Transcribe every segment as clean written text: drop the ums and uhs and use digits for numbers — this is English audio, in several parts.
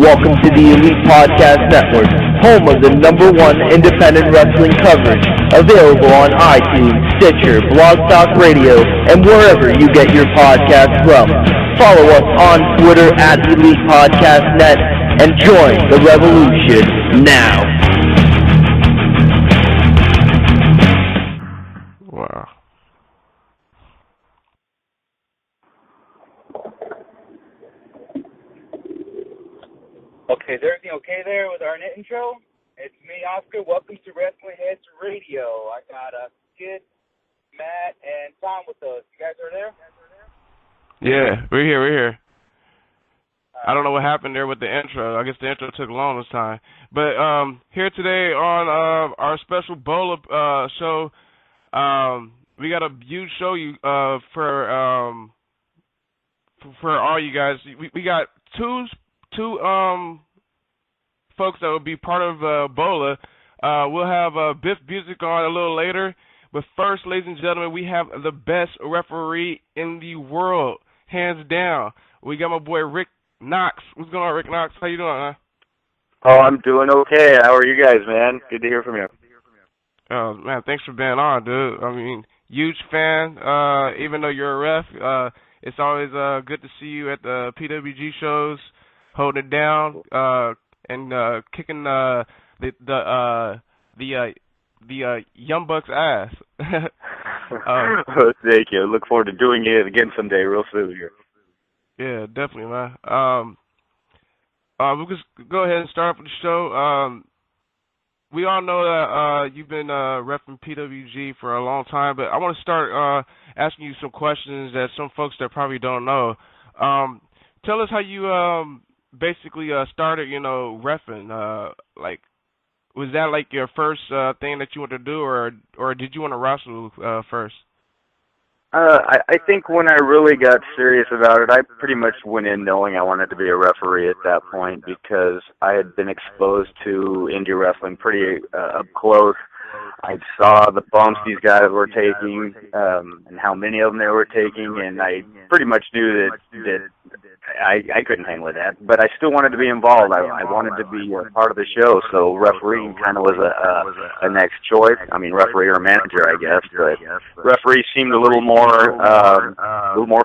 Welcome to the Elite Podcast Network, home of the #1 independent wrestling coverage, available on iTunes, Stitcher, blogtalk Radio, and wherever you get your podcasts from. Follow us on Twitter at Elite Podcast Net and join the revolution now. Wow. Okay, is everything okay there with our intro? It's me, Oscar. Welcome to WrestlingHeads Radio. I got Skid, Matt, and Tom with us. You guys are there? Yeah, we're here. I don't know what happened there with the intro. I guess the intro took long this time. But here today on our special BOLA show, we got a huge show for all you guys. We got two folks that will be part of BOLA. We'll have Biff Busick on a little later. But first, ladies and gentlemen, we have the best referee in the world, hands down. We got my boy Rick Knox. What's going on, Rick Knox? How you doing, man? Oh, I'm doing okay. How are you guys, man? Good to hear from you. Oh, man, thanks for being on, dude. I mean, huge fan. Even though you're a ref, it's always good to see you at the PWG shows, holding it down, and kicking the Young Bucks' ass. Thank you. Look forward to doing it again someday, real soon here. Yeah, definitely, man. We'll just go ahead and start off with the show. We all know that you've been repping PWG for a long time, but I want to start asking you some questions that some folks that probably don't know. Tell us how you basically started, reffing. Was that like your first thing that you wanted to do, or did you want to wrestle first? I think when I really got serious about it, I pretty much went in knowing I wanted to be a referee at that point because I had been exposed to indie wrestling pretty up close. I saw the bumps these guys were taking and how many of them they were taking, and I pretty much knew that I couldn't hang with that. But I still wanted to be involved. I wanted to be a part of the show, so refereeing kind of was a next choice. I mean, referee or manager, I guess. But referee seemed a little more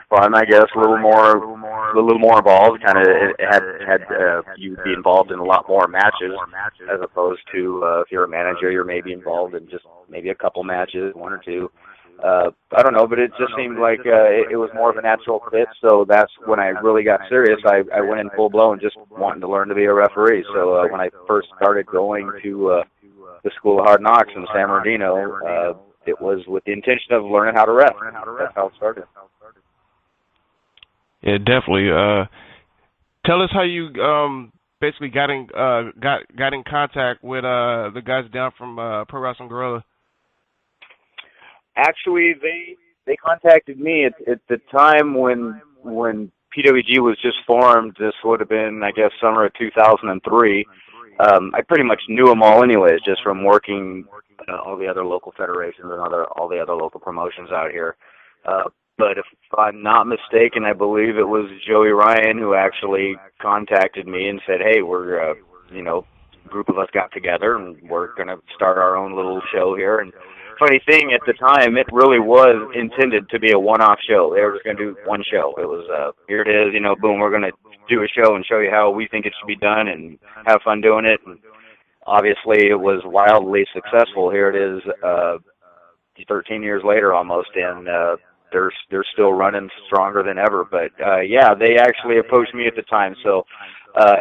fun, I guess. A little more involved. Kind of had you be involved in a lot more matches, as opposed to if you're a manager, you're maybe involved in just maybe a couple matches, one or two. I don't know, but it just seemed like it was more of a natural fit, so that's when I really got serious. I went in full blown just wanting to learn to be a referee. So when I first started going to the School of Hard Knocks in San Bernardino, it was with the intention of learning how to ref. That's how it started. Yeah, definitely. Tell us how you basically got in contact with the guys down from Pro Wrestling Guerrilla. Actually, they contacted me at the time when PWG was just formed. This would have been, I guess, summer of 2003. I pretty much knew them all anyways, just from working all the other local federations and all the other local promotions out here. But if I'm not mistaken, I believe it was Joey Ryan who actually contacted me and said, "Hey, we're a group of us got together and we're going to start our own little show here." And funny thing, at the time, it really was intended to be a one-off show. They were just going to do one show. It was, here it is, boom, we're going to do a show and show you how we think it should be done and have fun doing it. And obviously, it was wildly successful. Here it is, 13 years later almost, and they're still running stronger than ever. But, yeah, they actually approached me at the time, so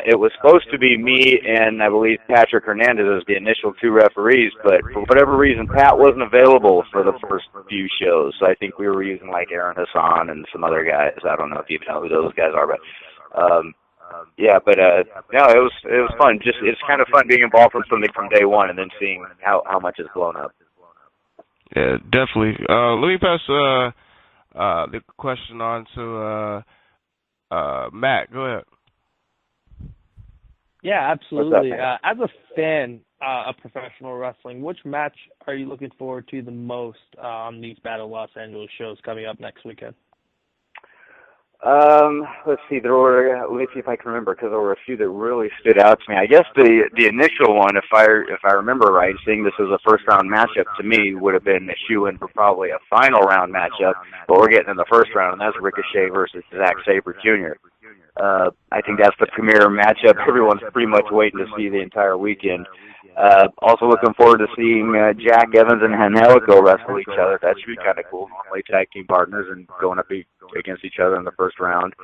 it was supposed to be me and I believe Patrick Hernandez as the initial two referees, but for whatever reason, Pat wasn't available for the first few shows. So I think we were using like Aaron Hassan and some other guys. I don't know if you know who those guys are, but yeah, but no, it was fun. Just it's kind of fun being involved from something from day one and then seeing how much it's blown up. Yeah, definitely. Let me pass the question on to Matt. Go ahead. Yeah, absolutely. Up, as a fan of professional wrestling, which match are you looking forward to the most on these Battle Los Angeles shows coming up next weekend? Let's see. Let me see if I can remember, because there were a few that really stood out to me. I guess the initial one, if I remember right, seeing this as a first round matchup to me would have been a shoe-in for probably a final round matchup. But we're getting in the first round, and that's Ricochet versus Zack Sabre Jr. I think that's the premier matchup everyone's pretty much waiting to see the entire weekend. Also looking forward to seeing Jack Evans and Angelico wrestle each other. That should be kind of cool. Normally tag team partners and going up against each other in the first round.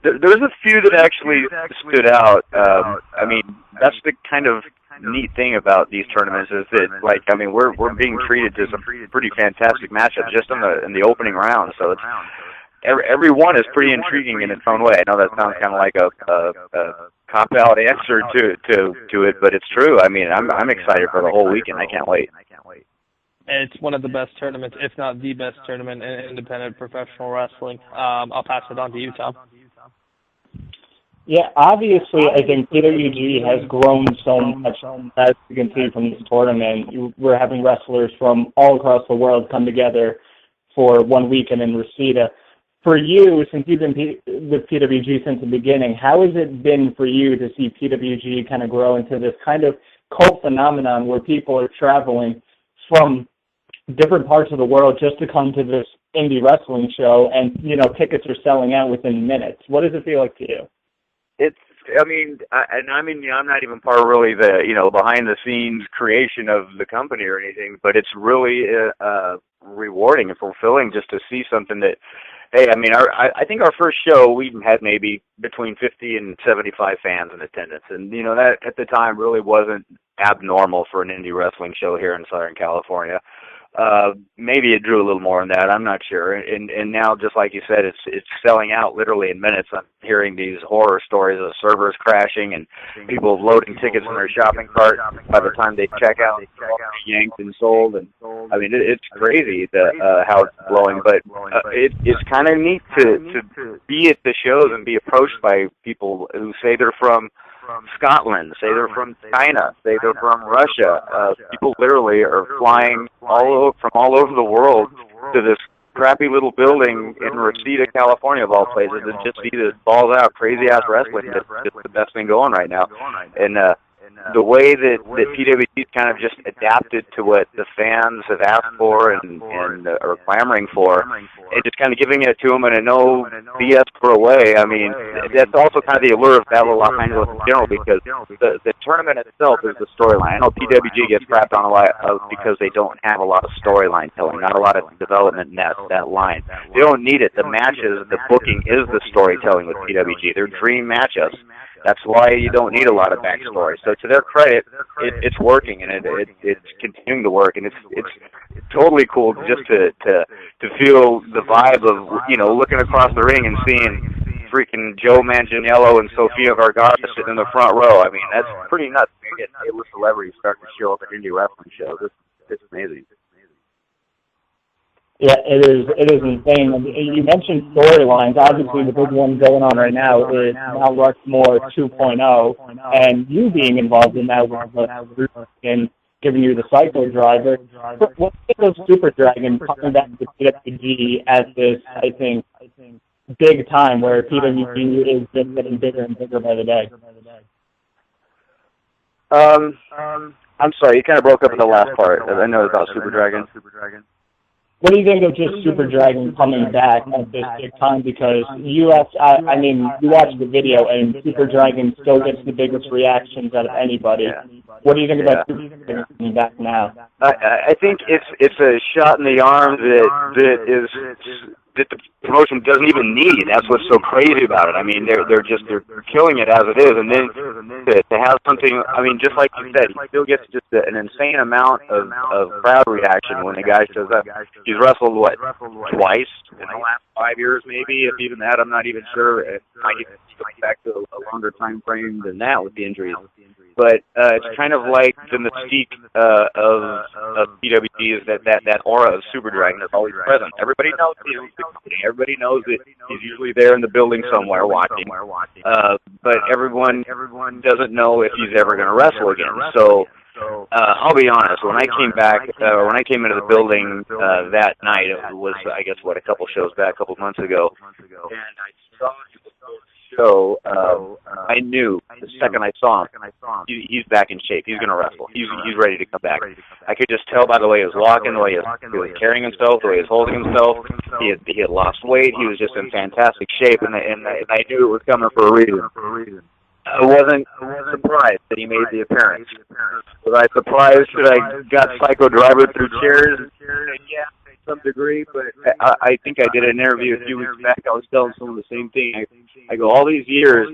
There's a few that actually stood out. I mean, that's the kind of neat thing about these tournaments is that, like, I mean, we're being treated to some pretty fantastic matchups just in the opening round. So it's every one is pretty intriguing in its own way. I know that sounds kind of like a cop-out answer to it, but it's true. I mean, I'm excited for the whole weekend. I can't wait. It's one of the best tournaments, if not the best tournament in independent professional wrestling. I'll pass it on to you, Tom. Yeah, obviously, I think PWG has grown so much, as you can see from this tournament. We're having wrestlers from all across the world come together for one weekend in Reseda. For you, since you've been with PWG since the beginning, how has it been for you to see PWG kind of grow into this kind of cult phenomenon where people are traveling from different parts of the world just to come to this indie wrestling show, and, you know, tickets are selling out within minutes? What does it feel like to you? I'm not even part of really the, behind the scenes creation of the company or anything, but it's really rewarding and fulfilling just to see something that, hey, I mean, I think our first show, we had maybe between 50 and 75 fans in attendance. And, that at the time really wasn't abnormal for an indie wrestling show here in Southern California. Maybe it drew a little more than that. I'm not sure. And now, just like you said, it's selling out literally in minutes. I'm hearing these horror stories of servers crashing and people loading tickets in their shopping cart. By the time they check out, it's all yanked and sold. And I mean, it's crazy how it's blowing. But it's kind of neat to be at the shows and be approached by people who say they're from Scotland, say they're from China, say they're from Russia. People literally are flying from all over the world to this crappy little building in Reseda, California, of all places, and just see this balls out, crazy-ass wrestling. It's just the best thing going right now. And the way that PWG's kind of just adapted to what the fans have asked for and are clamoring for, and just kind of giving it to them in a no BS for a way. I mean, that's also kind of the allure of Battle of Los Angeles in general, because the tournament itself is the storyline. I know PWG gets crapped on a lot because they don't have a lot of storyline telling, not a lot of development in that line. They don't need it. The matches, the booking is the storytelling with PWG. They're dream matchups. That's why you don't need a lot of backstory. So to their credit, it's working, and it's continuing to work, and it's totally cool just to feel the vibe of looking across the ring and seeing freaking Joe Manganiello and Sofia Vergara sitting in the front row. I mean, that's pretty nuts. You're getting A-list celebrities starting to show up at indie wrestling shows. It's amazing. Yeah, it is insane. You mentioned storylines. Obviously, the big one going on right now is Mount Rushmore 2.0, and you being involved in that and giving you the Psycho Driver. What's the Super Dragon coming back to PWG at this, I think, big time where PWG is just getting bigger and bigger by the day? I'm sorry, you kind of broke up in the last part. I know about Super Dragon. What do you think of just Super Dragon coming back at this big time? Because you watch the video, and Super Dragon still gets the biggest reactions out of anybody. Yeah. What do you think about Super Dragon coming back now? I think it's a shot in the arm that the promotion doesn't even need. That's what's so crazy about it. I mean, they're killing it as it is, and then to have something. I mean, just like you said, he still gets just an insane amount of crowd reaction when the guy shows up. He's wrestled twice in the last 5 years, maybe, if even that. I'm not even sure. It might get back to a longer time frame than that with the injuries. But it's kind of like the mystique of PWG is that aura of Super Dragon that's always present. Everybody knows the company. Everybody knows that he's usually there in the building somewhere watching. But everyone doesn't know if he's ever going to wrestle again. So I'll be honest. When I came back, when I came into the building that night, it was, I guess, a couple shows back, a couple months ago, and I saw the show. I knew the second I saw him, he's back in shape. He's going to wrestle. He's ready to come back. I could just tell by the way he was walking, the way he was carrying himself, the way he was holding himself. He had lost weight. He was just in fantastic shape, and I knew it was coming for a reason. I wasn't surprised that he made the appearance. Was I surprised that I got Psycho Driver through chairs? Yeah, to some degree, but I think I did an interview a few weeks back. I was telling someone the same thing. I go, all these years,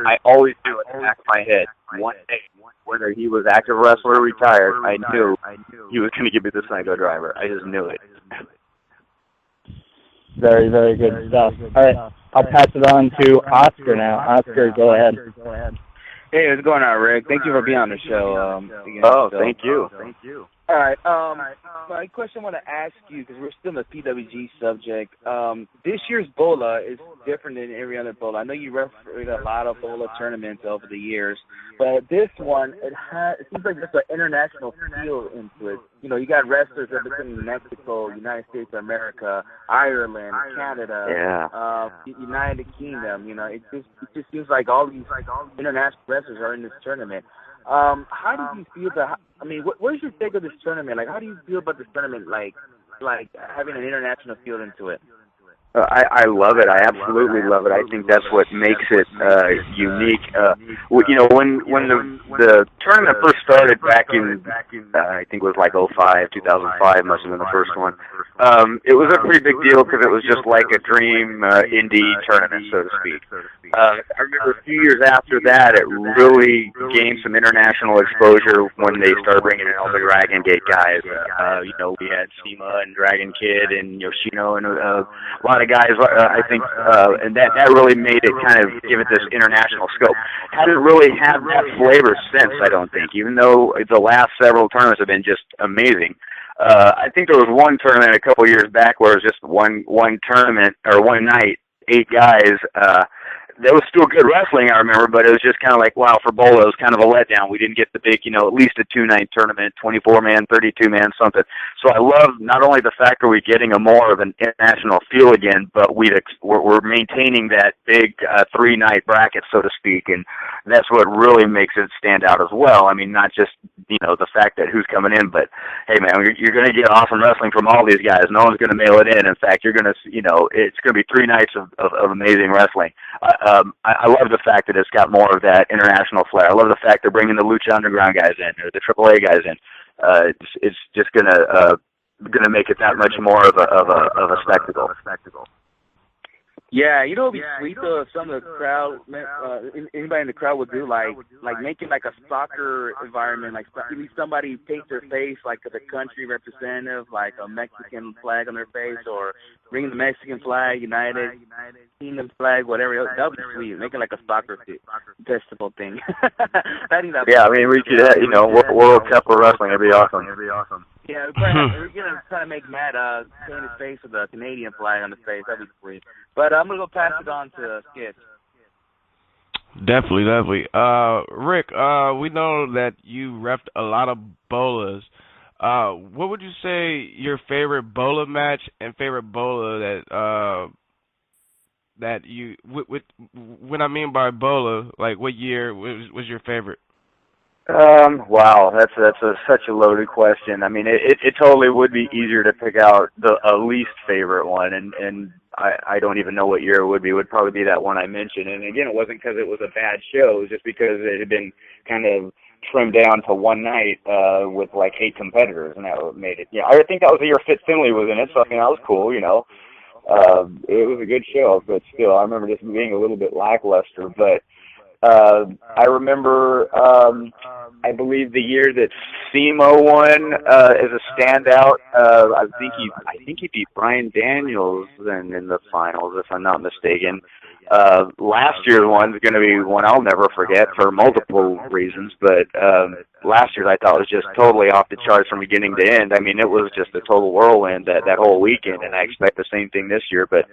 I always knew in the back of my head, one day, whether he was active wrestler or retired, I knew he was going to give me the Psycho Driver. I just knew it. Very, very good stuff. All right, I'll pass it on to Oscar now. Oscar, go ahead. Hey, what's going on, Rick? Thank you for being on the show. Thank you. All right. My question I want to ask you, because we're still in the PWG subject. This year's BOLA is different than every other BOLA. I know you refereed a lot of BOLA tournaments over the years, but this one, it seems like there's an international feel into it. You know, you got wrestlers representing Mexico, United States of America, Ireland, Canada, United Kingdom. You know, it just seems like all these international wrestlers are in this tournament. How do you feel about? I mean, what's your take of this tournament? Like, how do you feel about this tournament? Like having an international feel into it. I love it. I absolutely love it. I think that's what makes it unique. You know, when the tournament first started back in I think it was like 2005 must have been the first one. It was a pretty big deal because it was just like a dream indie tournament, so to speak. I remember a few years after that, it really gained some international exposure when they started bringing in all the Dragon Gate guys. You know, we had Sema and Dragon Kid and Yoshino and a lot of guys, I think, and that really made it kind of give it this international scope. Hadn't really had that flavor since, I don't think, even though the last several tournaments have been just amazing. I think there was one tournament a couple years back where it was just one tournament, or one night, 8 guys. That was still good wrestling, I remember, but it was just kind of like, wow, for BOLA, it was kind of a letdown. We didn't get the big, you know, at least a 2-night tournament, 24-man, 32-man, something. So I love not only the fact that we're getting a more of an international feel again, but we're maintaining that big 3-night bracket, so to speak, and that's what really makes it stand out as well. I mean, not just, you know, the fact that who's coming in, but, hey, man, you're going to get awesome wrestling from all these guys. No one's going to mail it in. In fact, you're going to, you know, it's going to be 3 nights of amazing wrestling. I love the fact that it's got more of that international flair. I love the fact they're bringing the Lucha Underground guys in, or the AAA guys in. It's just gonna make it that much more of a spectacle. Yeah, you know, it'd be sweet though if some of the crowd, anybody in the crowd would do like making like a soccer environment, like somebody paint their face like the country representative, like a Mexican flag on their face, or bringing the Mexican flag, United Kingdom flag, whatever. That'd be sweet. Making like a soccer festival thing. Yeah, I mean, we could, you know, World Cup of Wrestling. It'd be awesome. Yeah, we're gonna try to make Matt paint his face with a Canadian flag on his face. That'd be sweet. But I'm gonna go pass it on to Skid. Definitely. Rick, we know that you repped a lot of BOLAs. What would you say your favorite BOLA match and favorite BOLA that you when I mean by BOLA, like what year was your favorite? Wow, that's such a loaded question. I mean, it totally would be easier to pick out the least favorite one, and I don't even know what year it would be. It would probably be that one I mentioned. And again, it wasn't because it was a bad show. It was just because it had been kind of trimmed down to one night with like 8 competitors, and that made it. Yeah, I think that was the year Fit Finley was in it, so I mean that was cool, you know. It was a good show, but still, I remember just being a little bit lackluster, but. I remember, I believe the year that Semo won as a standout. I think he beat Bryan Daniels in the finals, if I'm not mistaken. Last year's one's going to be one I'll never forget for multiple reasons, but last year's I thought was just totally off the charts from beginning to end. I mean, it was just a total whirlwind that whole weekend, and I expect the same thing this year, but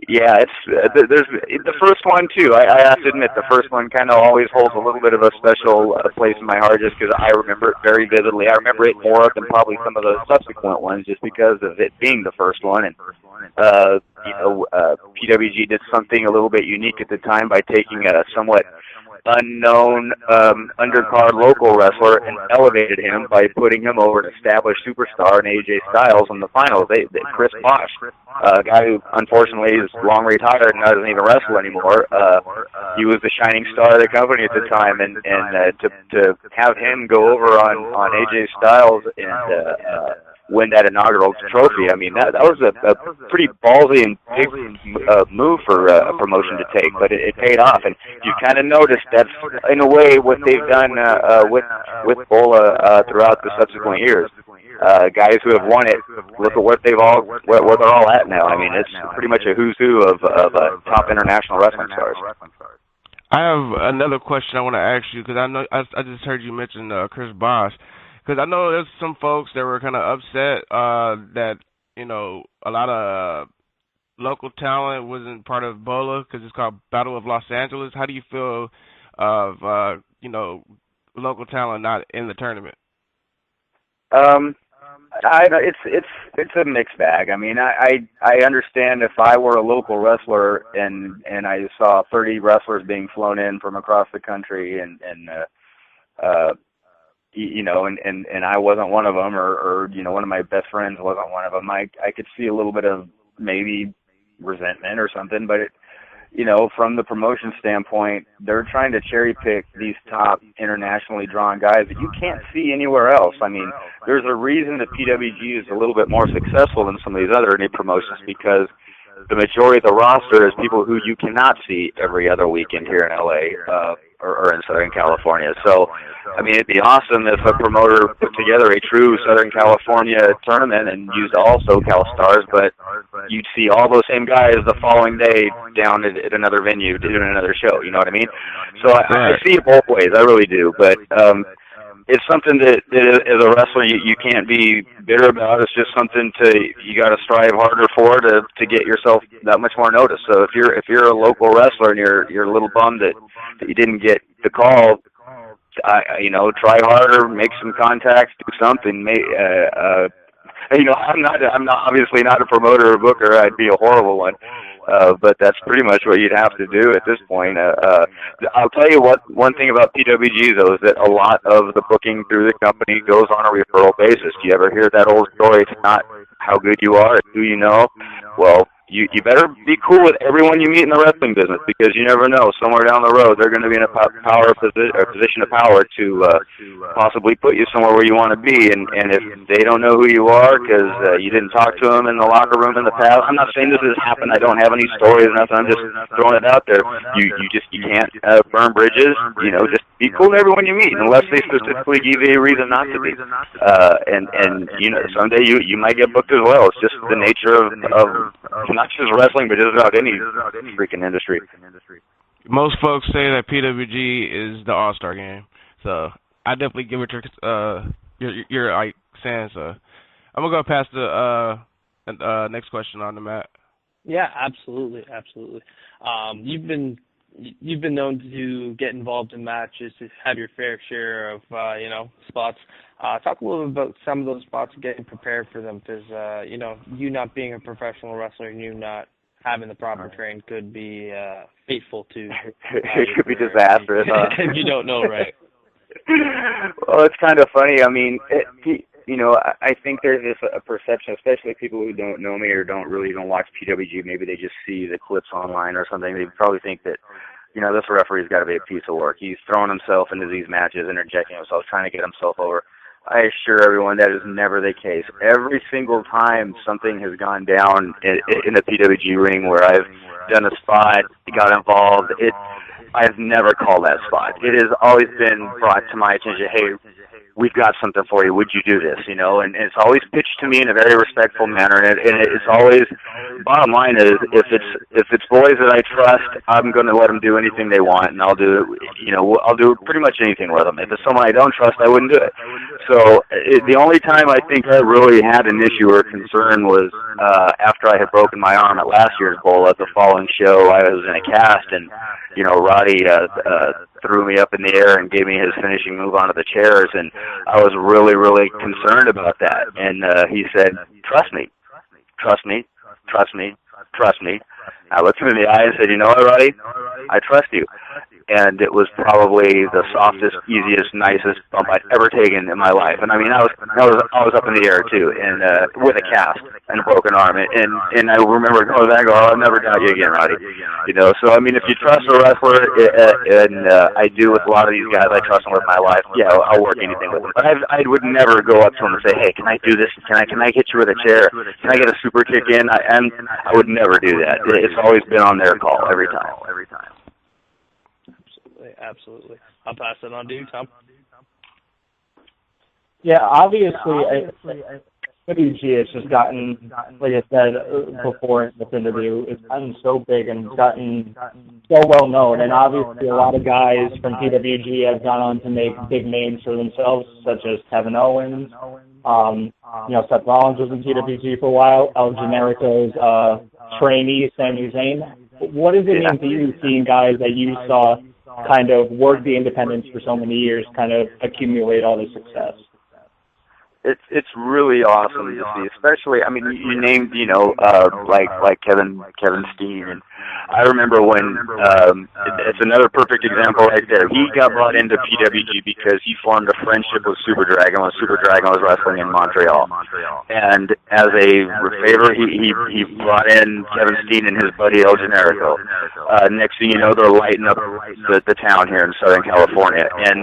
Yeah, it's there's the first one too. I have to admit, the first one kind of always holds a little bit of a special place in my heart, just because I remember it very vividly. I remember it more than probably some of the subsequent ones, just because of it being the first one. And PWG did something a little bit unique at the time by taking a somewhat unknown undercard local wrestler and elevated him by putting him over an established superstar in AJ Styles in the finals. Chris Bosch, a guy who unfortunately is long retired and doesn't even wrestle anymore. He was the shining star of the company at the time, and to have him go over on AJ Styles and win that inaugural trophy. I mean, that was a pretty ballsy and big move for a promotion to take, but it paid off. And you kind of noticed that's, in a way, what they've done with BOLA throughout the subsequent years. Guys who have won it, look at where they're all at now. I mean, it's pretty much a who's who of top international wrestling stars. I have another question I want to ask you, because I know I just heard you mention Chris Bosch. Because I know there's some folks that were kind of upset that, you know, a lot of local talent wasn't part of BOLA because it's called Battle of Los Angeles. How do you feel of, you know, local talent not in the tournament? It's a mixed bag. I mean, I understand if I were a local wrestler and I saw 30 wrestlers being flown in from across the country and you know, and I wasn't one of them, or you know, one of my best friends wasn't one of them. I could see a little bit of maybe resentment or something, but you know, from the promotion standpoint, they're trying to cherry pick these top internationally drawn guys that you can't see anywhere else. I mean, there's a reason that PWG is a little bit more successful than some of these other indie promotions, because the majority of the roster is people who you cannot see every other weekend here in LA or in Southern California. So, I mean, it'd be awesome if a promoter put together a true Southern California tournament and used all SoCal stars, but you'd see all those same guys the following day down at another venue doing another show, you know what I mean? So I see it both ways, I really do, but it's something that as a wrestler you can't be bitter about. It's just something you got to strive harder for to get yourself that much more notice. So if you're a local wrestler and you're a little bummed that you didn't get the call, you know, try harder, make some contacts, do something. You know, I'm obviously not a promoter or booker. I'd be a horrible one. But that's pretty much what you'd have to do at this point. I'll tell you what, one thing about PWG, though, is that a lot of the booking through the company goes on a referral basis. Do you ever hear that old story? It's not how good you are, it's who you know. Well, you better be cool with everyone you meet in the wrestling business, because you never know. Somewhere down the road, they're going to be in a position of power to possibly put you somewhere where you want to be. And if they don't know who you are because you didn't talk to them in the locker room in the past, I'm not saying this has happened. I don't have any stories or nothing. I'm just throwing it out there. You can't burn bridges. You know, just be cool to everyone you meet, unless they specifically give you a reason not to be. And you know, someday you might get booked as well. It's just the nature of not just wrestling, but just about any freaking industry. Most folks say that PWG is the All-Star game, so I definitely give it your like saying. So I'm gonna go past the next question on the mat. Yeah, absolutely. You've been known to get involved in matches, to have your fair share of you know, spots. Talk a little bit about some of those spots and getting prepared for them, because you know, you not being a professional wrestler and you not having the proper training could be fateful to. It could be disastrous. If you don't know, right? Well, it's kind of funny. I mean, you know, I think there's a perception, especially people who don't know me or don't watch PWG. Maybe they just see the clips online or something. They probably think that, you know, this referee's got to be a piece of work. He's throwing himself into these matches, interjecting himself, trying to get himself over. I assure everyone that is never the case. Every single time something has gone down in the PWG ring where I've done a spot, got involved, I've never called that spot. It has always been brought to my attention, hey, we've got something for you. Would you do this? You know, and it's always pitched to me in a very respectful manner, and it's always, bottom line is, if it's boys that I trust, I'm going to let them do anything they want, and I'll do pretty much anything with them. If it's someone I don't trust, I wouldn't do it. So the only time I think I really had an issue or concern was after I had broken my arm at last year's BOLA. The following show, I was in a cast, and Roddy threw me up in the air and gave me his finishing move onto the chairs, and I was really, really concerned about that. And he said, trust me, trust me, trust me, trust me. I looked him in the eye and said, you know what, Roddy? I trust you. And it was probably the softest, easiest, nicest bump I'd ever taken in my life. And I mean, I was up in the air too, and with a cast and a broken arm. And I remember going back, I'll never doubt you again, Roddy. You know, so I mean, if you trust a wrestler, and I do with a lot of these guys, I trust them with my life. Yeah, I'll work anything with them. But I would never go up to them and say, hey, can I do this? Can I hit you with a chair? Can I get a super kick in? I would never do that. It's always been on their call every time. Absolutely. I'll pass it on to you, Tom. Yeah, obviously, WG has just gotten, like I said before in this interview, it's gotten so big and gotten so well known. And obviously, a lot of guys from PWG have gone on to make big names for themselves, such as Kevin Owens. Seth Rollins was in PWG for a while. El Generico's trainee, Sami Zayn. What does it mean to you seeing guys that you saw kind of work the independents for so many years, kind of accumulate all the success? It's really awesome to see, especially, I mean, you named, like Kevin Steen, and I remember when, it's another perfect example right there. He got brought into PWG because he formed a friendship with Super Dragon when Super Dragon was wrestling in Montreal. And as a favor, he brought in Kevin Steen and his buddy El Generico. Next thing you know, they're lighting up the town here in Southern California. And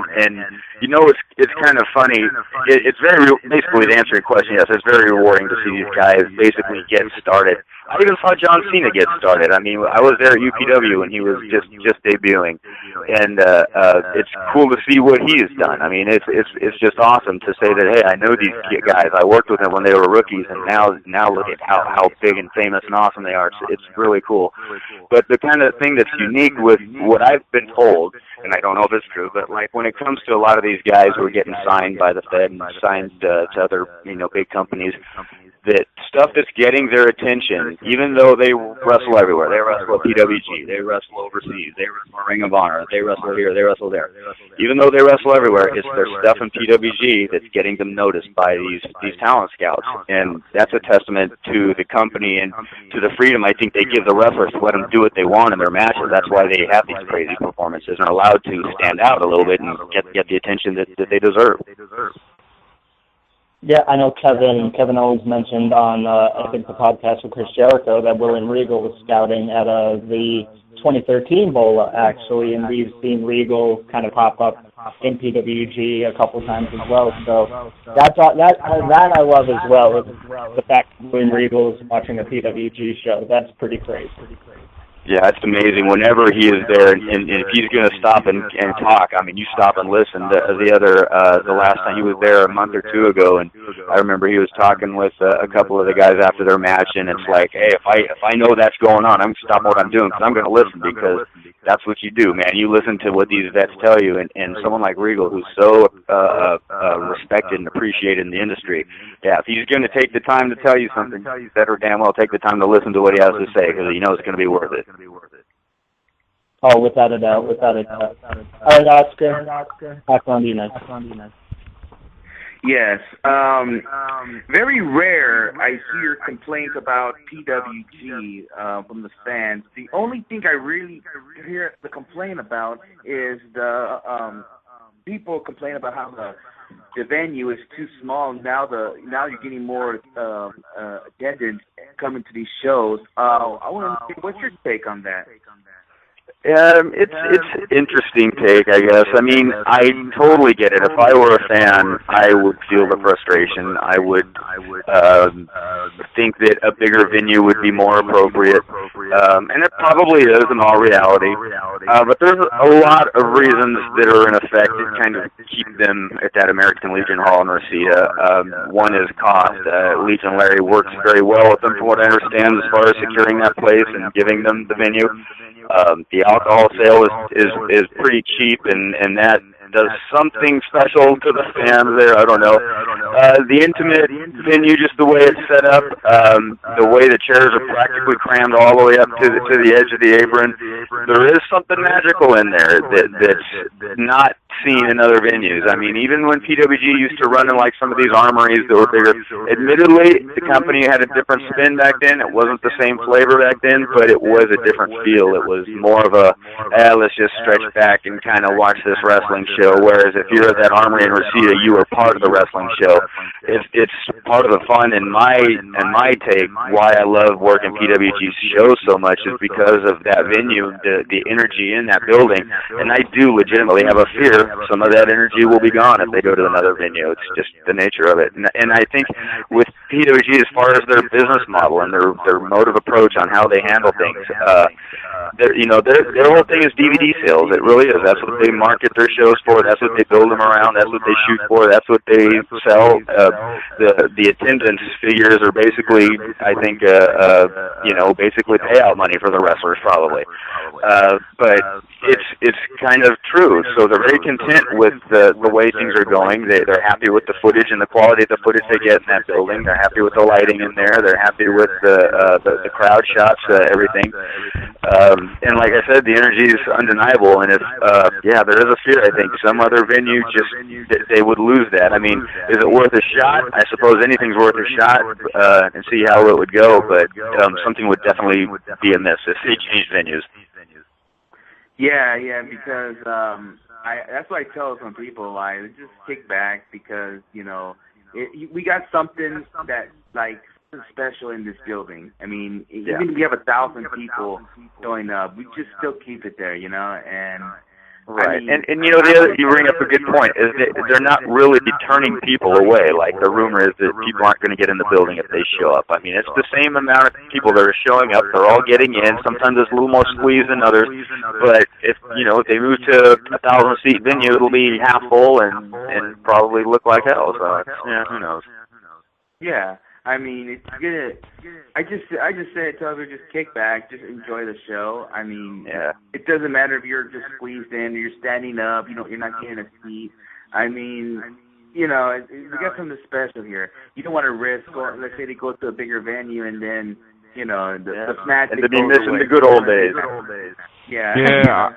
it's kind of funny. It's very, basically to answer your question, yes, it's very rewarding to see these guys basically get started. I even saw John Cena get started. I mean, I was there at UPW when he was just debuting, and it's cool to see what he has done. I mean, it's just awesome to say that, hey, I know these guys. I worked with them when they were rookies, and now look at how big and famous and awesome they are. It's really cool. But the kind of thing that's unique with what I've been told, and I don't know if it's true, but like when it comes to a lot of these guys who are getting signed by the Fed and signed to other big companies, that stuff that's getting their attention, even though they wrestle everywhere. They wrestle at PWG, they wrestle overseas, they wrestle Ring of Honor, they wrestle here, they wrestle there. Even though they wrestle everywhere, it's their stuff in PWG that's getting them noticed by these talent scouts. And that's a testament to the company and to the freedom I think they give the wrestlers to let them do what they want in their matches. That's why they have these crazy performances and are allowed to stand out a little bit and get the attention that they deserve. Yeah, I know Kevin Owens mentioned on, I think, the podcast with Chris Jericho that William Regal was scouting at the 2013 BOLA, actually, and we've seen Regal kind of pop up in PWG a couple times as well. So that I love as well, the fact that William Regal is watching a PWG show. That's pretty crazy. Yeah, it's amazing. Whenever he is there, and if he's going to stop and talk, I mean, you stop and listen. The last time he was there a month or two ago, and I remember he was talking with a couple of the guys after their match, and it's like, hey, if I know that's going on, I'm going to stop what I'm doing because I'm going to listen, because that's what you do, man. You listen to what these vets tell you, and someone like Regal, who's so respected and appreciated in the industry, yeah, if he's going to take the time to tell you something, you better damn well take the time to listen to what he has to say, because you know it's going to be worth it. Oh, without a doubt. All right, Oscar. Back on to you next. Yes. Very rare I hear complaints about PWG from the fans. The only thing I really hear the complaint about is the people complain about how the venue is too small. Now you're getting more attendance coming to these shows. I want to know, what's your take on that? It's an interesting take, I guess. I mean, I totally get it. If I were a fan, I would feel the frustration. I would think that a bigger venue would be more appropriate. and it probably is in all reality. But there's a lot of reasons that are in effect to kind of keep them at that American Legion Hall in Reseda. One is cost. Legion Larry works very well with them, from what I understand, as far as securing that place and giving them the venue. The alcohol sale is pretty cheap, and that does something special to the fans there. I don't know. The intimate venue, just the way it's set up, the way the chairs are practically crammed all the way up to the edge of the apron, there is something magical in there that's not seen in other venues. I mean, even when PWG used to run in like some of these armories that were bigger, admittedly, the company had a different spin back then. It wasn't the same flavor back then, but it was a different feel. It was more of a, let's just stretch back and kind of watch this wrestling show, whereas if you're at that armory in Reseda, you are part of the wrestling show. It's part of the fun, and my take, why I love working PWG's show so much is because of that venue, the energy in that building, and I do legitimately have a fear some of that energy will be gone if they go to another venue. It's just the nature of it. And I think with PWG, as far as their business model and their mode of approach on how they handle things, their whole thing is DVD sales. It really is. That's what they market their shows for. That's what they build them around. That's what they shoot for. That's what they sell. The attendance figures are basically, I think, basically payout money for the wrestlers probably. But it's kind of true. So they're very content with the way things are going. They're happy with the footage and the quality of the footage they get in that building. They're happy with the lighting in there. They're happy with the crowd shots, everything. And like I said, the energy is undeniable. And if there is a fear. I think some other venue they would lose that. I mean, is it worth a shot? I suppose anything's worth a shot, and see how it would go. But something would definitely be amiss if they changed venues. Yeah, because that's what I tell some people, like, just kick back because, we got something that, like, special in this building. I mean, even if we have 1,000 people showing up, we just still keep it there, and... Right, I mean, and the other, you bring up a good point, is that they're not really turning people away. Like, the rumor is that people aren't going to get in the building if they show up. I mean, it's the same amount of people that are showing up. They're all getting in. Sometimes there's a little more squeeze than others. But if they move to a 1,000-seat venue, it'll be half full and probably look like hell. So, who knows? Yeah. I mean, it's good. I just say it to others, just kick back, just enjoy the show. I mean, it doesn't matter if you're just squeezed in, or you're standing up, you're not getting a seat. I mean, we got something special here. You don't want to risk, let's say they go to a bigger venue and then, the smash. And to be missing away. The good old days. Yeah.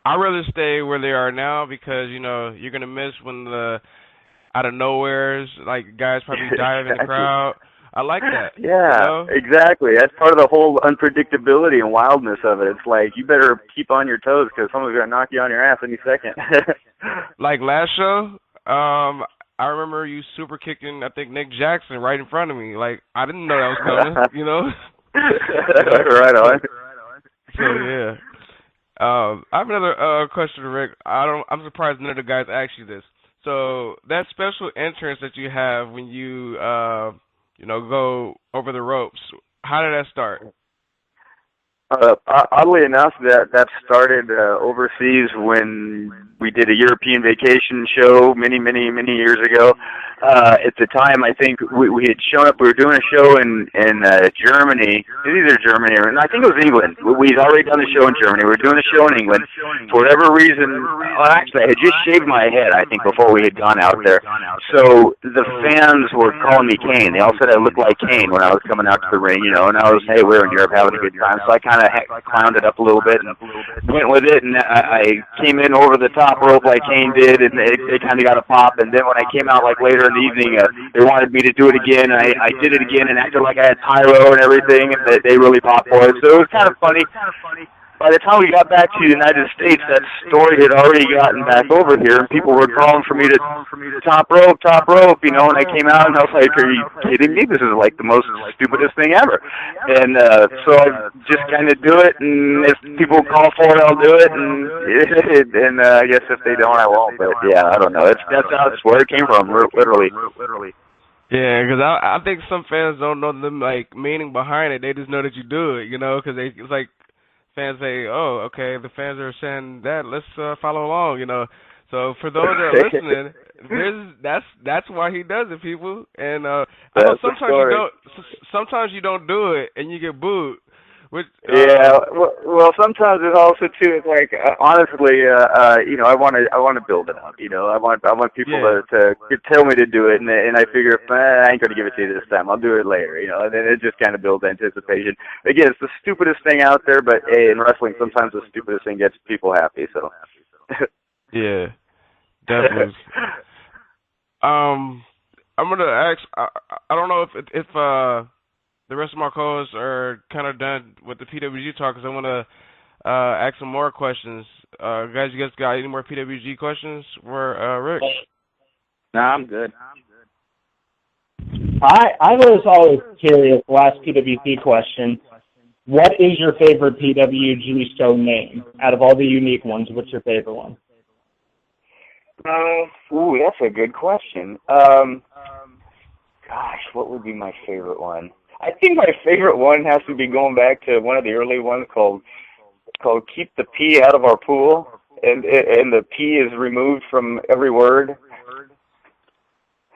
I'd rather stay where they are now because, you're going to miss when the out of nowheres, like guys probably dive in the crowd. I like that. Yeah, exactly. That's part of the whole unpredictability and wildness of it. It's like, you better keep on your toes because someone's going to knock you on your ass any second. Like last show, I remember you super kicking, I think, Nick Jackson right in front of me. Like, I didn't know that was coming, Right on. So, yeah. I have another question, Rick. I'm surprised none of the guys asked you this. So that special entrance that you have when you, go over the ropes, how did that start? Oddly enough, that started overseas when we did a European vacation show many years ago. At the time, I think we had shown up. We were doing a show in Germany. It was either Germany or I think it was England. We'd already done the show in Germany. We were doing a show in England. For whatever reason, actually, I had just shaved my head, I think, before we had gone out there. So the fans were calling me Kane. They all said I looked like Kane when I was coming out to the ring, and I was, hey, we're in Europe having a good time. So I kind of clowned it up a little bit and went with it, and I came in over the top rope like Kane did, and it kind of got a pop. And then when I came out like later in the evening, they wanted me to do it again, and I did it again and acted like I had pyro and everything, and they really popped for it. So it was kind of funny. By the time we got back to the United States, that story had already gotten back over here, and people were calling for me to top rope, and I came out, and I was like, are you kidding me? This is like the most stupidest thing ever. And so I just kind of do it, and if people call for it, I'll do it, and I guess if they don't, I won't. But yeah, I don't know. That's where it came from, literally. Yeah, because I think some fans don't know the like meaning behind it. They just know that you do it, because it's like fans say, "Oh, okay, the fans are saying that. Let's follow along." So for those that are listening, that's why he does it, people. And I know That's the story. sometimes you don't do it and you get booed. Which Yeah, well, sometimes it also too. It's like honestly, I want to build it up. I want people to tell me to do it, and I figure I ain't gonna give it to you this time. I'll do it later. And then it just kind of builds anticipation. Again, it's the stupidest thing out there, but hey, in wrestling, sometimes the stupidest thing gets people happy. So. Yeah, definitely. I'm gonna ask. I don't know if the rest of my calls are kind of done with the PWG talk, because I want to ask some more questions. Guys, you guys got any more PWG questions for Rick? No, I'm good. I was always curious, last PWG question, what is your favorite PWG show name? Out of all the unique ones, what's your favorite one? That's a good question. Gosh, what would be my favorite one? I think my favorite one has to be going back to one of the early ones called "Keep the P Out of Our Pool," and the P is removed from every word.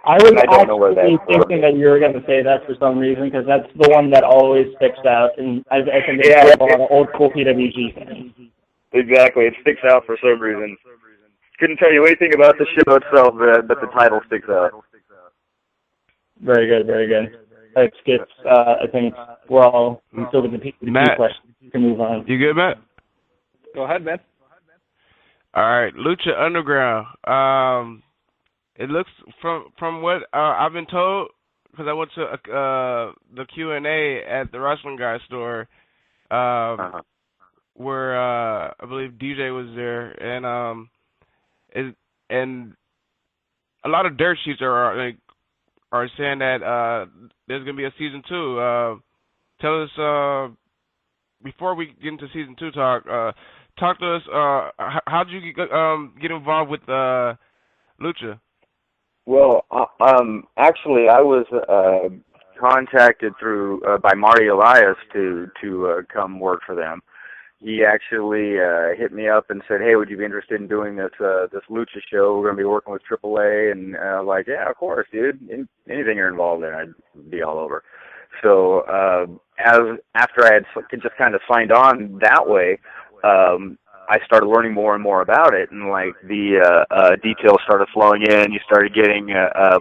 I was actually thinking that you were going to say that for some reason, because that's the one that always sticks out, and I think it's a lot of old school PWG fans. Exactly, it sticks out for some reason. Couldn't tell you anything about the show itself, but the title sticks out. Very good, very good. That skips, I think we're all still with the PWG question. You can move on. You good, Matt? Go ahead, man. All right, Lucha Underground. It looks from what I've been told, because I went to the Q&A at the Wrestling Guy store, where I believe DJ was there, and a lot of dirt sheets are saying that there's gonna be a season 2. Tell us before we get into season 2 talk. Talk to us. How did you get involved with Lucha? Well, actually, I was contacted by Marty Elias to come work for them. He actually hit me up and said, "Hey, would you be interested in doing this Lucha show? We're going to be working with AAA." And like, yeah, of course, dude. Anything you're involved in, I'd be all over. So after I had just kind of signed on that way, I started learning more and more about it, and like the details started flowing in. You started getting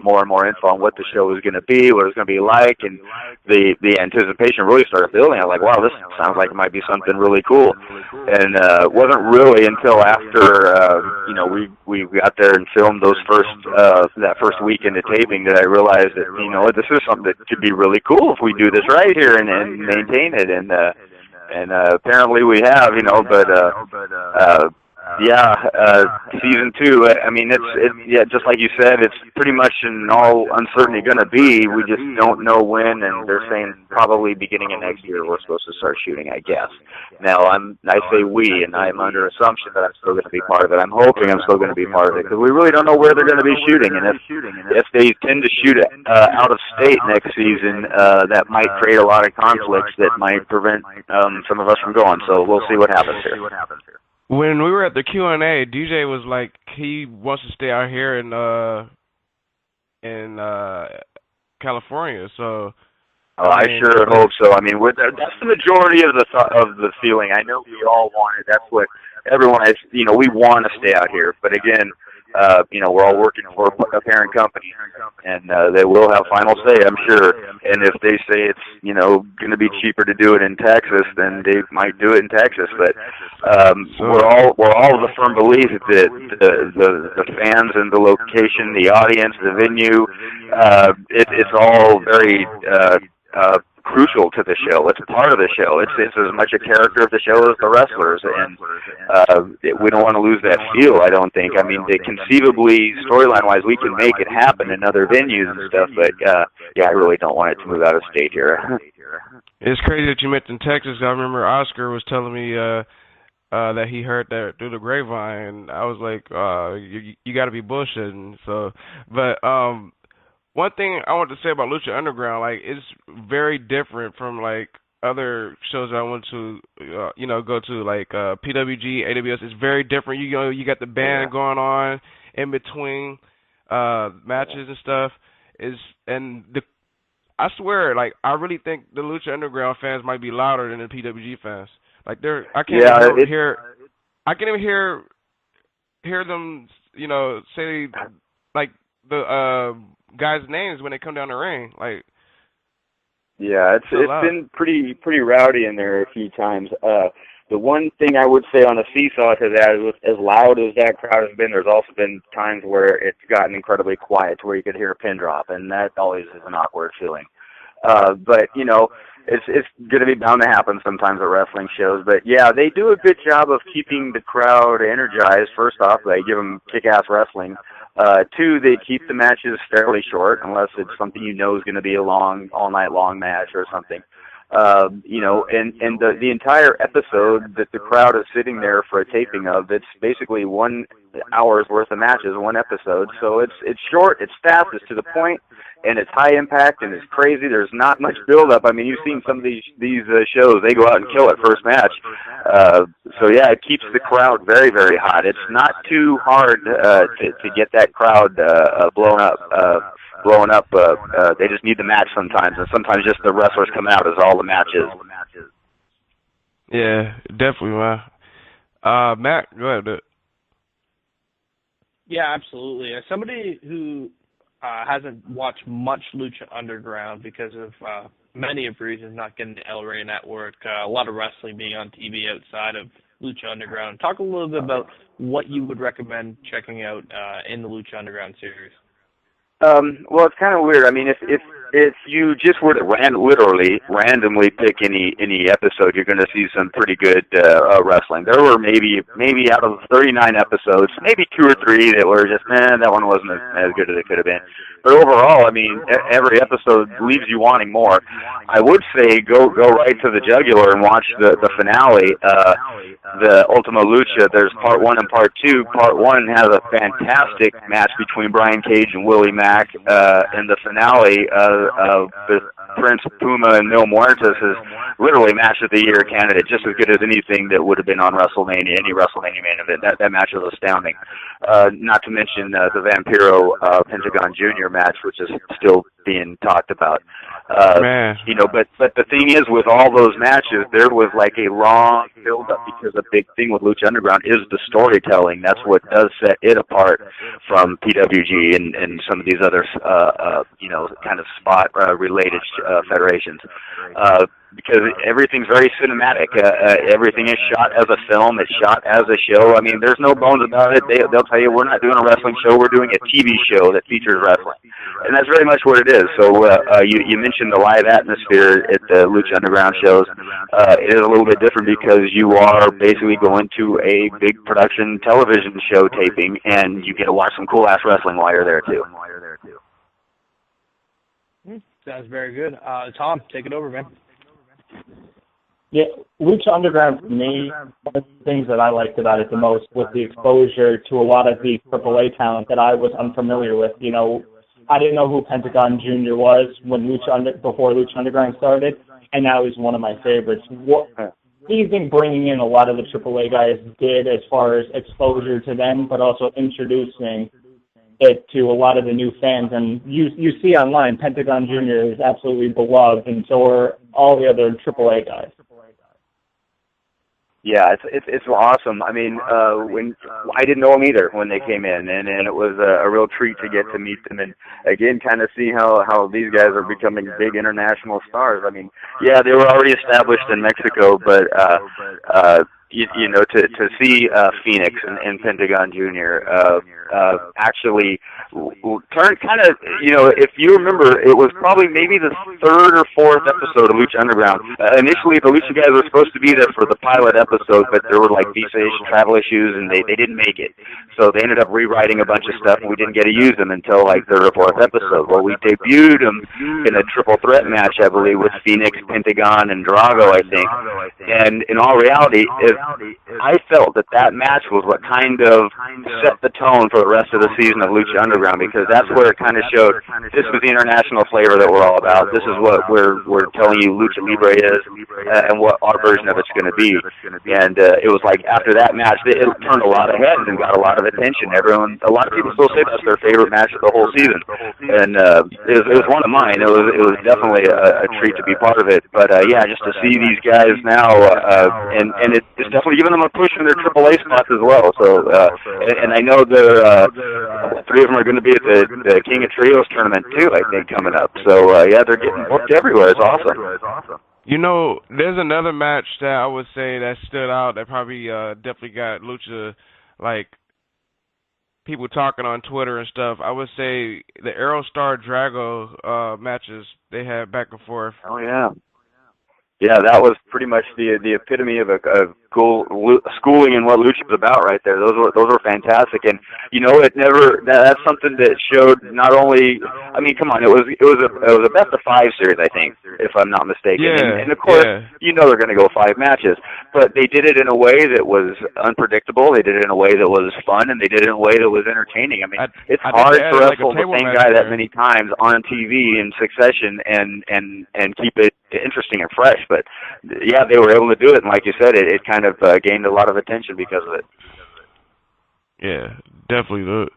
more and more info on what the show was going to be, what it was going to be like, and the anticipation really started building. I was like, wow, this sounds like it might be something really cool. And it wasn't really until after we got there and filmed that first weekend of taping that I realized that this is something that could be really cool if we do this right here and maintain it. And apparently we have, season 2. I mean, it's just like you said, it's pretty much in all uncertainty going to be. We just don't know when, and they're saying probably beginning of next year we're supposed to start shooting, I guess. Now I say we, and I'm under assumption that I'm still going to be part of it. I'm hoping I'm still going to be part of it, because we really don't know where they're going to be shooting, and if they tend to shoot out of state next season, that might create a lot of conflicts that might prevent some of us from going. So we'll see what happens here. When we were at the Q&A, DJ was like he wants to stay out here in California. So I sure hope so. I mean, that's the majority of the feeling. I know we all want it. That's what everyone is. We want to stay out here. But again, we're all working for a parent company, and they will have final say, I'm sure. And if they say it's going to be cheaper to do it in Texas, then they might do it in Texas. But we're all of the firm belief that the fans and the location, the audience, the venue, it's all very crucial to the show. It's a part of the show. It's as much a character of the show as the wrestlers, and we don't want to lose that feel, I don't think. I mean, conceivably, storyline-wise, we can make it happen in other venues and stuff, but I really don't want it to move out of state here. It's crazy that you mentioned Texas. I remember Oscar was telling me that he heard that through the grapevine, and I was like, you got to be bullshitting. So, but one thing I want to say about Lucha Underground, like, it's very different from like other shows that I went to, go to, like PWG, AWS. It's very different. You got the band going on in between matches and stuff. I swear, like, I really think the Lucha Underground fans might be louder than the PWG fans. Like, I can't even hear them, say like the guys' names when they come down the ring. Like, yeah, it's been pretty rowdy in there a few times. The one thing I would say on a seesaw to that is, as loud as that crowd has been, there's also been times where it's gotten incredibly quiet to where you could hear a pin drop, and that always is an awkward feeling. But it's going to be bound to happen sometimes at wrestling shows. But yeah, they do a good job of keeping the crowd energized. First off, they give them kick-ass wrestling. Two, they keep the matches fairly short, unless it's something is going to be a long, all-night-long match or something. And the entire episode that the crowd is sitting there for a taping of, it's basically 1 hour's worth of matches, one episode. So it's short, it's fast, it's to the point, and it's high impact, and it's crazy. There's not much build-up. I mean, you've seen some of these shows, they go out and kill it first match. So yeah, it keeps the crowd very, very hot. It's not too hard to get that crowd blown up. They just need the match sometimes, and sometimes just the wrestlers coming out is all the matches. Yeah, definitely, man. Matt, go ahead. Yeah, absolutely. As somebody who hasn't watched much Lucha Underground because of many of reasons, not getting the El Rey Network, a lot of wrestling being on TV outside of Lucha Underground, talk a little bit about what you would recommend checking out in the Lucha Underground series. Well, it's kind of weird. I mean, if you just were to randomly pick any episode, you're going to see some pretty good wrestling. There were maybe out of 39 episodes, maybe 2 or 3 that were just, that one wasn't as good as it could have been. But overall, I mean, every episode leaves you wanting more. I would say go right to the jugular and watch the finale, the Ultima Lucha. There's part 1 and part 2. Part 1 has a fantastic match between Brian Cage and Willie Mack, and the finale of Prince Puma and Mil Muertes is literally match of the year candidate, just as good as anything that would have been on WrestleMania, any WrestleMania main event. That match was astounding. Not to mention the Vampiro Pentagon Jr. match, which is still being talked about. But the thing is, with all those matches, there was like a long build-up, because the big thing with Lucha Underground is the storytelling. That's what does set it apart from PWG and some of these other, kind of spot-related federations. Because everything's very cinematic. Everything is shot as a film. It's shot as a show. I mean, there's no bones about it. They'll tell you, we're not doing a wrestling show. We're doing a TV show that features wrestling. And that's very much what it is. So you mentioned the live atmosphere at the Lucha Underground shows. It is a little bit different because you are basically going to a big production television show taping, and you get to watch some cool-ass wrestling while you're there, too. Sounds very good. Tom, take it over, man. Yeah, Lucha Underground, for me, one of the things that I liked about it the most was the exposure to a lot of the AAA talent that I was unfamiliar with. I didn't know who Pentagon Jr. was before Lucha Underground started, and now he's one of my favorites. What do you think bringing in a lot of the AAA guys did as far as exposure to them, but also introducing it to a lot of the new fans? And you see online, Pentagon Jr. is absolutely beloved, and so are all the other AAA guys. Yeah, it's awesome. I mean, when I didn't know them either when they came in, and it was a real treat to get to meet them and again kind of see how these guys are becoming big international stars. I mean, yeah, they were already established in Mexico, but to see Phoenix and Pentagon Jr. Actually turn kind of, if you remember, it was probably maybe the 3rd or 4th episode of Lucha Underground. Initially, the Lucha guys were supposed to be there for the pilot episode, but there were like visa travel issues, and they didn't make it. So they ended up rewriting a bunch of stuff, and we didn't get to use them until like 3rd or 4th episode. Well, we debuted them in a triple threat match, I believe, with Phoenix, Pentagon, and Drago, I think. And in all reality, I felt that match was what kind of set the tone for for the rest of the season of Lucha Underground, because that's where it kind of showed this was the international flavor that we're all about. This is what we're telling you Lucha Libre is, and what our version of it's going to be. And it was like after that match, it turned a lot of heads and got a lot of attention. A lot of people still say that's their favorite match of the whole season, and it was one of mine. It was definitely a treat to be part of it. But yeah, just to see these guys now, and it's definitely giving them a push in their AAA spots as well. So, and I know the three of them are going to be at the King of Trios tournament too, I think, coming up. So yeah, they're getting booked everywhere. It's awesome. You know, there's another match that I would say that stood out that probably definitely got Lucha, like, people talking on Twitter and stuff. I would say the Aerostar Drago matches they had back and forth. Oh yeah. Yeah, that was pretty much the epitome of schooling in what Lucha was about right there. Those were fantastic, and you know, that's something that showed not only. I mean, come on, it was a best of 5 series, I think, if I'm not mistaken. Yeah, and of course, you know they're going to go 5 matches, but they did it in a way that was unpredictable. They did it in a way that was fun, and they did it in a way that was entertaining. I mean, it's hard to wrestle the same guy that many times on TV in succession and keep it interesting and fresh. But yeah, they were able to do it, and like you said, it kind of gained a lot of attention because of it. Yeah, definitely.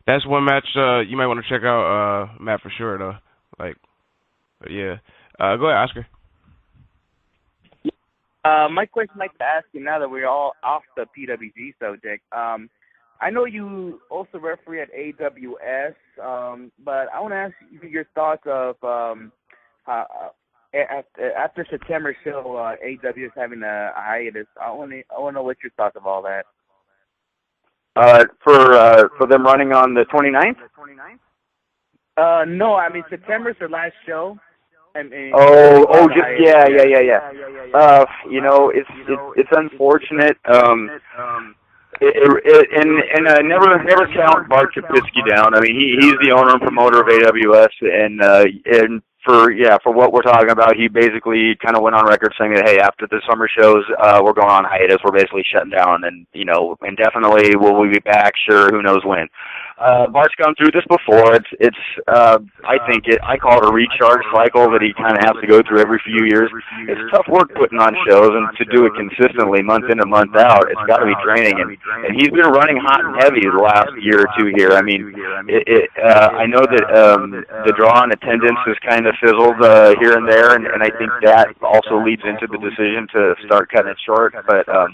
That's one match you might want to check out, Matt, for sure, though. Like, but yeah. Go ahead, Oscar. My question I'd like to ask you, now that we're all off the PWG subject, I know you also referee at AWS, but I want to ask you your thoughts of after September show, AW is having a hiatus. I want to know what your thoughts of all that. For them running on the 29th? No, I mean September's their last show. Yeah. You know, it's unfortunate. And never count Bart Kapitsky down. I mean, he's the owner and promoter of AWS, and for what we're talking about, he basically kind of went on record saying that, hey, after the summer shows, we're going on hiatus. We're basically shutting down, and indefinitely will we be back? Sure, who knows when. Bart's gone through this before. I call it a recharge cycle that he kind of has to go through every few years. It's tough work putting on shows, and to do it consistently, month in and month out, it's got to be draining. And he's been running hot and heavy the last year or two here. I mean, I know that the draw on attendance has kind of fizzled here and there, and I think that also leads into the decision to start cutting it short. But I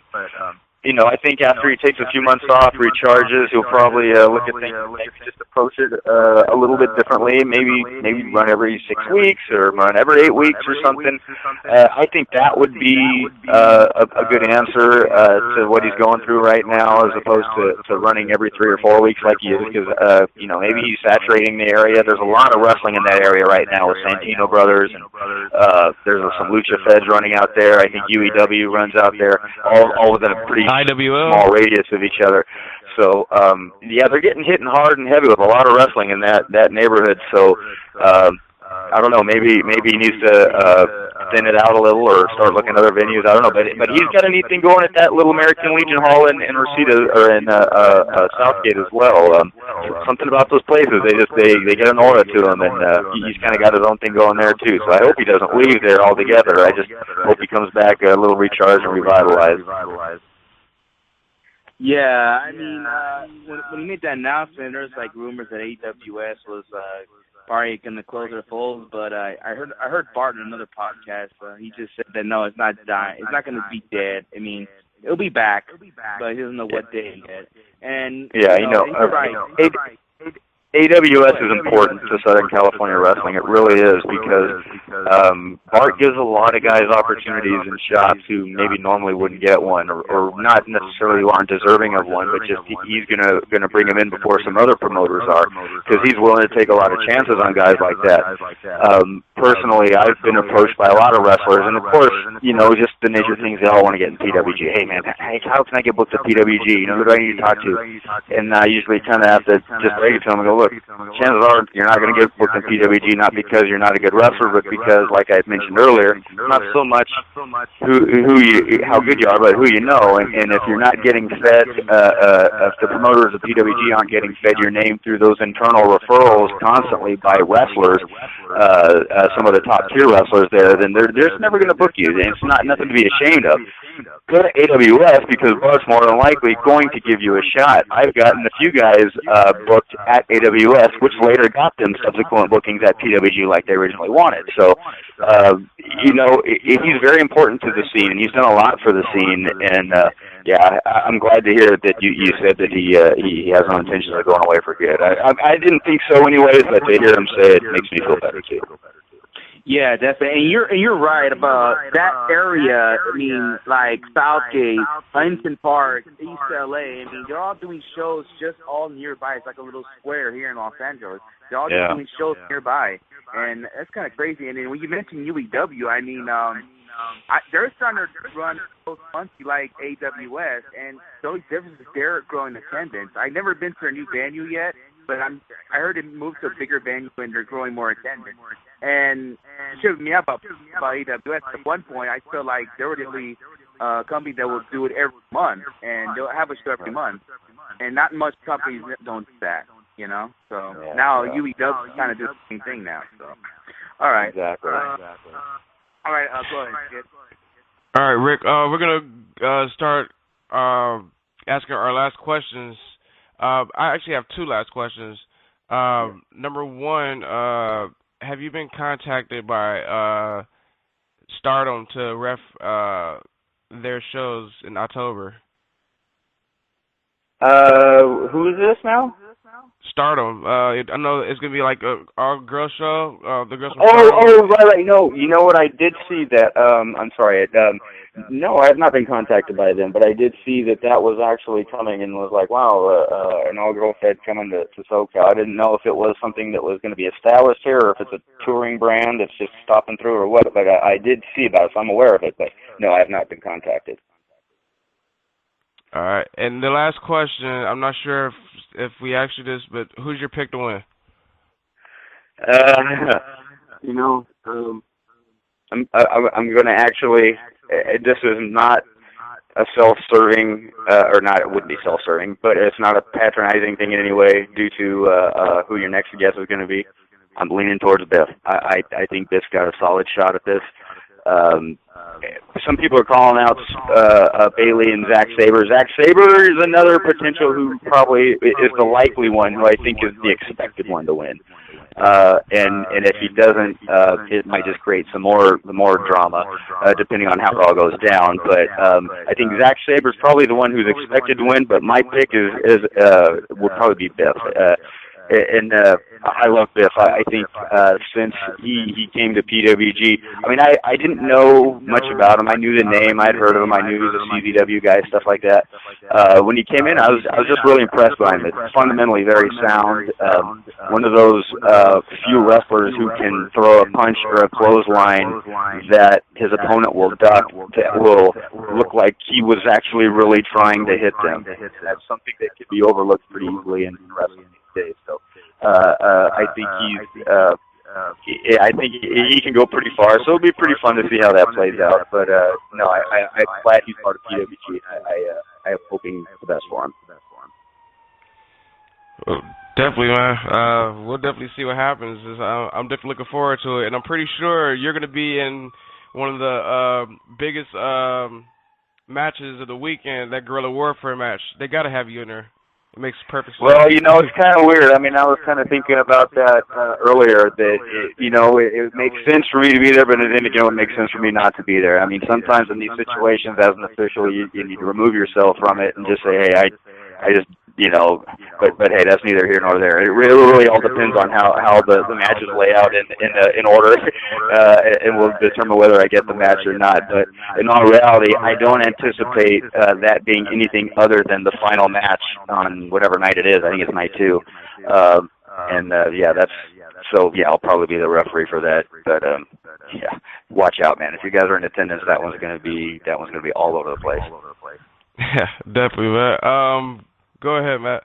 think after he takes a few months off, recharges, he'll probably look at things, maybe just approach it a little bit differently. Maybe run every 6 weeks or run every 8 weeks or something. I think that would be a good answer to what he's going through right now, as opposed to running every 3 or 4 weeks like he is, because maybe he's saturating the area. There's a lot of wrestling in that area right now with Santino Brothers, and there's some Lucha Feds running out there. I think UEW runs out there, all within a pretty small radius of each other. So they're getting hit hard and heavy with a lot of wrestling in that neighborhood. So I don't know, maybe he needs to thin it out a little or start looking at other venues. I don't know, but he's got a neat thing going at that little American Legion Hall in Reseda, or in Southgate as well. Something about those places, they get an aura to him, and he's kind of got his own thing going there too. So I hope he doesn't leave there altogether. I just hope he comes back a little recharged and revitalized. Yeah, I mean, when he made that announcement, there was like rumors that AWS was probably going to close their folds, but I heard Bart in another podcast. He just said that no, it's not dying. It's not going to be dead. I mean, it'll be back, but he doesn't know what day yet. And yeah, AWS is important to Southern California wrestling. It really is, because Bart gives a lot of guys opportunities and shots who maybe normally wouldn't get one, or not necessarily aren't deserving of one, but just he's gonna bring them in before some other promoters are, because he's willing to take a lot of chances on guys like that. Personally, I've been approached by a lot of wrestlers, and of course, just the nature of things, they all want to get in PWG. Hey man, how can I get booked at PWG? Who do I need to talk to? And I usually kind of have to just break it to them and go, look, chances are you're not going to get booked in PWG not because you're not a good wrestler, but because, like I mentioned earlier, not so much how good you are, but who you know. And if you're not getting fed, if the promoters of PWG aren't getting fed your name through those internal referrals constantly by wrestlers, some of the top tier wrestlers there, then they're just never going to book you. And it's not nothing to be ashamed of. Go to AWS because Bart's more than likely going to give you a shot. I've gotten a few guys booked at AWS, which later got them subsequent bookings at PWG like they originally wanted. So, he's very important to the scene, and he's done a lot for the scene. And I'm glad to hear that you said that he has no intentions of going away for good. I didn't think so anyways, but to hear him say it makes me feel better too. Yeah, definitely. And you're right about that area. I mean, like Southgate, Huntington Park, East LA. I mean, they're all doing shows just all nearby. It's like a little square here in Los Angeles. They're all just doing shows nearby, and that's kind of crazy. And then when you mentioned UEW, I mean, they're starting to run shows monthly like AWS, and the only difference is they're growing attendance. I've never been to a new venue yet, but I heard it moved to a bigger venue and they're growing more attendance. And it shook me up about AWS. At one point, I feel like they were the only company that will do it every month, and they'll have a show every month. And not much companies don't do that, you know. So now UEW kind of do the same thing now. So, all right. Exactly. All right, go ahead, kid. All right, Rick. We're gonna start asking our last questions. I actually have two last questions. Number one, have you been contacted by Stardom to ref their shows in October? Who is this now? Stardom. I know it's gonna be like our girl show. The girls. Right. No, you know what? I did see that. I'm sorry. No, I have not been contacted by them, but I did see that was actually coming, and was like, wow, an all-girl fed coming to SoCal. I didn't know if it was something that was going to be established here, or if it's a touring brand that's just stopping through, or what. But I did see about it, so I'm aware of it. But no, I have not been contacted. All right, and the last question, I'm not sure if we asked you this, but who's your pick to win? I'm going to actually. This is not a self-serving, or not. It wouldn't be self-serving, but it's not a patronizing thing in any way due to who your next guest is going to be. I'm leaning towards Biff. I think Biff's got a solid shot at this. Some people are calling out Bailey and Zack Sabre. Zack Sabre is another potential who probably is the likely one, who I think is the expected one to win. And if he doesn't, it might just create some more drama, depending on how it all goes down. But I think Zack Sabre is probably the one who's expected to win. But my pick would probably be Biff. And I love Biff. I think since he came to PWG, I mean, I didn't know much about him. I knew the name. I'd heard of him. I knew he was a CZW guy, stuff like that. When he came in, I was just really impressed by him. It's fundamentally very sound. One of those few wrestlers who can throw a punch or a clothesline that his opponent will duck, that will look like he was actually really trying to hit them. That's something that could be overlooked pretty easily in wrestling these days. So I think I think he can go pretty far. So it'll be pretty fun to see how that plays out. But no, I'm glad he's part of PWG. I am hoping the best for him. Well, definitely, man. We'll definitely see what happens. I'm definitely looking forward to it, and I'm pretty sure you're going to be in one of the biggest matches of the weekend, that Guerrilla Warfare match. They got to have you in there. It makes perfect sense. Well, it's kind of weird. I mean, I was kind of thinking about that earlier, that, it makes sense for me to be there, but then again, it makes sense for me not to be there. I mean, sometimes in these situations, as an official, you need to remove yourself from it and just say, hey, I just, but hey, that's neither here nor there. It really all depends on how the matches lay out in order, and we'll determine whether I get the match or not. But in all reality, I don't anticipate that being anything other than the final match on whatever night it is. I think it's night 2. I'll probably be the referee for that. But watch out, man. If you guys are in attendance, that one's gonna be all over the place. Yeah, definitely, man. Go ahead, Matt.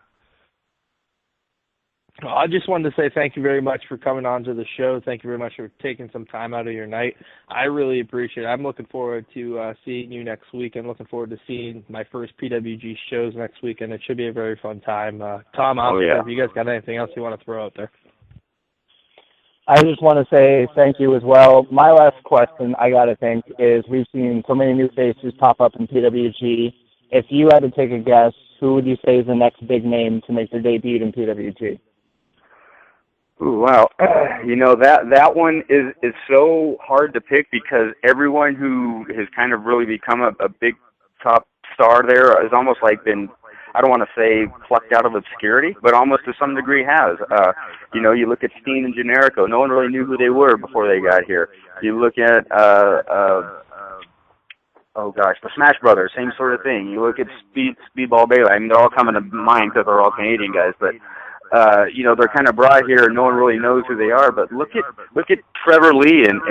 Well, I just wanted to say thank you very much for coming on to the show. Thank you very much for taking some time out of your night. I really appreciate it. I'm looking forward to seeing you next week. I'm looking forward to seeing my first PWG shows next week, and it should be a very fun time. Tom, Oscar, if you guys got anything else you want to throw out there. I just want to say thank you as well. My last question, I got to think, is we've seen so many new faces pop up in PWG. If you had to take a guess, who would you say is the next big name to make their debut in PWG? Ooh, wow. That one is so hard to pick because everyone who has kind of really become a big top star there has almost like been, I don't want to say plucked out of obscurity, but almost to some degree has. You look at Steen and Generico. No one really knew who they were before they got here. You look at, the Smash Brothers, same sort of thing. You look at Speedball Baylor. I mean, they're all coming to mind because they're all Canadian guys, but they're kind of brought here and no one really knows who they are. But look at Trevor Lee and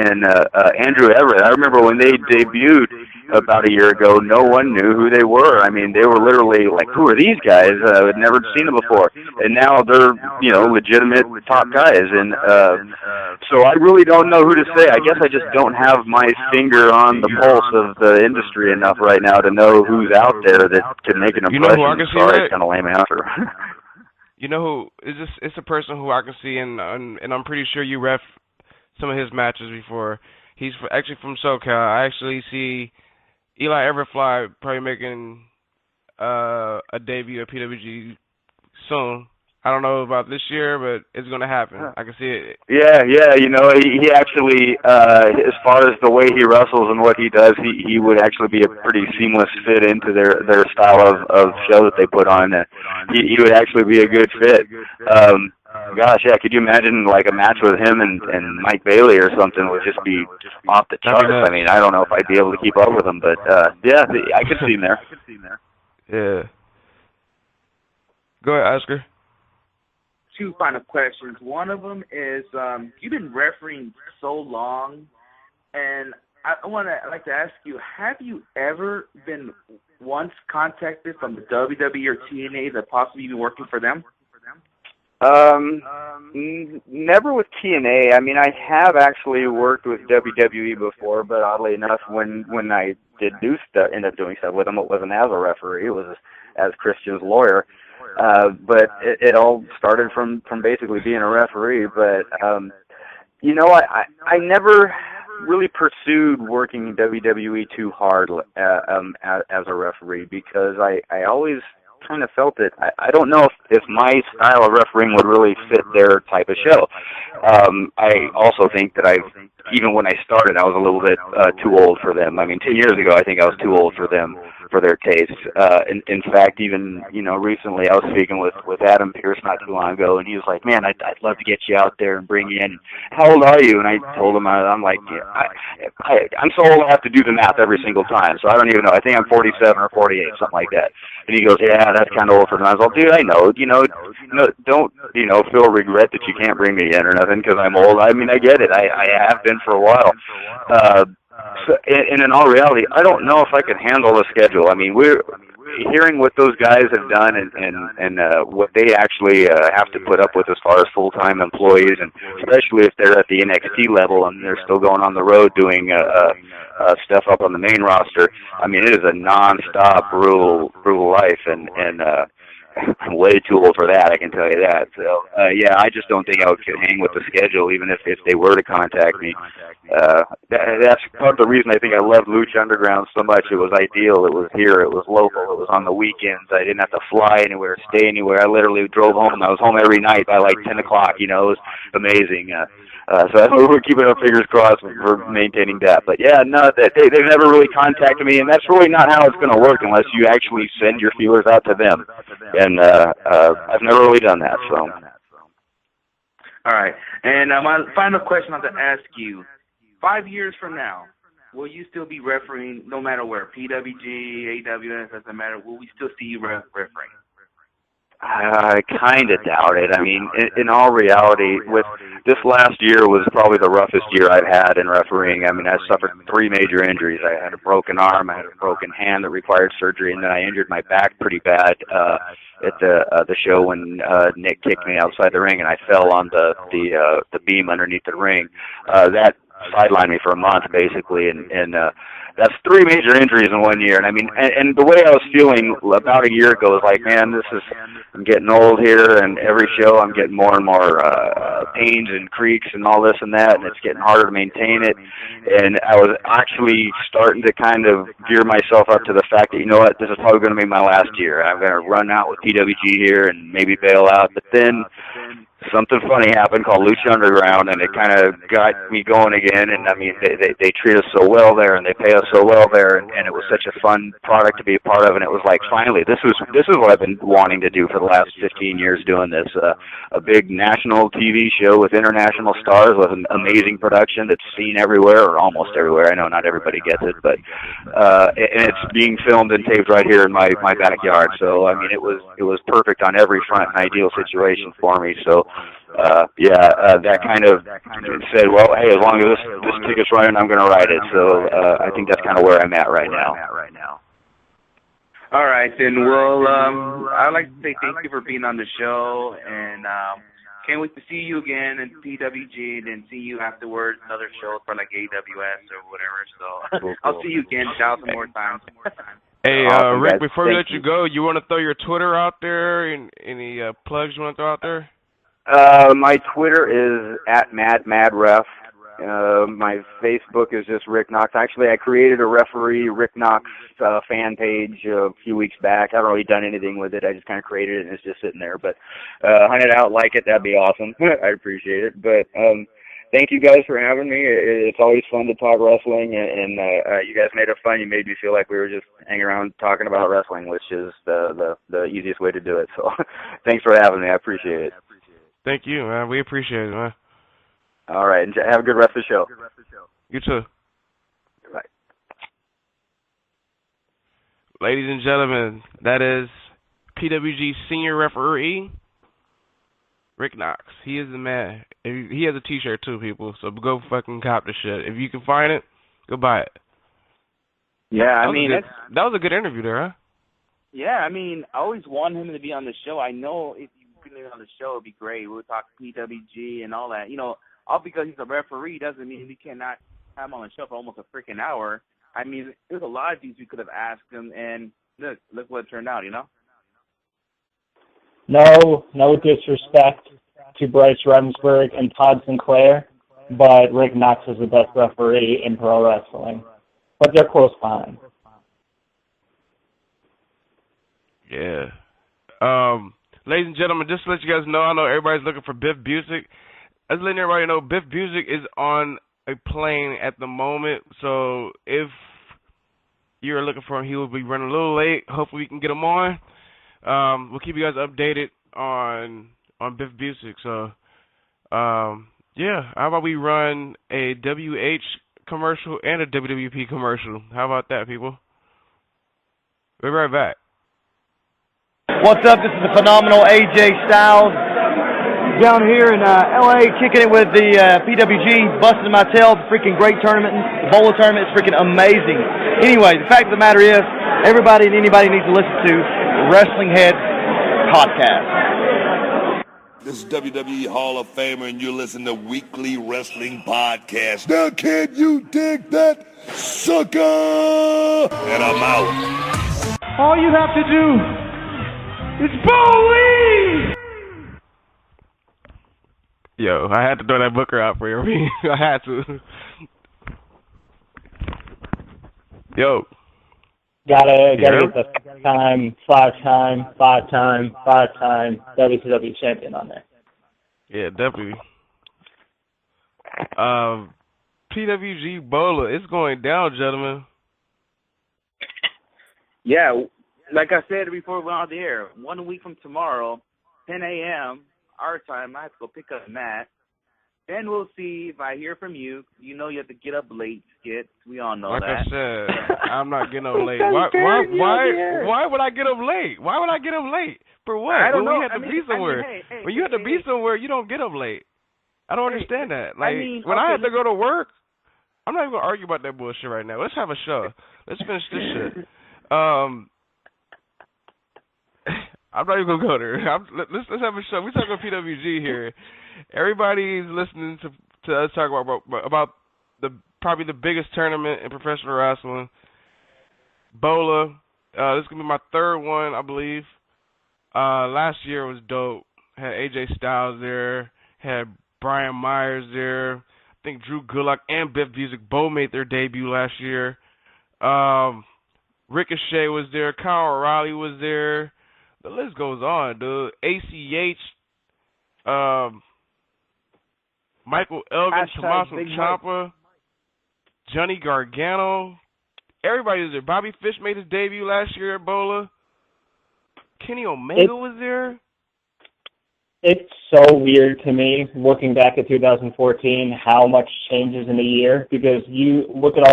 Andrew Everett. I remember when they debuted about a year ago, no one knew who they were. I mean, they were literally like, who are these guys? I'd never seen them before. And now they're, legitimate top guys. And so I really don't know who to say. I guess I just don't have my finger on the pulse of the industry enough right now to know who's out there that can make an impression. You know who I can see? Sorry, it's kind of lame answer. You know who is this? It's a person who I can see, and I'm pretty sure you ref some of his matches before. He's actually from SoCal. I actually see Eli Everfly probably making a debut at PWG soon. I don't know about this year, but it's going to happen. I can see it. Yeah. He actually, as far as the way he wrestles and what he does, he would actually be a pretty seamless fit into their style of show that they put on. He would actually be a good fit. Could you imagine like a match with him and Mike Bailey or something would just be off the charts? I mean, I don't know if I'd be able to keep up with him, but I could see him there. Yeah. Go ahead, Oscar. Two final questions. One of them is, you've been refereeing so long, and I'd like to ask you, have you ever been once contacted from the WWE or TNA that possibly be working for them? Never with TNA. I mean, I have actually worked with WWE before, but oddly enough, when I did end up doing stuff with them, it wasn't as a referee. It was as Christian's lawyer. But it all started from basically being a referee. But I never really pursued working in WWE too hard as a referee because I always kind of felt it. I don't know if my style of refereeing would really fit their type of show. I also think that even when I started, I was a little bit too old for them. I mean, 10 years ago, I think I was too old for them, for their taste. In fact, even, recently I was speaking with Adam Pierce not too long ago, and he was like, man, I'd love to get you out there and bring you in. How old are you? And I told him, I'm like, I'm so old I have to do the math every single time, so I don't even know. I think I'm 47 or 48, something like that. And he goes, yeah, that's kind of old for me. I was like, dude, I know. Don't, feel regret that you can't bring me in or nothing because I'm old. I mean, I get it. I have been for a while. And in all reality, I don't know if I could handle the schedule. I mean, we're hearing what those guys have done and what they actually have to put up with as far as full-time employees, and especially if they're at the NXT level and they're still going on the road doing stuff up on the main roster. I mean, it is a non-stop brutal life, and I'm way too old for that, I can tell you that. So, I just don't think I would hang with the schedule, even if they were to contact me. That's part of the reason I think I loved Lucha Underground so much. It was ideal. It was here. It was local. It was on the weekends. I didn't have to fly anywhere, stay anywhere. I literally drove home. I was home every night by like 10 o'clock. It was amazing. So we're keeping our fingers crossed for maintaining that. But they've never really contacted me, and that's really not how it's going to work unless you actually send your feelers out to them. And I've never really done that. So. All right. And my final question I have to ask you: 5 years from now, will you still be refereeing no matter where? PWG, AWS, doesn't matter. Will we still see you refereeing? I kind of doubt it. I mean, in all reality, with this last year was probably the roughest year I've had in refereeing. I mean, I suffered 3 major injuries. I had a broken arm, I had a broken hand that required surgery, and then I injured my back pretty bad at the show when Nick kicked me outside the ring, and I fell on the beam underneath the ring. That sidelined me for a month, basically, and that's 3 major injuries in 1 year. And I mean, and the way I was feeling about a year ago was like, man, I'm getting old here, and every show I'm getting more and more pains and creaks and all this and that, and it's getting harder to maintain it. And I was actually starting to kind of gear myself up to the fact that, you know what, this is probably going to be my last year. I'm going to run out with PWG here and maybe bail out. But then something funny happened called Lucha Underground, and it kind of got me going again. And I mean, they treat us so well there, and they pay us so well there, and it was such a fun product to be a part of. And it was like, finally, this is what I've been wanting to do for the last 15 years, doing this. A big national TV show with international stars with an amazing production that's seen everywhere, or almost everywhere. I know not everybody gets it, but and it's being filmed and taped right here in my backyard. So I mean, it was perfect on every front, an ideal situation for me. So that kind of said, well, hey, as long as this ticket's running, I'm going to ride it. So I think that's kind of where I'm at right now. All right, then. Well, I'd like to say thank you for being on the show, and can't wait to see you again in PWG, and then see you afterwards, another show for like AWS or whatever. So Cool. I'll see you again 1,000 more times. Hey, Awesome, Rick, guys. before we Thank let you go, you want to throw your Twitter out there? And any plugs you want to throw out there? My Twitter is @MadRef. My Facebook is just Rick Knox. Actually, I created a referee Rick Knox fan page a few weeks back. I haven't really done anything with it. I just kind of created it, and it's just sitting there. But hunt it out, like it. That'd be awesome. I'd appreciate it. But thank you guys for having me. It's always fun to talk wrestling, and you guys made it fun. You made me feel like we were just hanging around talking about wrestling, which is the easiest way to do it. So thanks for having me. I appreciate it. Thank you, man. We appreciate it, man. All right. And have a good rest of the show. You too. Bye. Ladies and gentlemen, that is PWG senior referee, Rick Knox. He is the man. He has a T-shirt too, people. So go fucking cop the shit. If you can find it, go buy it. Yeah, I mean, that was a good interview there, huh? Yeah, I mean, I always want him to be on the show. I know if you could be on the show, it'd be great. We'll talk PWG and all that. You know, all because he's a referee doesn't mean we cannot have him on the show for almost a freaking hour. I mean, there's a lot of things we could have asked him, and look what it turned out, you know? No disrespect to Bryce Remsburg and Todd Sinclair, but Rick Knox is the best referee in pro wrestling. But they're close behind. Yeah. Ladies and gentlemen, just to let you guys know, I know everybody's looking for Biff Busick. Just letting everybody know, Biff Busick is on a plane at the moment, so if you're looking for him, he will be running a little late. Hopefully we can get him on. We'll keep you guys updated on Biff Busick. So, yeah, how about we run a WH commercial and a WWP commercial? How about that, people? We'll be right back. What's up? This is the phenomenal AJ Styles down here in LA, kicking it with the PWG, busting my tail. Freaking great tournament. The BOLA tournament is freaking amazing. Anyway, the fact of the matter is, everybody and anybody needs to listen to WrestlingHeads podcast. This is WWE Hall of Famer, and you listen to Weekly Wrestling Podcast. Now, can you dig that, sucker? And I'm out. All you have to do is believe. Yo, I had to throw that Booker out for you. I had to. Yo. Gotta get the five-time WCW champion on there. Yeah, definitely. PWG BOLA, it's going down, gentlemen. Yeah, like I said before we went on the air, 1 week from tomorrow, 10 a.m., our time, I have to go pick up Matt. Then we'll see if I hear from you. You know you have to get up late, Skit. We all know like that. I said, I'm not getting up late. Why would I get up late? Why would I get up late? For what? I don't when know. we have to be somewhere. When you have to be somewhere, you don't get up late. I don't understand that. Like, when I have to go to work, I'm not even going to argue about that bullshit right now. Let's have a show. Let's finish this shit. I'm not even going to go there. Let's have a show. We're talking about PWG here. Everybody's listening to us talk about probably the biggest tournament in professional wrestling, BOLA. This is going to be my third one, I believe. Last year was dope. Had AJ Styles there. Had Brian Myers there. I think Drew Gulak and Biff Busick both made their debut last year. Ricochet was there. Kyle O'Reilly was there. The list goes on, dude. ACH, Michael Elgin, Tommaso Ciampa, Johnny Gargano. Everybody was there. Bobby Fish made his debut last year at BOLA. Kenny Omega was there. It's so weird to me, looking back at 2014, how much changes in a year, because you look at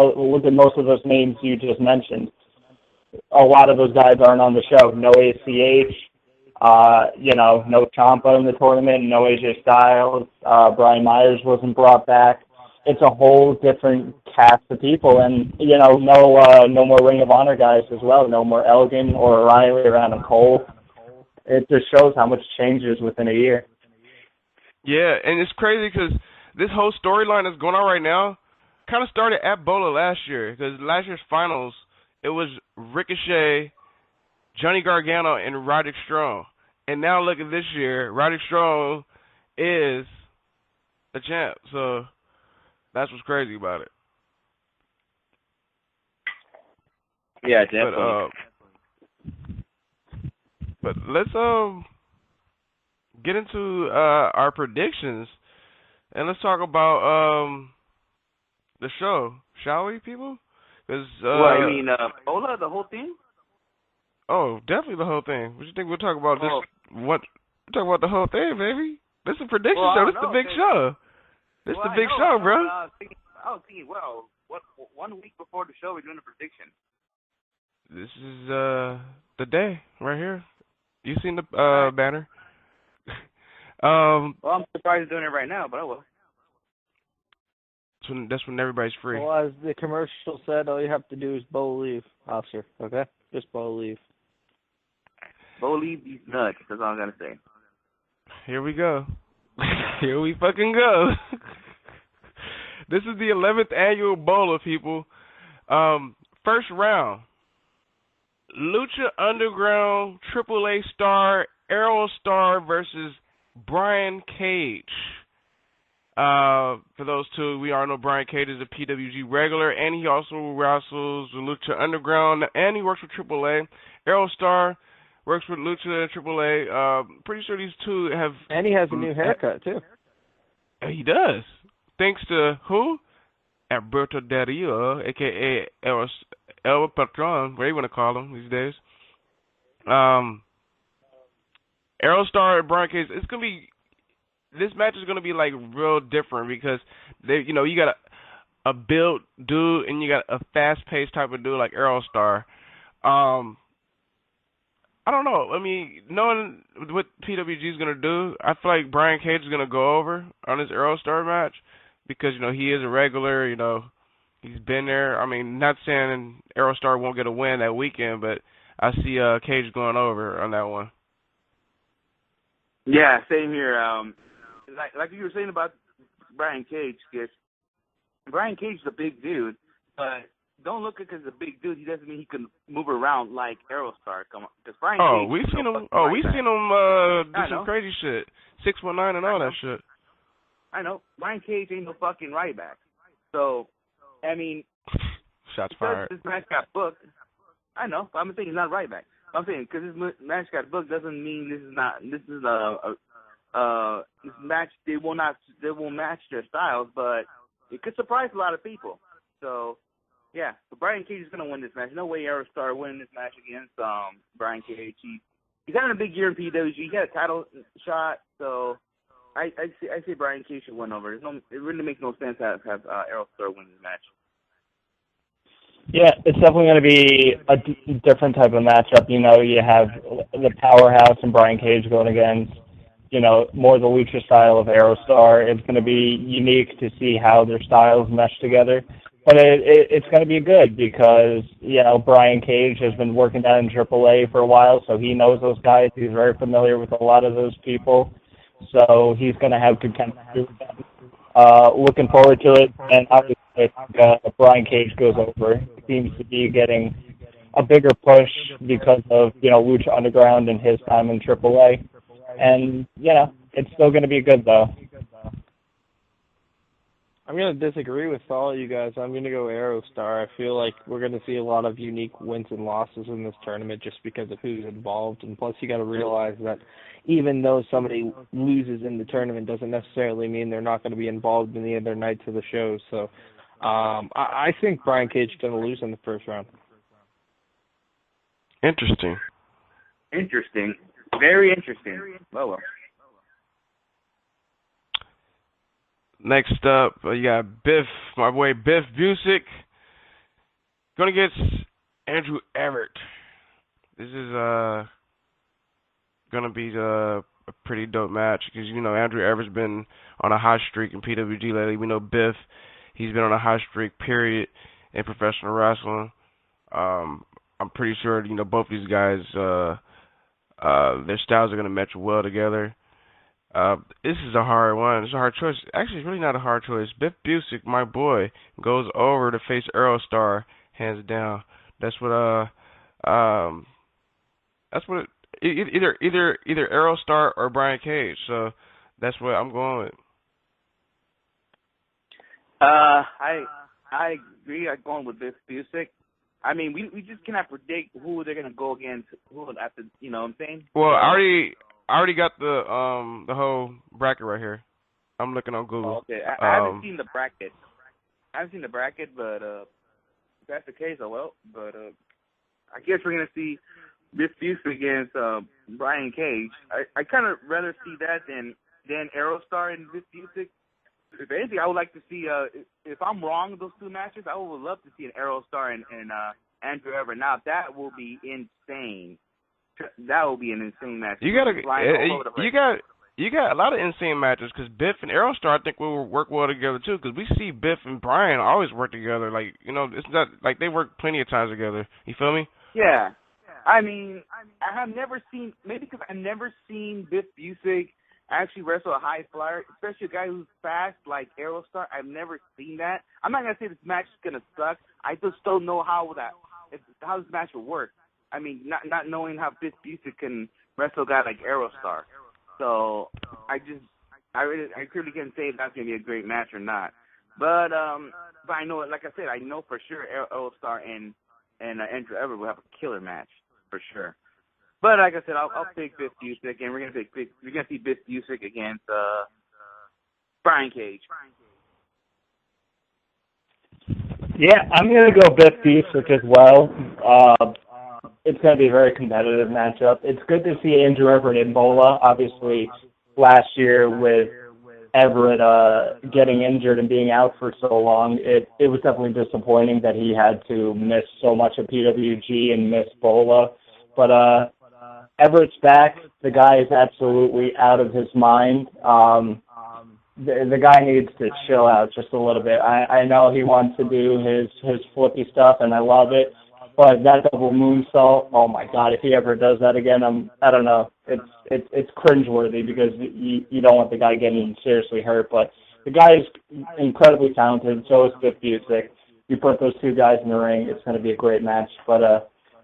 most of those names you just mentioned. A lot of those guys aren't on the show. No ACH, no Ciampa in the tournament, no AJ Styles, Brian Myers wasn't brought back. It's a whole different cast of people, and no more Ring of Honor guys as well. No more Elgin or O'Reilly or Adam Cole. It just shows how much changes within a year. Yeah, and it's crazy because this whole storyline that's going on right now kind of started at BOLA last year, because last year's finals, it was Ricochet, Johnny Gargano, and Roderick Strong. And now look at this year, Roderick Strong is the champ. So that's what's crazy about it. Yeah, definitely. But let's get into our predictions, and let's talk about the show, shall we, people? Cause, BOLA, the whole thing? Oh, definitely the whole thing. What do you think we'll talk about this? We'll talk about the whole thing, baby. This is a prediction show. This is the big show. This is the big show, bro. I was thinking, well, what 1 week before the show we're doing a prediction. This is the day right here. You seen the banner? Well, I'm surprised they're doing it right now, but I will. That's when everybody's free. Well, as the commercial said, all you have to do is bowl leave, officer. Okay, just bowl leave. Bowl leave these nuts. That's all I gotta say. Here we go. Here we fucking go. This is the 11th annual BOLA, people. First round. Lucha Underground AAA star Aerostar versus Brian Cage. For those two, we all know Brian Cage is a PWG regular, and he also wrestles with Lucha Underground, and he works with AAA. Aerostar works with Lucha AAA. Pretty sure these two have... And he has a new haircut, too. He does. Thanks to who? Alberto Del Rio, a.k.a. El Patron, whatever you want to call him these days. Aerostar and Brian Cage, it's going to be... This match is going to be, like, real different because, you got a built dude and you got a fast-paced type of dude like Aerostar. I don't know. I mean, knowing what PWG is going to do, I feel like Brian Cage is going to go over on this Aerostar match because, he is a regular, he's been there. I mean, not saying Aerostar won't get a win that weekend, but I see Cage going over on that one. Yeah, same here. Like you were saying about Brian Cage, Brian Cage is a big dude, but don't look at him as a big dude. He doesn't mean he can move around like Aerostar. Come on, because Brian Cage. We've seen him. We've seen him do some crazy shit, 619 and all that shit. I know. Brian Cage ain't no fucking Ryback. So, I mean, shots fired. This match got booked. I know. But I'm saying he's not Ryback. I'm saying because this match got booked doesn't mean this is not. This is this match. They won't match their styles, but it could surprise a lot of people. So. Yeah, so Brian Cage is going to win this match. No way Aerostar winning this match against Brian Cage. He's having a big year in PWG. He had a title shot, so I say Brian Cage should win over. It really makes no sense to have Aerostar win the match. Yeah, it's definitely going to be a different type of matchup. You know, you have the powerhouse and Brian Cage going against, you know, more the lucha style of Aerostar. It's going to be unique to see how their styles mesh together. But it's going to be good because, you know, Brian Cage has been working down in AAA for a while, so he knows those guys. He's very familiar with a lot of those people. So he's going to have good chemistry with them. Looking forward to it. And obviously, if Brian Cage goes over, he seems to be getting a bigger push because of, you know, Lucha Underground and his time in AAA. And, you know, it's still going to be good, though. I'm going to disagree with all of you guys. I'm going to go Aerostar. I feel like we're going to see a lot of unique wins and losses in this tournament just because of who's involved. And plus, you got to realize that even though somebody loses in the tournament doesn't necessarily mean they're not going to be involved in the other nights of the show. So I think Brian Cage is going to lose in the first round. Interesting. Very interesting. Well. Next up, you got Biff, my boy Biff Busick, going against Andrew Everett. This is going to be a pretty dope match because, you know, Andrew Everett's been on a hot streak in PWG lately. We know Biff, he's been on a hot streak, period, in professional wrestling. I'm pretty sure, you know, both these guys, their styles are going to match well together. This is a hard one. It's a hard choice. Actually, it's really not a hard choice. Biff Busick, my boy, goes over to face Aerostar, hands down. That's what either Aerostar or Brian Cage. So that's what I'm going with. I agree. I'm going with Biff Busick. I mean, we just cannot predict who they're gonna go against. Who after, you know what I'm saying? Well, I already got the whole bracket right here. I'm looking on Google. Oh, okay, I haven't seen the bracket. But if that's the case, oh well. But I guess we're gonna see Biff Busick against Brian Cage. I kind of rather see that than Aerostar and Biff Busick. If anything, I would like to see. If I'm wrong in those two matches, I would love to see an Aerostar and Andrew Everett. Now that will be insane. That will be an insane match. You got a lot of insane matches because Biff and Aerostar I think will work well together too because we see Biff and Brian always work together. Like, you know, it's not like they work plenty of times together. You feel me? Yeah. I mean, I have never seen, maybe because I've never seen Biff Busick actually wrestle a high flyer, especially a guy who's fast like Aerostar. I've never seen that. I'm not gonna say this match is gonna suck. I just don't know how this match will work. I mean, not knowing how Biff Busick can wrestle a guy like Aerostar. So I clearly can't say if that's gonna be a great match or not. But I know, like I said, I know for sure Aerostar and Andrew Everett will have a killer match for sure. But like I said, I'll pick Biff Busick, and we're gonna see Biff Busick against Brian Cage. Yeah, I'm gonna go Biff Busick as well. It's going to be a very competitive matchup. It's good to see Andrew Everett in BOLA. Obviously, last year with Everett getting injured and being out for so long, it was definitely disappointing that he had to miss so much of PWG and miss BOLA. But Everett's back. The guy is absolutely out of his mind. The guy needs to chill out just a little bit. I know he wants to do his flippy stuff, and I love it. But that double moonsault, oh my God! If he ever does that again, I don't know. It's cringeworthy because you don't want the guy getting seriously hurt. But the guy is incredibly talented. So is Biff Busick. You put those two guys in the ring, it's going to be a great match. But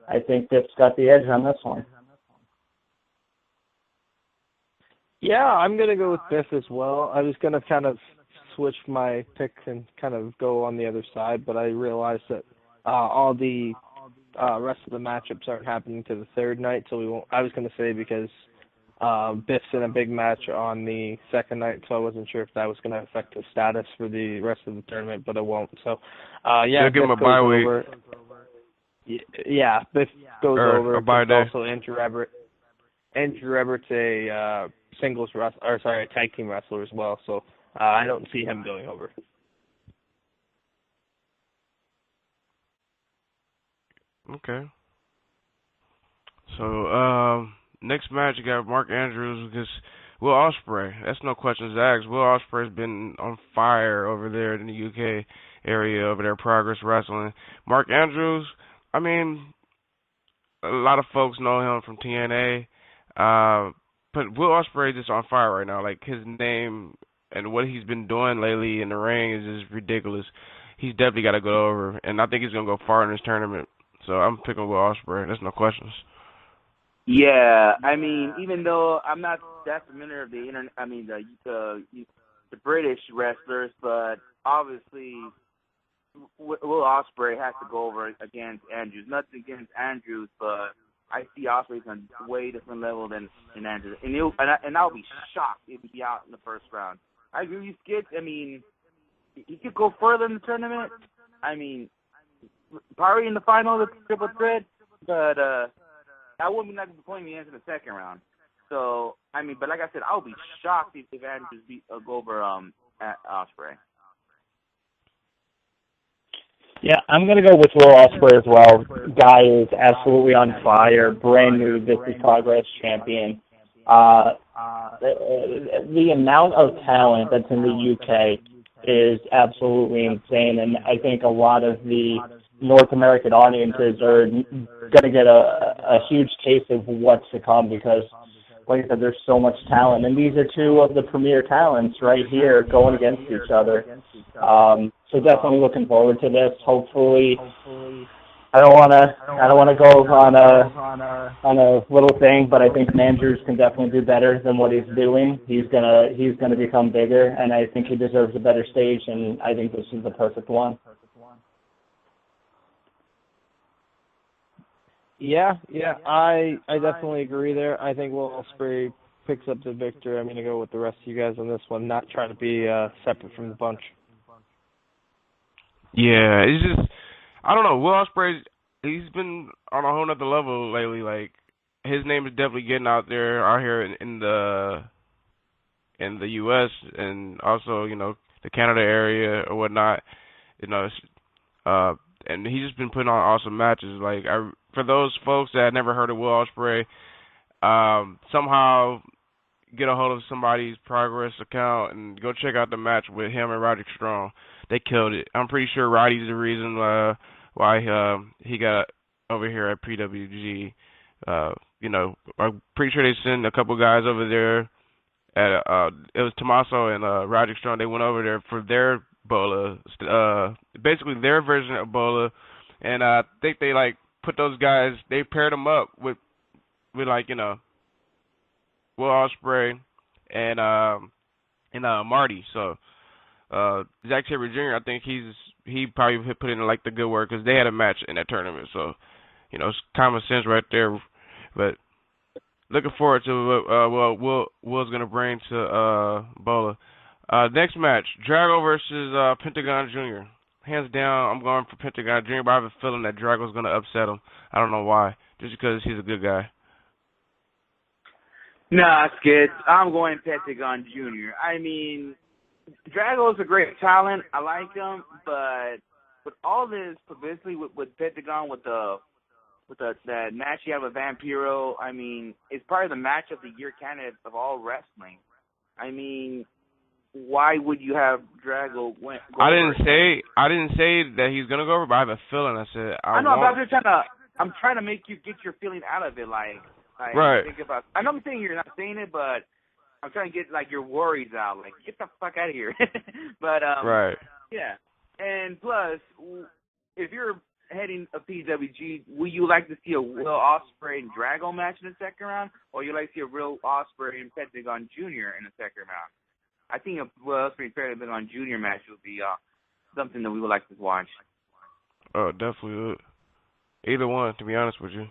I think Biff's got the edge on this one. Yeah, I'm going to go with Biff as well. I was going to kind of switch my picks and kind of go on the other side, but I realized that all the rest of the matchups aren't happening to the third night, so we won't. I was going to say because Biff's in a big match on the second night, so I wasn't sure if that was going to affect his status for the rest of the tournament, but it won't. So, yeah, give him a bye week. Yeah, Biff goes over. A bye day. Also, Andrew Everett. Andrew Everett's a a tag team wrestler as well, so I don't see him going over. Okay. So, next match, you got Mark Andrews against Will Ospreay. That's no questions asked. Will Ospreay's been on fire over there in the UK area, over there, Progress Wrestling. Mark Andrews, I mean, a lot of folks know him from TNA, but Will Ospreay is just on fire right now. Like, his name and what he's been doing lately in the ring is just ridiculous. He's definitely got to go over, and I think he's going to go far in this tournament. So I'm picking Will Ospreay. There's no questions. Yeah, I mean, even though I'm not that familiar with the British wrestlers, but obviously Will Ospreay has to go over against Andrews. Nothing against Andrews, but I see Ospreay on a way different level than Andrews, and I'll be shocked if he'd be out in the first round. I agree with you, Skid. I mean, he could go further in the tournament. I mean, probably in the final of the triple threat, but I wouldn't be not disappointing me into the second round. So, I mean, but like I said, I'll be shocked if Andrews go over Ospreay. Yeah, I'm going to go with Will Ospreay as well. Guy is absolutely on fire, brand new Victory Progress champion. The amount of talent that's in the UK is absolutely insane, and I think a lot of the North American audiences are going to get a huge taste of what's to come because, like I said, there's so much talent, and these are two of the premier talents right here going against each other. So definitely looking forward to this. Hopefully, I don't want to go on a little thing, but I think Andrews can definitely do better than what he's doing. He's gonna become bigger, and I think he deserves a better stage. And I think this is the perfect one. Yeah, I definitely agree there. I think Will Ospreay picks up the victory. I'm going to go with the rest of you guys on this one, not trying to be separate from the bunch. Yeah, it's just, I don't know. Will Ospreay, he's been on a whole nother level lately. Like, his name is definitely getting out here in the U.S. and also, the Canada area or whatnot. And he's just been putting on awesome matches. Like, for those folks that had never heard of Will Ospreay, somehow get a hold of somebody's Progress account and go check out the match with him and Roderick Strong. They killed it. I'm pretty sure Roddy's the reason why he got over here at PWG. I'm pretty sure they sent a couple guys over there. It was Tommaso and Roderick Strong. They went over there for their BOLA, basically their version of BOLA, and I think they put those guys. They paired them up with Will Ospreay and Marty. So Zack Sabre Jr. I think he probably put in the good work because they had a match in that tournament. So it's common sense right there. But looking forward to what Will's gonna bring to BOLA. Next match, Drago versus Pentagon Jr. Hands down, I'm going for Pentagon Jr., but I have a feeling that Drago's going to upset him. I don't know why, just because he's a good guy. Nah, Skid. I'm going Pentagon Jr. I mean, Drago's a great talent. I like him, but with all this publicity with Pentagon, with that match he had with Vampiro, I mean, it's probably the match of the year candidate of all wrestling. I mean, why would you have Drago go I didn't say that he's gonna go over, but I have a feeling. I said I know, but I'm trying to make you get your feeling out of it, like right. Think about. I know I'm saying you're not saying it, but I'm trying to get your worries out. Like, get the fuck out of here. But right. Yeah, and plus, if you're heading a PWG, would you like to see a Will Ospreay and Drago match in the second round, or you like to see a real Ospreay and Pentagon Jr. in the second round? I think a Will Ospreay and Pentagon Jr. match would be something that we would like to watch. Oh, definitely would. Either one, to be honest with you.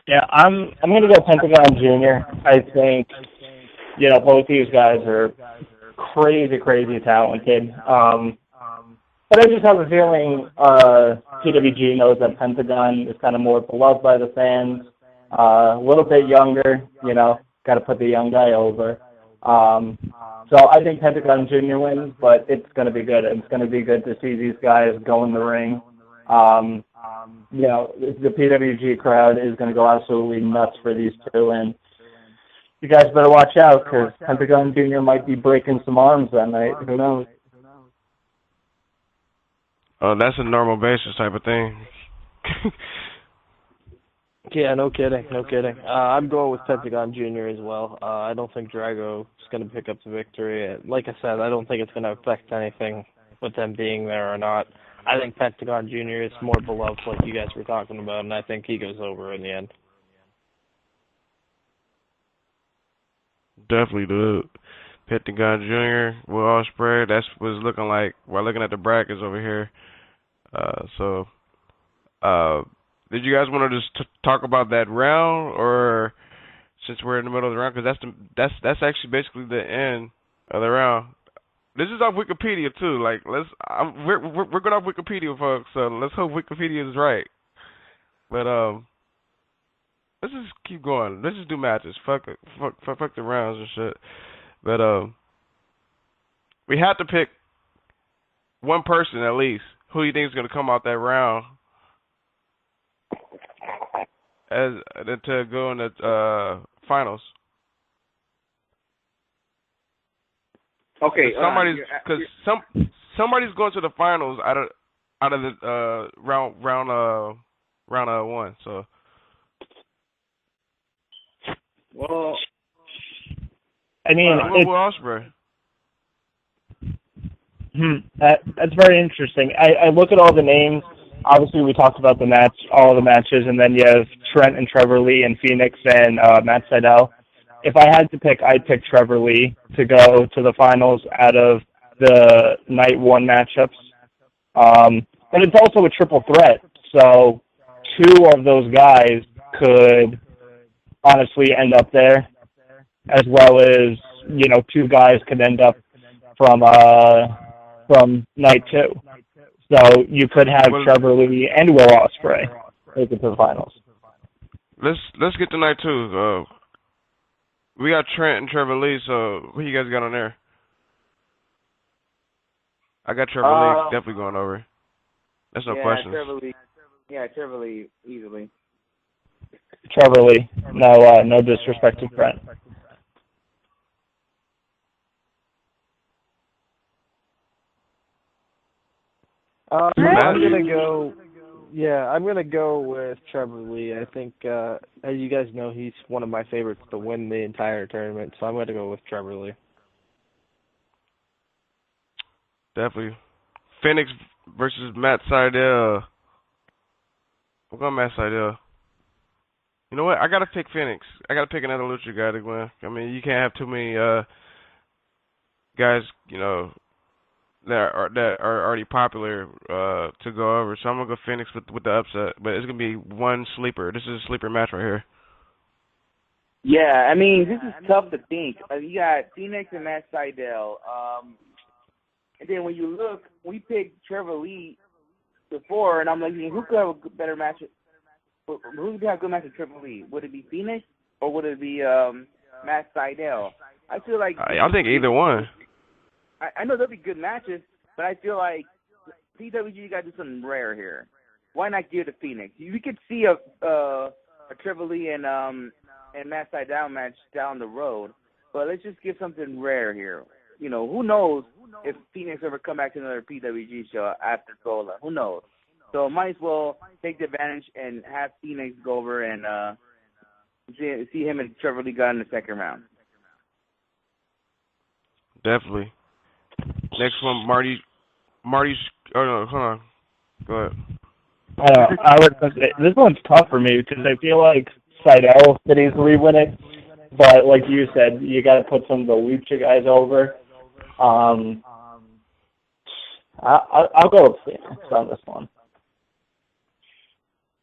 Yeah, I'm going to go Pentagon Jr. I think, both these guys are crazy talented. But I just have a feeling PWG knows that Pentagon is kind of more beloved by the fans, a little bit younger, got to put the young guy over. So I think Pentagon Jr. wins, but it's going to be good. It's going to be good to see these guys go in the ring. The PWG crowd is going to go absolutely nuts for these two, and you guys better watch out because Pentagon Jr. might be breaking some arms that night. Who knows? Oh, that's a normal basis type of thing. Yeah, no kidding. I'm going with Pentagon Jr. as well. I don't think Drago is going to pick up the victory. Like I said, I don't think it's going to affect anything with them being there or not. I think Pentagon Jr. is more beloved, like you guys were talking about, and I think he goes over in the end. Definitely do. Pentagon Jr., Will Ospreay, that's what it's looking like. We're looking at the brackets over here. Did you guys want to just talk about that round, or since we're in the middle of the round, because that's actually basically the end of the round. This is off Wikipedia too. Like we're going off Wikipedia, folks. So let's hope Wikipedia is right. But let's just keep going. Let's just do matches. Fuck the rounds and shit. But we have to pick one person at least. Who do you think is going to come out that round to go in the finals? Okay, somebody's going to the finals out of the round one. So, well, I mean, Will Ospreay. That's very interesting. I look at all the names. Obviously, we talked about all the matches, and then you have Trent and Trevor Lee and Phoenix and Matt Sydal. If I had to pick, I'd pick Trevor Lee to go to the finals out of the night one matchups. But it's also a triple threat, so two of those guys could honestly end up there, as well as two guys could end up from night two. So you could have Trevor Lee and Will Ospreay make it to the finals. Let's get to night two. We got Trent and Trevor Lee, so who you guys got on there? I got Trevor Lee definitely going over. That's no question. Trevor Lee easily. Trevor Lee. No disrespect to Trent. I'm gonna go with Trevor Lee. I think, as you guys know, he's one of my favorites to win the entire tournament, so I'm gonna go with Trevor Lee. Definitely. Phoenix versus Matt Sydal. We're going Matt Sydal. You know what? I gotta pick Phoenix. I gotta pick another Lucha guy to win. I mean, you can't have too many guys, that are already popular to go over. So I'm gonna go Phoenix with the upset, but it's gonna be one sleeper. This is a sleeper match right here. Yeah, I mean, this is tough to think. You got Phoenix and Matt Sydal. And then when you look, we picked Trevor Lee before, and I'm like, who could have a better match? Who could have a good match with Trevor Lee? Would it be Phoenix or would it be Matt Sydal? I feel like I think either one. I know there'll be good matches, but I feel like PWG got to do something rare here. Why not give it to Phoenix? We could see a Trevor Lee and Matt Sydal match down the road, but let's just give something rare here. Who knows if Phoenix ever come back to another PWG show after BOLA? Who knows? So might as well take the advantage and have Phoenix go over and see him and Trevor Lee got in the second round. Definitely. Next one, Marty's. Oh no, hold on. Go ahead. I would say this one's tough for me because I feel like Sydal could easily win it, but like you said, you got to put some of the Lucha guys over. I'll go with Phoenix on this one.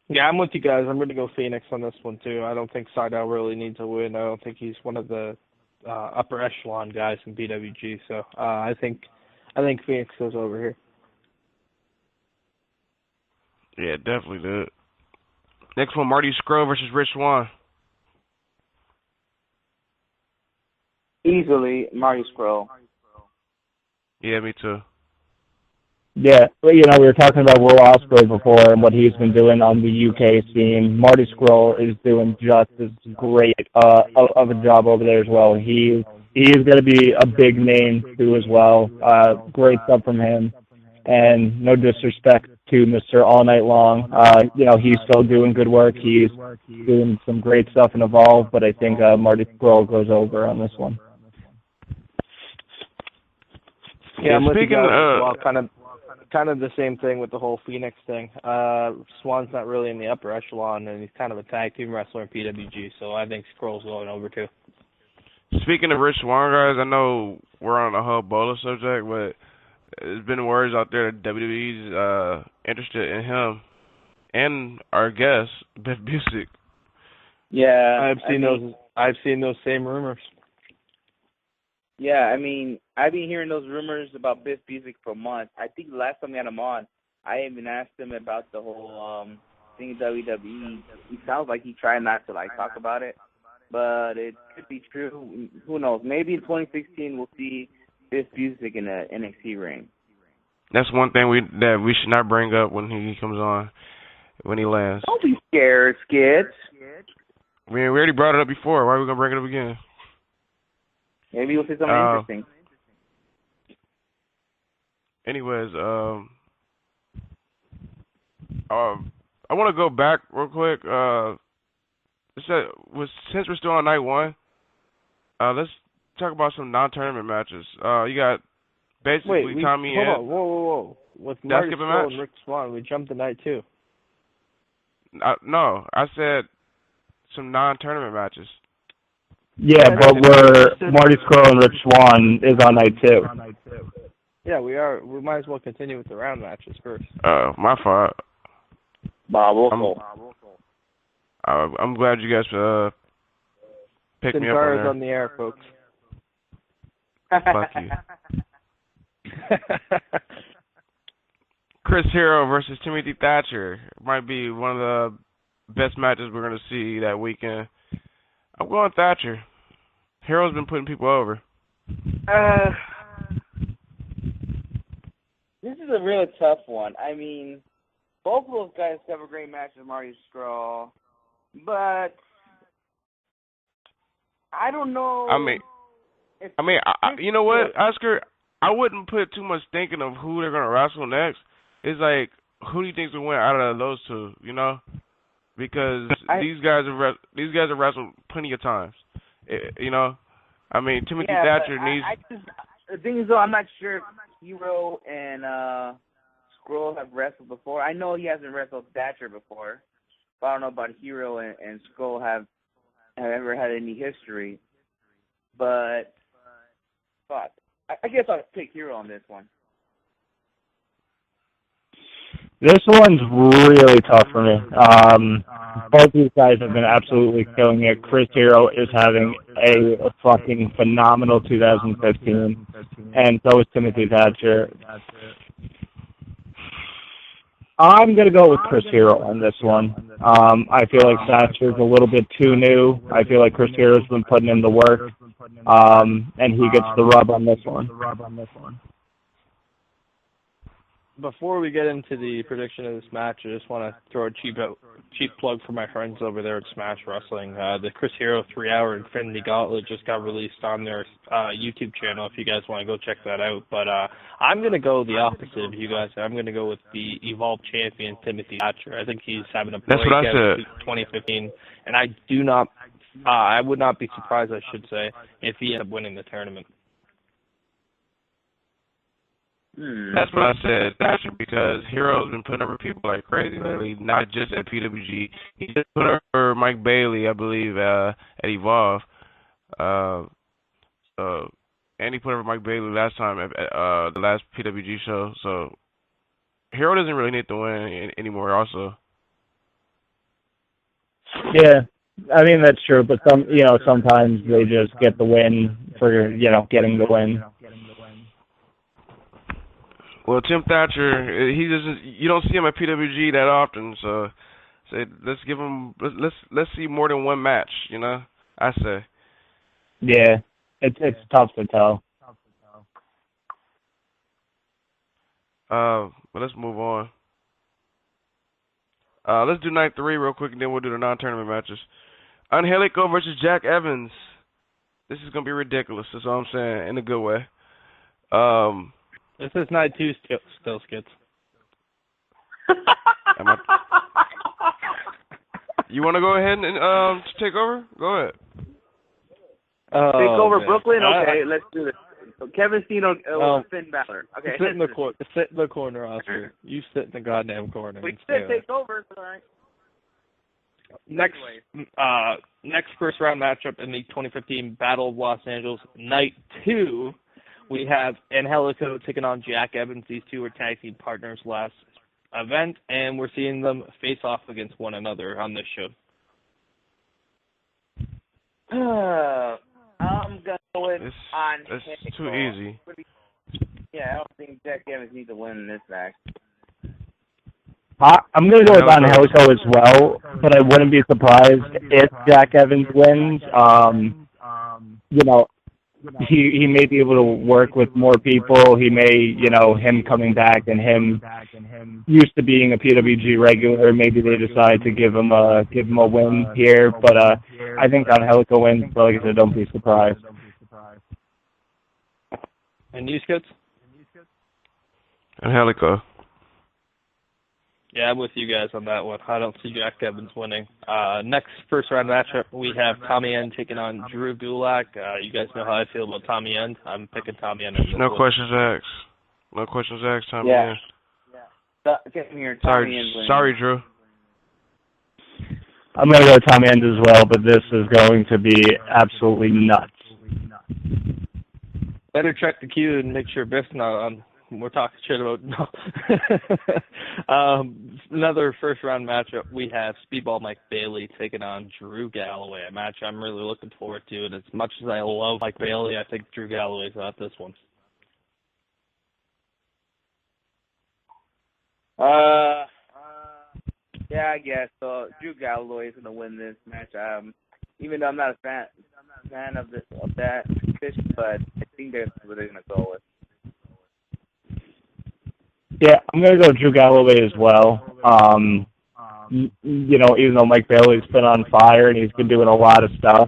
Yeah, I'm with you guys. I'm going to go Phoenix on this one too. I don't think Sydal really needs to win. I don't think he's one of the upper echelon guys in BWG. So I think Phoenix goes over here. Yeah, definitely did. Next one, Marty Scurll versus Rich Swann. Easily, Marty Scurll. Yeah, me too. Yeah, well, you know, we were talking about Will Ospreay before and what he's been doing on the UK scene. Marty Scurll is doing just as great of a job over there as well. He is going to be a big name too as well. Great stuff from him. And no disrespect to Mr. All Night Long. You know, he's still doing good work. He's doing some great stuff in Evolve, but I think Marty Scurll goes over on this one. Yeah, I'm speaking well, kind of the same thing with the whole Phoenix thing. Swann's not really in the upper echelon, and he's kind of a tag team wrestler in PWG, so I think Scurll's going over too. Speaking of Rich Swann, guys, I know we're on the whole BOLA subject, but there's been words out there that WWE's interested in him and our guest, Biff Busick. Yeah, I've seen those same rumors. Yeah, I mean, I've been hearing those rumors about Biff Busick for months. I think the last time we had him on, I even asked him about the whole thing in WWE. He sounds like he tried not to talk about it, but it could be true. Who knows? Maybe in 2016 we'll see Biff Busick in an NXT ring. That's one thing that we should not bring up when he comes on, when he lands. Don't be scared, Skids. I mean, we already brought it up before. Why are we gonna bring it up again? Maybe you'll see something interesting. Anyways, I want to go back real quick. Since we're still on night one, let's talk about some non-tournament matches. You got basically Tommy and... Hold on, whoa. With Marty Scurll and Rick Swann, we jumped to night two. No, I said some non-tournament matches. Yeah, but Marty Scurll and Rich Swann is on night two. Yeah, we are. We might as well continue with the round matches first. My fault. I'm glad you guys picked me up on there. on the air, folks. Fuck you. Chris Hero versus Timothy Thatcher might be one of the best matches we're going to see that weekend. I'm going Thatcher. Hero's been putting people over. This is a really tough one. I mean, both of those guys have a great match with Marty Scurll, but I don't know. You know what, Oscar? I wouldn't put too much thinking of who they're going to wrestle next. It's like, who do you think's going to win out of those two, you know? Because these guys have wrestled plenty of times, you know. I mean, Timothy Thatcher needs. The thing is, though, I'm not sure if Hero and Scurll have wrestled before. I know he hasn't wrestled Thatcher before, but I don't know about Hero and Scurll have ever had any history. But fuck, I guess I'll pick Hero on this one. This one's really tough for me. Both these guys have been absolutely killing it. Chris Hero is having a fucking phenomenal 2015, and so is Timothy Thatcher. I'm going to go with Chris Hero on this one. I feel like Thatcher's a little bit too new. I feel like Chris Hero's been putting in the work, and he gets the rub on this one. Before we get into the prediction of this match, I just want to throw a cheap plug for my friends over there at Smash Wrestling. The Chris Hero 3-hour Infinity Gauntlet just got released on their YouTube channel if you guys want to go check that out. But I'm going to go the opposite of you guys. I'm going to go with the Evolve champion, Timothy Thatcher. I think he's having a breakout 2015, and I would not be surprised, I should say, if he ended up winning the tournament. That's what I said, Thatcher, because Hero's been putting over people like crazy lately, not just at PWG. He just put over Mike Bailey, I believe, at Evolve. And he put over Mike Bailey last time at the last PWG show. So Hero doesn't really need to win anymore also. Yeah, I mean, that's true, but sometimes they just get the win for, getting the win. Well, Tim Thatcher, he doesn't. You don't see him at PWG that often, so let's give him. Let's see more than one match. You know, I say. Yeah, it's tough to tell. But let's move on. Let's do night 3 real quick, and then we'll do the non-tournament matches. Angelico versus Jack Evans. This is gonna be ridiculous. That's all I'm saying, in a good way. This is night 2 still, Skits. You want to go ahead and take over? Go ahead. Take over man. Brooklyn? Okay, let's do this. So Kevin Steen or Finn Balor. Okay. Sit in the corner, Oscar. You sit in the goddamn corner. We said take over, all right. Next first round matchup in the 2015 Battle of Los Angeles, night 2, we have Angelico taking on Jack Evans. These two were tag team partners last event, and we're seeing them face off against one another on this show. I'm going on. It's too easy. Yeah, I don't think Jack Evans needs to win this match. I'm going to go with Angelico as well, but I wouldn't be surprised if Jack Evans wins. You know, he may be able to work with more people. He may, you know, him coming back and him used to being a PWG regular. Maybe they decide to give him a win here. But I think Angelico wins. But like I said, don't be surprised. And you, Skits? Angelico. Yeah, I'm with you guys on that one. I don't see Jack Evans winning. Next first round matchup, we have Tommy End taking on Drew Gulak. You guys know how I feel about Tommy End. I'm picking Tommy End. No questions asked. No questions asked, Tommy End. Sorry, Drew. I'm going to go Tommy End as well, but this is going to be absolutely nuts. Better check the queue and make sure Biff's not on. We're talking shit about another first round matchup. We have Speedball Mike Bailey taking on Drew Galloway, a match I'm really looking forward to. And as much as I love Mike Bailey, I think Drew Galloway's got this one. Yeah, I guess so. Drew Galloway is gonna win this match. Even though I'm not a fan of that fish, but I think that's what they're gonna go with. Yeah, I'm going to go Drew Galloway as well. You know, even though Mike Bailey's been on fire and he's been doing a lot of stuff,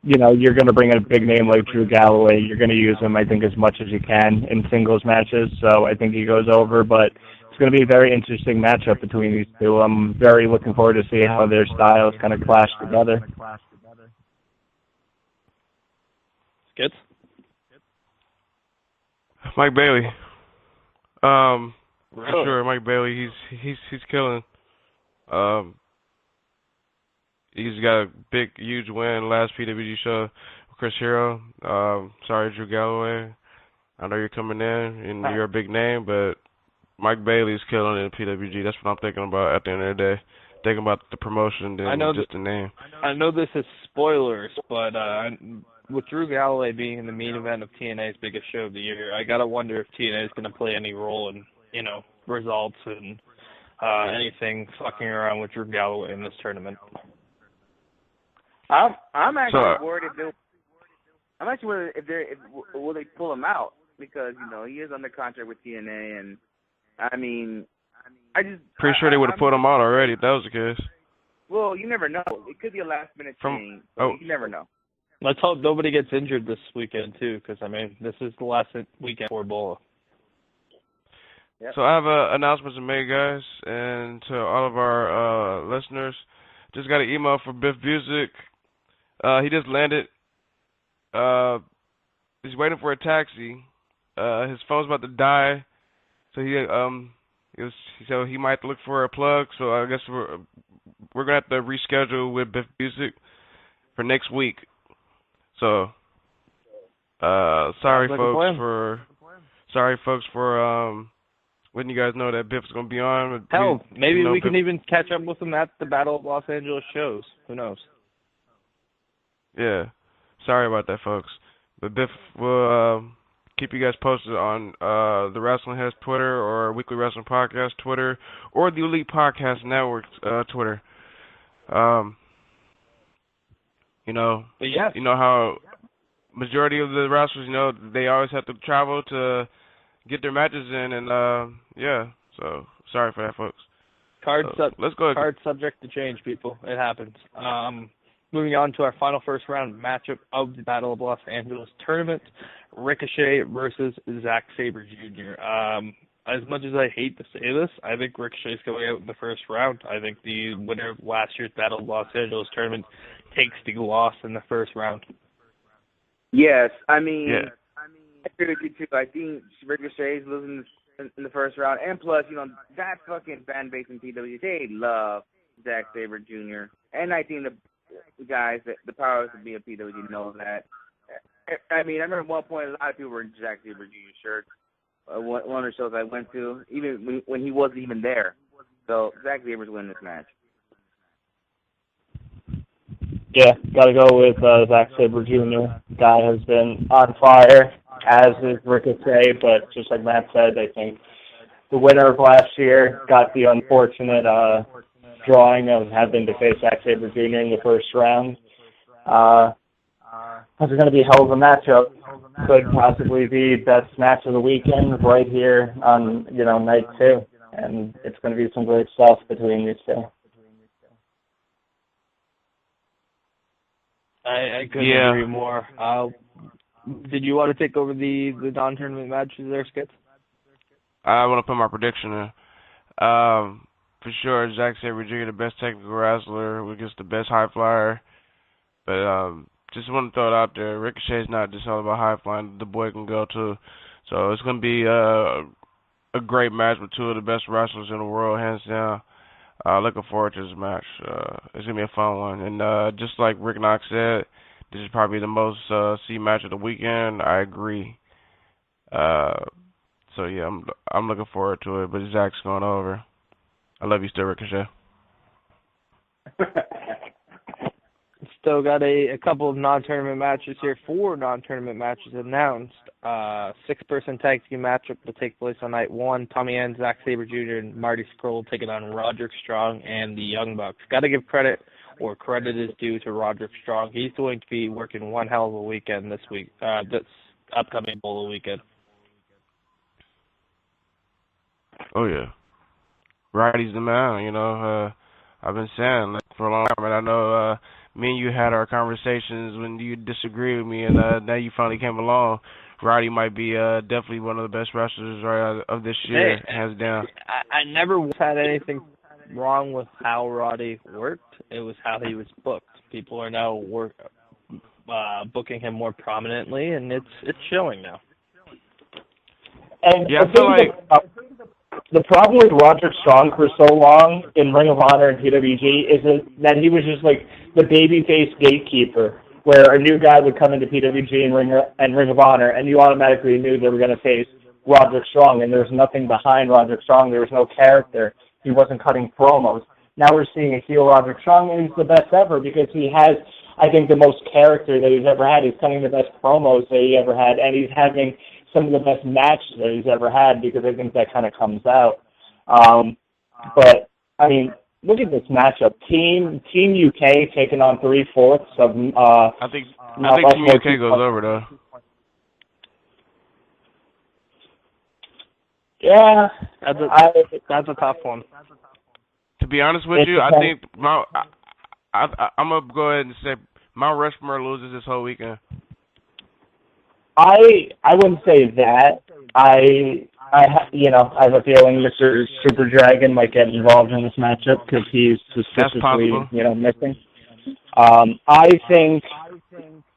you know, you're going to bring in a big name like Drew Galloway. You're going to use him, I think, as much as you can in singles matches. So I think he goes over, but it's going to be a very interesting matchup between these two. I'm very looking forward to see how their styles kind of clash together. Skits? Mike Bailey. Really? For sure, Mike Bailey. He's killing. He's got a big, huge win last PWG show with Chris Hero. Sorry, Drew Galloway. I know you're coming in and you're a big name, but Mike Bailey's killing in PWG. That's what I'm thinking about at the end of the day. Thinking about the promotion than just the name. I know this is spoilers, but with Drew Galloway being in the main event of TNA's biggest show of the year, I gotta wonder if TNA is gonna play any role in, you know, results and anything fucking around with Drew Galloway in this tournament. I'm actually worried will they pull him out, because you know he is under contract with TNA, and I mean pretty sure they would have put him out already if that was the case. Well, you never know. It could be a last minute thing. You never know. Let's hope nobody gets injured this weekend, too, because, I mean, this is the last weekend for BOLA. Yep. So I have announcements to make, guys, and to all of our listeners. Just got an email from Biff Busick. He just landed. He's waiting for a taxi. His phone's about to die, so he might have to look for a plug. So I guess we're gonna have to reschedule with Biff Busick for next week. So, sorry folks for letting you guys know that Biff's gonna be on. Hell, maybe we can even catch up with him at the Battle of Los Angeles shows. Who knows? Yeah, sorry about that, folks. But Biff will keep you guys posted on the Wrestling Heads Twitter or Weekly Wrestling Podcast Twitter or the Elite Podcast Network Twitter. You know how majority of the wrestlers, they always have to travel to get their matches in, and so sorry for that, folks. Let's go ahead. Card subject to change, people. It happens. Moving on to our final first round matchup of the Battle of Los Angeles tournament, Ricochet versus Zack Sabre Jr. As much as I hate to say this, I think Ricochet's going out in the first round. I think the winner of last year's Battle of Los Angeles tournament takes the loss in the first round. Yes, I agree with you too. I think Ricochet's losing in the first round, and plus, that fucking fan base in PW, they love Zack Sabre Jr. And I think the guys, the powers that be of PW know that. I remember at one point a lot of people were in Zack Sabre Jr. shirts. One of the shows I went to, even when he wasn't even there. So Zack Sabre's winning this match. Yeah, got to go with Zack Sabre Jr. Guy has been on fire, as is Ricochet, but just like Matt said, I think the winner of last year got the unfortunate drawing of having to face Zack Sabre Jr. in the first round. It's going to be a hell of a matchup. Could possibly be best match of the weekend right here on, night 2. And it's going to be some great stuff between these two. I couldn't agree more. Did you want to take over the non-tournament matches there, Skip? I want to put my prediction in. For sure, Zack Sabre Jr., the best technical wrestler, against the best high flyer. But just want to throw it out there. Ricochet's not just all about high flying. The boy can go too. So it's going to be a great match with two of the best wrestlers in the world, hands down. Looking forward to this match. It's going to be a fun one. And just like Rick Knox said, this is probably the most see match of the weekend. I agree. So yeah, I'm looking forward to it. But Zach's going over. I love you still, Ricochet. Still got a couple of non-tournament matches here. 4 non-tournament matches announced. 6-person tag team matchup will take place on night 1. Tommy End, Zack Sabre Jr., and Marty Scurll taking on Roderick Strong and the Young Bucks. Got to give credit where credit is due to Roderick Strong. He's going to be working one hell of a weekend this week. This upcoming BOLA weekend. Oh yeah, Roddy's the man. I've been saying for a long time, and I know me and you had our conversations when you disagreed with me, and now you finally came along. Roddy might be definitely one of the best wrestlers of this year, hands down. I never had anything wrong with how Roddy worked. It was how he was booked. People are now booking him more prominently, and it's showing now. And yeah, I feel like the problem with Roderick Strong for so long in Ring of Honor and PWG is that he was just like the babyface gatekeeper, where a new guy would come into PWG and Ring of Honor, and you automatically knew they were going to face Roderick Strong, and there was nothing behind Roderick Strong. There was no character. He wasn't cutting promos. Now we're seeing a heel Roderick Strong, and he's the best ever because he has, I think, the most character that he's ever had. He's cutting the best promos that he ever had, and he's having some of the best matches that he's ever had because I think that kind of comes out. But, I mean, look at this matchup. Team UK taking on 3/4 of... I think Team UK goes over, though. Yeah. That's a tough one. To be honest with you, I think I'm going to go ahead and say Mount Rushmore loses this whole weekend. I wouldn't say that. I have a feeling Mr. Super Dragon might get involved in this matchup because he's suspiciously, missing. I think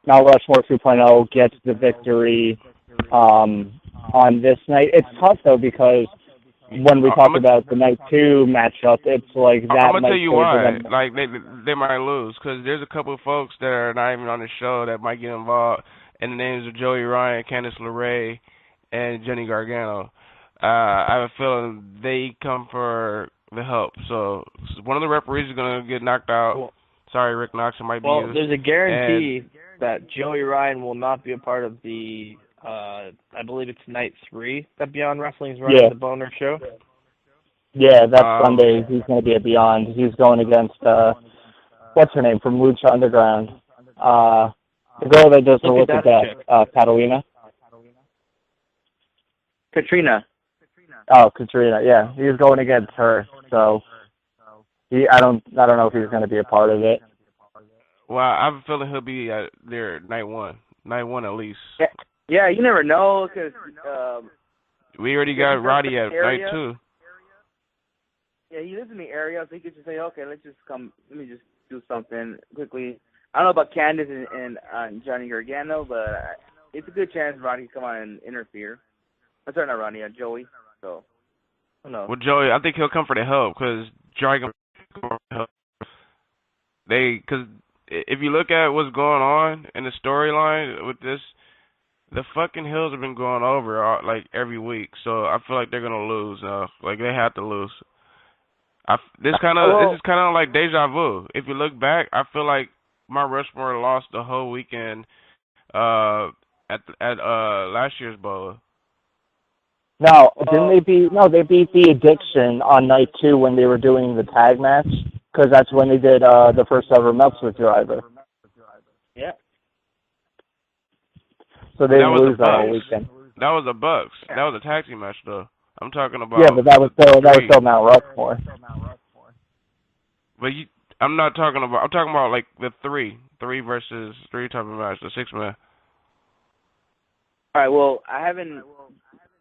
Mount Rushmore 2.0 gets the victory on this night. It's tough though because when we talk about the night 2 matchup, it's like that. I'm gonna tell you why. Like they might lose because there's a couple of folks that are not even on the show that might get involved. And the names are Joey Ryan, Candice LeRae, and Jenny Gargano. I have a feeling they come for the help. So one of the referees is going to get knocked out. Well, sorry, Rick Knox, it might be you. Well, there's a guarantee that Joey Ryan will not be a part of the I believe it's night 3 that Beyond Wrestling's running the Boner show. Yeah, that's Sunday. He's going to be at Beyond. He's going against, what's her name, from Lucha Underground? The girl that does the look at that, Catalina. Katrina. Oh, Katrina, yeah. He's going against her, so I don't know if he's going to be a part of it. Well, I have a feeling he'll be there night one. Night 1 at least. Yeah, you never know, because... we already got Roddy at night 2. Yeah, he lives in the area, so he could just say, okay, let me just do something quickly. I don't know about Candice and Johnny Gargano, but it's a good chance Roddy can come on and interfere. I'm sorry, not Roddy, Joey. So, who knows? Well, Joey, I think he'll come for the help, because Dragon help. Because if you look at what's going on in the storyline with this, the fucking Hills have been going over like every week, so I feel like they're gonna lose. Like they have to lose. This is kind of like deja vu. If you look back, I feel like Mount Rushmore lost the whole weekend at last year's BOLA. No, they beat the Addiction on night 2 when they were doing the tag match, because that's when they did the first ever Meltzer driver. Yeah. So they didn't lose that whole weekend. That was the Bucks. That was a tag team match, though. I'm talking about. Yeah, but that was still Mount Rushmore. But I'm not talking about. I'm talking about like the 3 versus 3 type of match, the 6-man. All right. Well, I haven't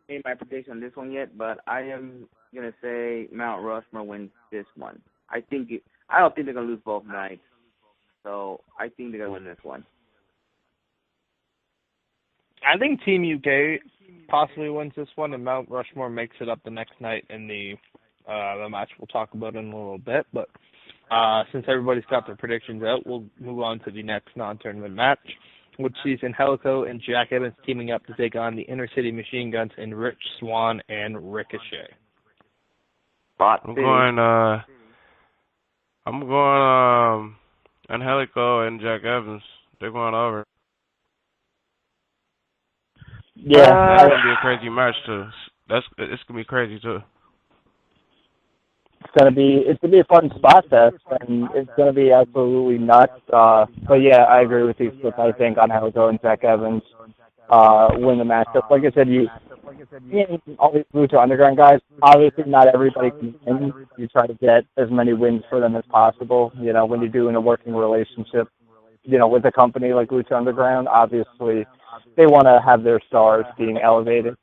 made my prediction on this one yet, but I am gonna say Mount Rushmore wins this one. I don't think they're gonna lose both nights, so I think they're gonna win this one. I think Team UK possibly wins this one, and Mount Rushmore makes it up the next night in the match we'll talk about in a little bit. But since everybody's got their predictions out, we'll move on to the next non-tournament match, which sees Angelico and Jack Evans teaming up to take on the Inner City Machine Guns in Rich Swann and Ricochet. I'm going Angelico and Jack Evans. They're going over. Yeah, that's gonna be a crazy match too. It's gonna be crazy too. It's gonna be a fun spot test, and it's gonna be absolutely nuts. But yeah, I agree with you. I think Angelico and Jack Evans win the matchup. Like I said, all these Lucha Underground guys. Obviously, not everybody can win. You try to get as many wins for them as possible. You know, when you're doing a working relationship, with a company like Lucha Underground, obviously they want to have their stars being elevated.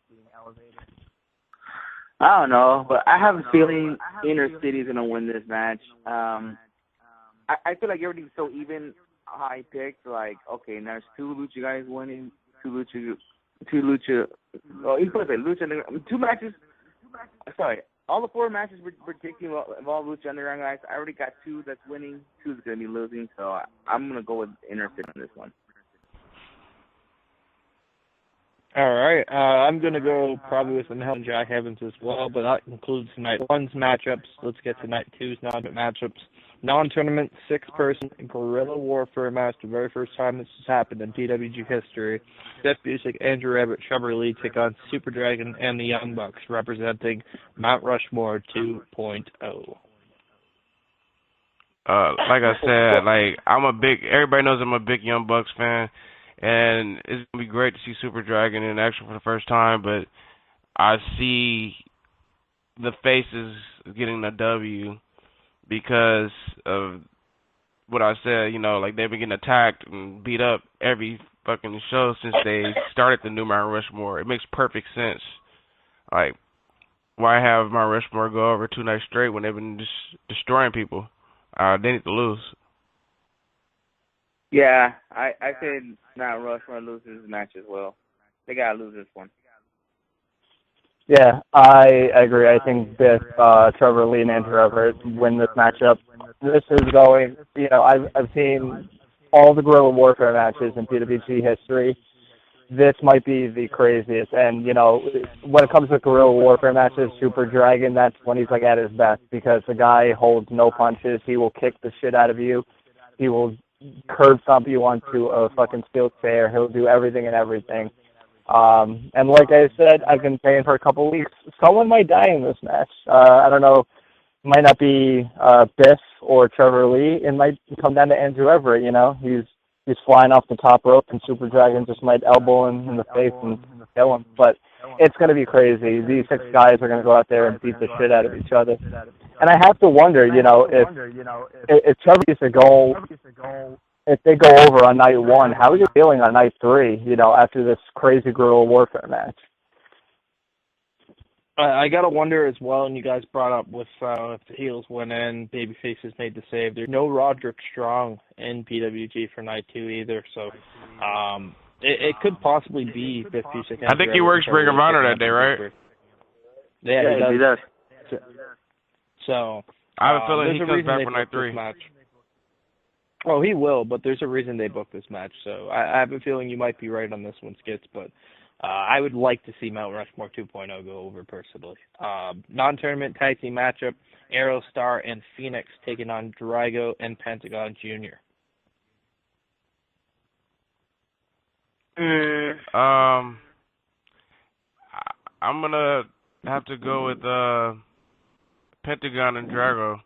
I don't know, but I have a feeling Inner City's gonna win this match. I feel like everything's so even. I picked like, okay, now there's 2 Lucha guys winning, 2 Lucha. Oh, you could say Lucha. 2 matches. Sorry, all the 4 matches we're predicting involve Lucha Underground guys. I already got 2 that's winning, 2's gonna be losing. So I'm gonna go with Inner City on this one. All right, I'm going to go probably with Angelico and Jack Evans as well, but that concludes night 1's matchups. Let's get to night 2's non-tournament matchups. Non-tournament 6-person guerrilla warfare match, the very first time this has happened in PWG history. Biff Busick, Andrew Rabbit, Trevor Lee take on Super Dragon and the Young Bucks, representing Mount Rushmore 2.0. Like I said, everybody knows I'm a big Young Bucks fan. And it's going to be great to see Super Dragon in action for the first time, but I see the faces getting the W because of what I said, like they've been getting attacked and beat up every fucking show since they started the new Mount Rushmore. It makes perfect sense. Like, why have Mount Rushmore go over 2 nights straight when they've been just destroying people? They need to lose. Yeah, I said Mount Rushmore loses this match as well. They gotta lose this one. Yeah, I agree. I think Biff, Trevor Lee, and Andrew Everett win this matchup. This is going. I've seen all the guerrilla warfare matches in PWG history. This might be the craziest. And when it comes to guerrilla warfare matches, Super Dragon, that's when he's like at his best because the guy holds no punches. He will kick the shit out of you. He will curb stomp you onto a fucking steel chair. He'll do everything and everything. And like I said, I've been saying for a couple of weeks, someone might die in this match. I don't know. It might not be Biff or Trevor Lee. It might come down to Andrew Everett. He's flying off the top rope, and Super Dragon just might elbow him in the face and kill him. But it's going to be crazy. These 6 guys are going to go out there and beat the shit out of each other. And I have to wonder, if Trevor used to go, if they go over on night 1, how are you feeling on night 3? After this crazy guerrilla warfare match. I gotta wonder as well, and you guys brought up with if the heels went in, babyfaces made the save. There's no Roderick Strong in PWG for night 2 either, so it could possibly be Biff Busick. I think he works Ring of Honor that day, right? Yeah, he does. So I have a feeling he comes back for night 3. Match. Oh, he will, but there's a reason they booked this match, so I have a feeling you might be right on this one, Skits, but I would like to see Mount Rushmore 2.0 go over personally. Non-tournament tag team matchup, Aerostar and Phoenix taking on Drago and Pentagon Jr. I'm going to have to go with Pentagon and Drago.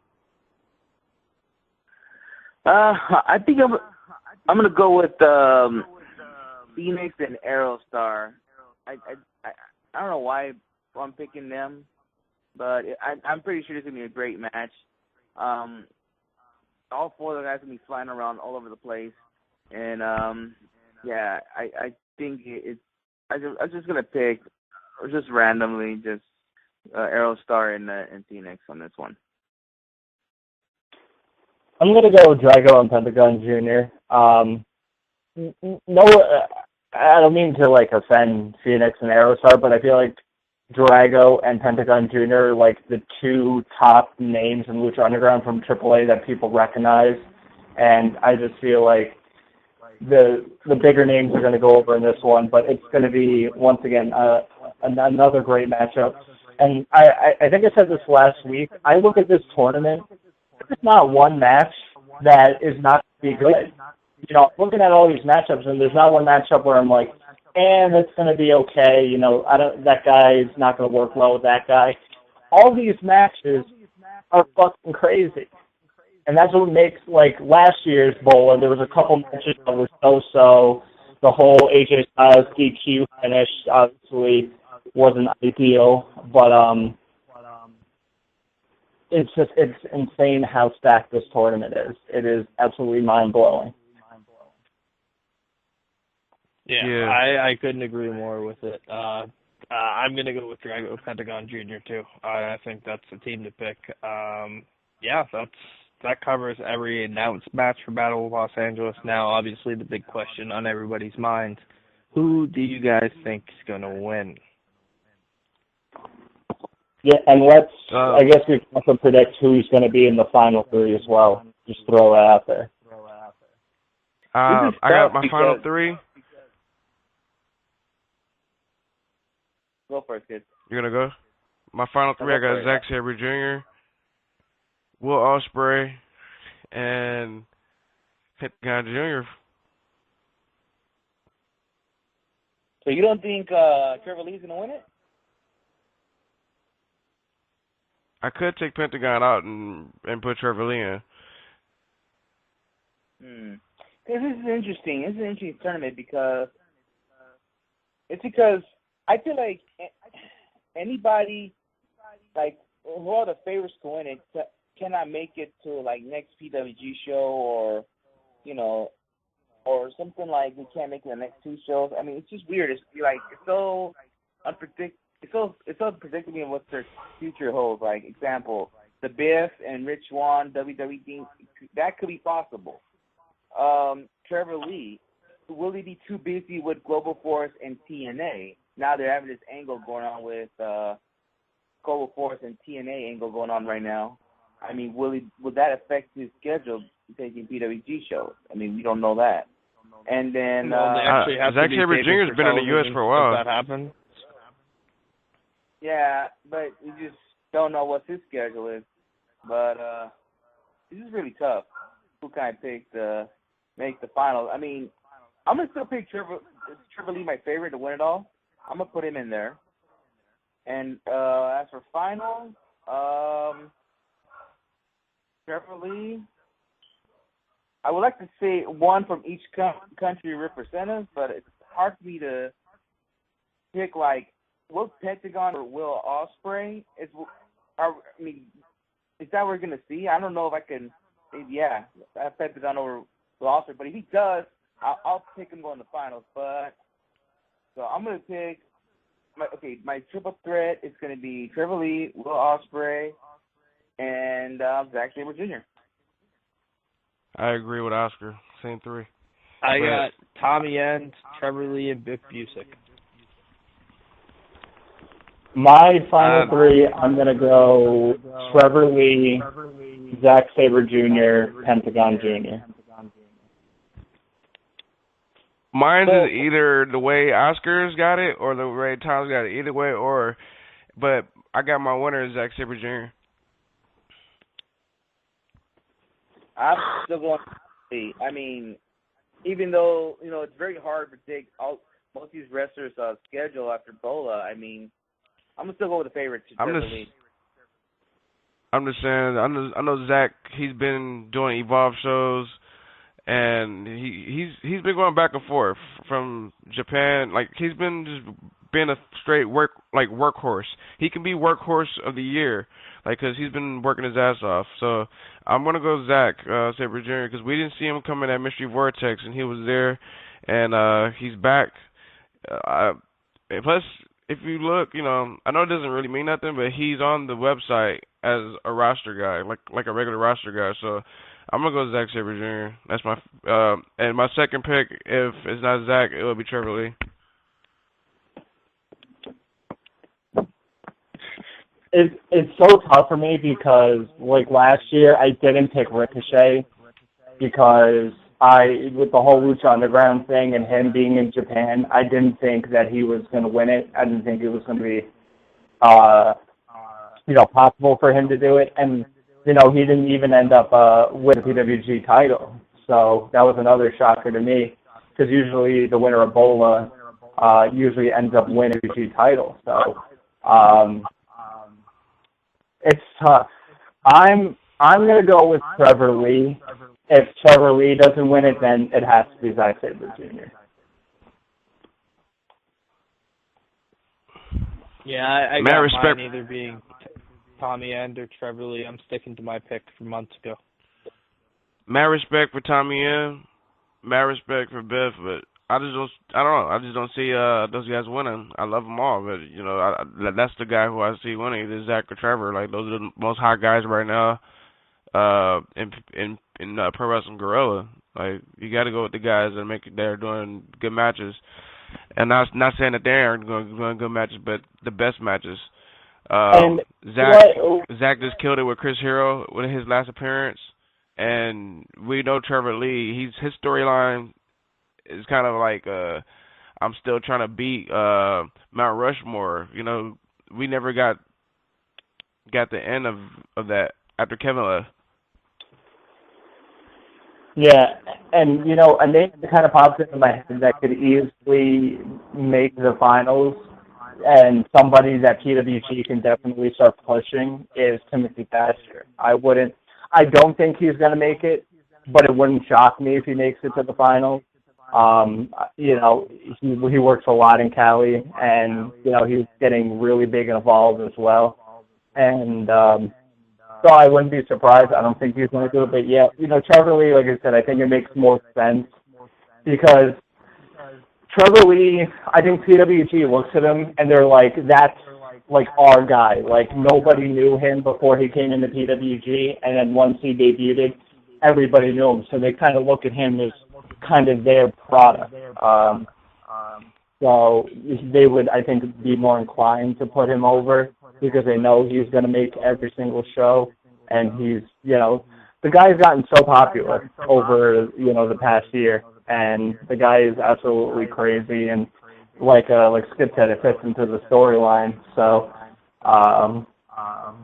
I think I'm going to go with Phoenix and Aerostar. I don't know why I'm picking them, but I'm pretty sure it's going to be a great match. All 4 of the guys going to be flying around all over the place. And, I think I'm just going to pick, just randomly, Aerostar and Phoenix on this one. I'm going to go with Drago and Pentagon Jr. I don't mean to offend Phoenix and Aerostar, but I feel like Drago and Pentagon Jr. are the 2 top names in Lucha Underground from AAA that people recognize, and I just feel like the bigger names are going to go over in this one, but it's going to be, once again, another great matchup. And I think I said this last week, I look at this tournament, there's not one match that is not going to be good. Looking at all these matchups, and there's not one matchup where I'm like, that's going to be okay. That guy is not going to work well with that guy. All these matches are fucking crazy. And that's what makes, last year's BOLA, there was a couple matches that were so-so. The whole AJ Styles DQ finish obviously wasn't ideal, but it's insane how stacked this tournament is. It is absolutely mind-blowing. Yeah. I couldn't agree more with it. I'm going to go with Drago Pentagon Jr. too. I think that's the team to pick. That covers every announced match for Battle of Los Angeles. Now, obviously, the big question on everybody's mind, who do you guys think is going to win? Yeah, and I guess we can also predict who's going to be in the final 3 as well. Just throw it out there. I got my final 3. Go for it, kid. You're going to go? My final 3, I got Zack Sabre Jr., Will Ospreay, and Pentagon Jr. So you don't think Trevor Lee's going to win it? I could take Pentagon out and put Trevor Lee in. This is interesting. This is an interesting tournament because I feel like anybody, who are the favorites to win it, cannot make it to next PWG show or something we can't make it the next 2 shows. I mean, it's just weird. It's so unpredictable. It's so unpredictable what their future holds. Example, the Biff and Rich Swann WWE thing, that could be possible. Trevor Lee, will he be too busy with Global Force and TNA? Now they're having this angle going on with Global Force and TNA angle going on right now. I mean, will that affect his schedule taking PWG shows? I mean, we don't know that. And then Zack Sabre Jr. has been in the U.S. for a while. If that happened. Yeah, but we just don't know what his schedule is. But this is really tough. Who can I pick to make the finals? I mean, I'm going to still pick Trevor Trevor Lee my favorite to win it all. I'm gonna put him in there. And as for final, Trevor Lee. I would like to say one from each country representative, but it's hard for me to pick like Will Pentagon or Will Ospreay. Is that what we're gonna see? I don't know if I can. Yeah, I have Pentagon over Will Ospreay, but if he does, I'll pick him going to the finals. But so I'm gonna pick my triple threat is gonna be Trevor Lee, Will Ospreay, and Zack Sabre Jr. I agree with Oscar. Same three. I got Tommy End, Trevor Lee, and Biff Busick. My final three, I'm going to go Trevor Lee, Zack Sabre Jr., Pentagon Jr. Mine is either the way Oscar's got it or the way Tom's got it. Either way, but I got my winner, Zack Sabre Jr. I'm still going to see. I mean, even though, it's very hard to predict most of these wrestlers' schedule after BOLA, I mean, I'm going to still go with the favorite. I'm just saying, I know Zach, he's been doing Evolve shows, and he's been going back and forth from Japan. Like, he's been just being a straight workhorse. He can be workhorse of the year, because he's been working his ass off. So I'm gonna go Zack Sabre Jr. because we didn't see him coming at Mystery Vortex, and he was there, and he's back. Plus, if you look, I know it doesn't really mean nothing, but he's on the website as a roster guy, like a regular roster guy. So I'm gonna go Zack Sabre Jr. That's my and my second pick. If it's not Zack, it will be Trevor Lee. It's so tough for me because, like, last year I didn't pick Ricochet because with the whole Lucha Underground thing and him being in Japan, I didn't think that he was going to win it. I didn't think it was going to be, possible for him to do it. And, he didn't even end up with the PWG title. So that was another shocker to me because usually the winner of BOLA usually ends up winning the PWG title. So, it's tough. I'm going to go with Trevor Lee. If Trevor Lee doesn't win it, then it has to be Zack Sabre Jr. Yeah, I got mine either being Tommy End or Trevor Lee. I'm sticking to my pick from months ago. Mad respect for Tommy End. Mad respect for Biff, but I don't know. I just don't see those guys winning. I love them all, but that's the guy who I see winning. Either Zach or Trevor. Like, those are the most hot guys right now in Pro Wrestling Guerrilla. Like, you got to go with the guys that are doing good matches, and not saying that they aren't doing good matches, but the best matches. Zach just killed it with Chris Hero with his last appearance, and we know Trevor Lee. His storyline. It's kind of like I'm still trying to beat Mount Rushmore. We never got the end of that after Kevin left. Yeah, and a name that kind of pops into my head that could easily make the finals, and somebody that PWG can definitely start pushing is Timothy Thatcher. I don't think he's going to make it, but it wouldn't shock me if he makes it to the finals. He works a lot in Cali, and he's getting really big and involved as well. And so I wouldn't be surprised. I don't think he's going to do it, but yeah, Trevor Lee, like I said, I think it makes more sense because Trevor Lee, I think PWG looks at him and they're like, that's like our guy. Like, nobody knew him before he came into PWG, and then once he debuted, everybody knew him. So they kind of look at him as kind of their product. So they would, I think, be more inclined to put him over because they know he's going to make every single show. And he's, the guy's gotten so popular over, the past year. And the guy is absolutely crazy. And like Skip said, it fits into the storyline. So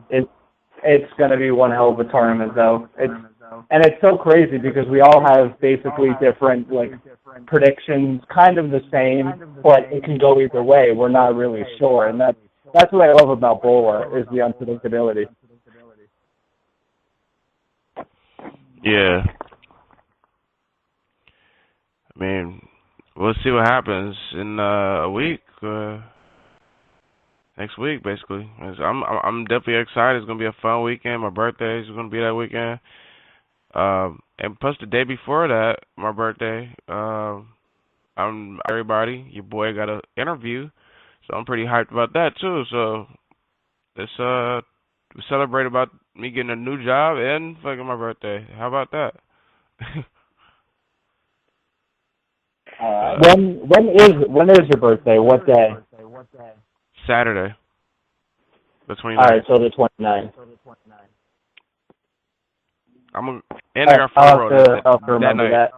it's going to be one hell of a tournament, though. And it's so crazy because we all have basically different, predictions kind of the same, but it can go either way. We're not really sure, and that's what I love about BOLA is the unpredictability. Yeah. I mean, we'll see what happens in a week. Next week, basically. I'm definitely excited. It's gonna be a fun weekend. My birthday is gonna be that weekend. And plus the day before that, my birthday, I'm everybody. Your boy got an interview, so I'm pretty hyped about that too. So let's celebrate about me getting a new job and fucking my birthday. How about that? When is your birthday? What day? Saturday. The 29th. All right, so the 29th. I'll have to remember that.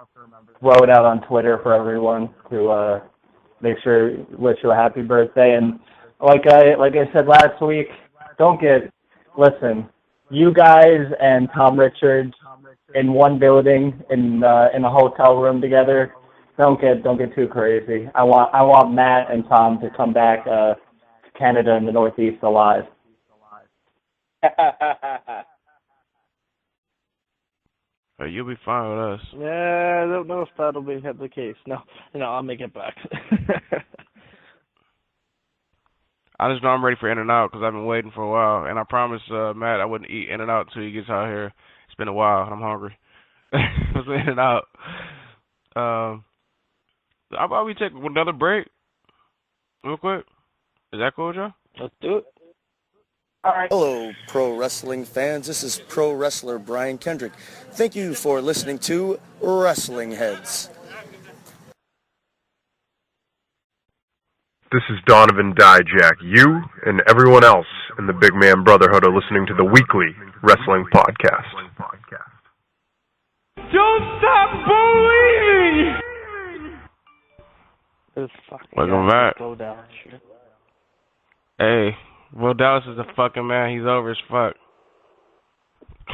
Throw it out on Twitter for everyone to make sure wish you a happy birthday. And like I said last week, listen. You guys and Tom Richards in one building in a hotel room together. Don't get too crazy. I want Matt and Tom to come back to Canada and the Northeast alive. You'll be fine with us. Yeah, I don't know if that'll be the case. No, I'll make it back. I just know I'm ready for In-N-Out because I've been waiting for a while, and I promised Matt I wouldn't eat In-N-Out until he gets out here. It's been a while, and I'm hungry. Let's In-N-Out. How about we take another break real quick? Is that cool, Joe? Let's do it. All right. Hello, pro wrestling fans. This is pro wrestler Brian Kendrick. Thank you for listening to Wrestling Heads. This is Donovan Dijak. You and everyone else in the Big Man Brotherhood are listening to the weekly wrestling podcast. Don't stop believing! Welcome back. Go down. Shit. Hey, Will Dallas is a fucking man. He's over as fuck.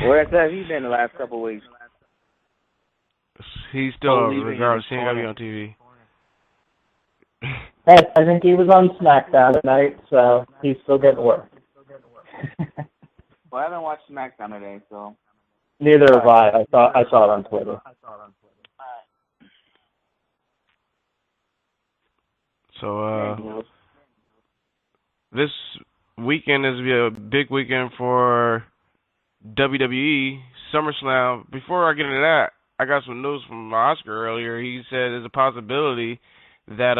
Where have he been the last couple of weeks? He's still over, regardless. He ain't gonna be on TV. Hey, I think he was on SmackDown tonight, so he's still getting work. Well, I haven't watched SmackDown today, so. Neither have I. I saw it on Twitter. So, this weekend is a big weekend for WWE SummerSlam. Before I get into that, I got some news from Oscar earlier. He said there's a possibility that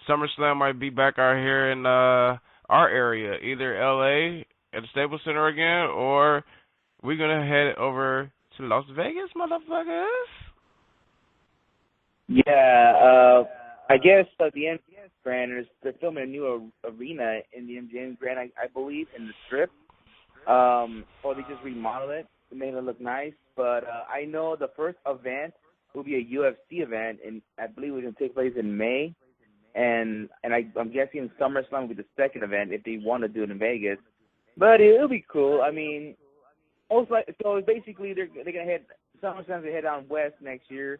SummerSlam might be back out here in our area, either LA at the Staples Center again, or we're gonna head over to Las Vegas, motherfuckers. Yeah, I guess the MGM Grand, they're filming a new arena in the MGM Grand, I believe, in the Strip. Or they just remodeled it to make it look nice. But I know the first event will be a UFC event, and I believe it's going to take place in May. And I'm guessing SummerSlam will be the second event if they want to do it in Vegas. But it'll be cool. I mean, also, so basically they're going to head, SummerSlam's going to head down west next year.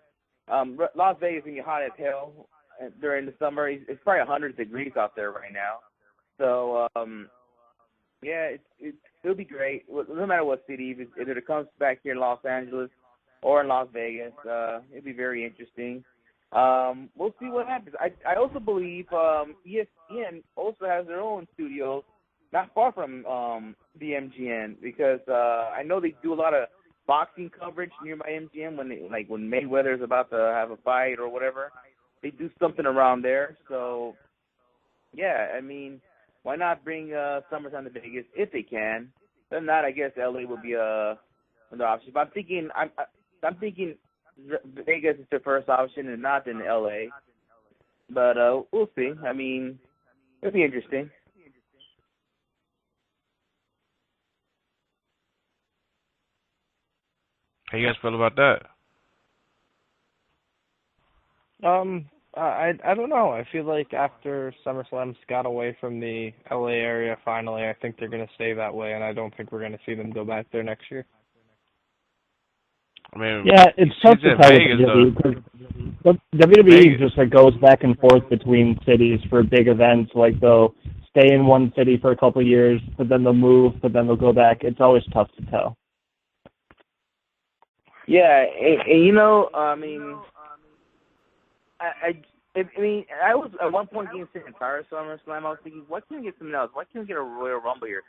Las Vegas is going to get hot as hell during the summer. It's probably 100 degrees out there right now. So, yeah, it'll be great. No matter what city, if it comes back here in Los Angeles or in Las Vegas, it'll be very interesting. We'll see what happens. I also believe ESPN also has their own studios not far from the MGM because I know they do a lot of boxing coverage nearby MGM when Mayweather's about to have a fight or whatever. They do something around there. So, yeah, I mean, why not bring SummerSlam to Vegas if they can? If not, I guess LA would be another option. But I'm thinking Vegas is the first option and not in LA. But we'll see. I mean, it'll be interesting. How you guys feel about that? I don't know. I feel like after SummerSlam's got away from the LA area finally, I think they're going to stay that way, and I don't think we're going to see them go back there next year. I mean, yeah, it's tough to tell Vegas, with WWE because WWE just like goes back and forth between cities for big events. Like they'll stay in one city for a couple of years, but then they'll move, but then they'll go back. It's always tough to tell. Yeah, and you know, I mean, I was at one point getting sick and tired of SummerSlam. I was thinking, why can't we get something else? Why can't we get a Royal Rumble here?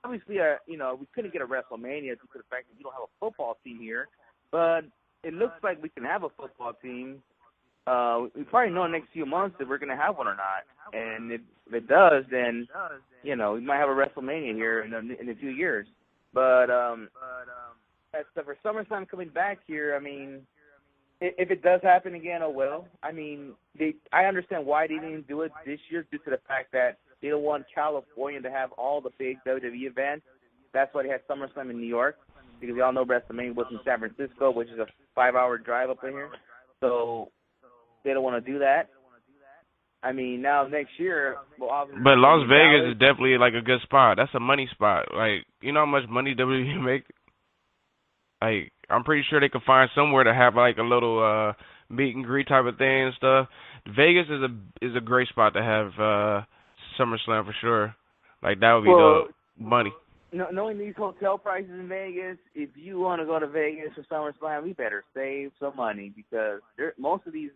Obviously, you know, we couldn't get a WrestleMania due to the fact that we don't have a football team here. But it looks like we can have a football team. We probably know in the next few months if we're going to have one or not. And if it does, then, you know, we might have a WrestleMania here in a few years. But as for SummerSlam coming back here, I mean, if it does happen again, oh well. I mean, I understand why they didn't do it this year due to the fact that they don't want California to have all the big WWE events. That's why they had SummerSlam in New York, because we all know WrestleMania was in San Francisco, which is a 5-hour drive up in here. So they don't want to do that. I mean, now next year, well, obviously. But Las Vegas is definitely like a good spot. That's a money spot. Like, you know how much money WWE make? Like, I'm pretty sure they could find somewhere to have like a little meet and greet type of thing and stuff. Vegas is a great spot to have SummerSlam for sure. Like, that would be the money. Knowing these hotel prices in Vegas, if you want to go to Vegas for SummerSlam, we better save some money, because most of these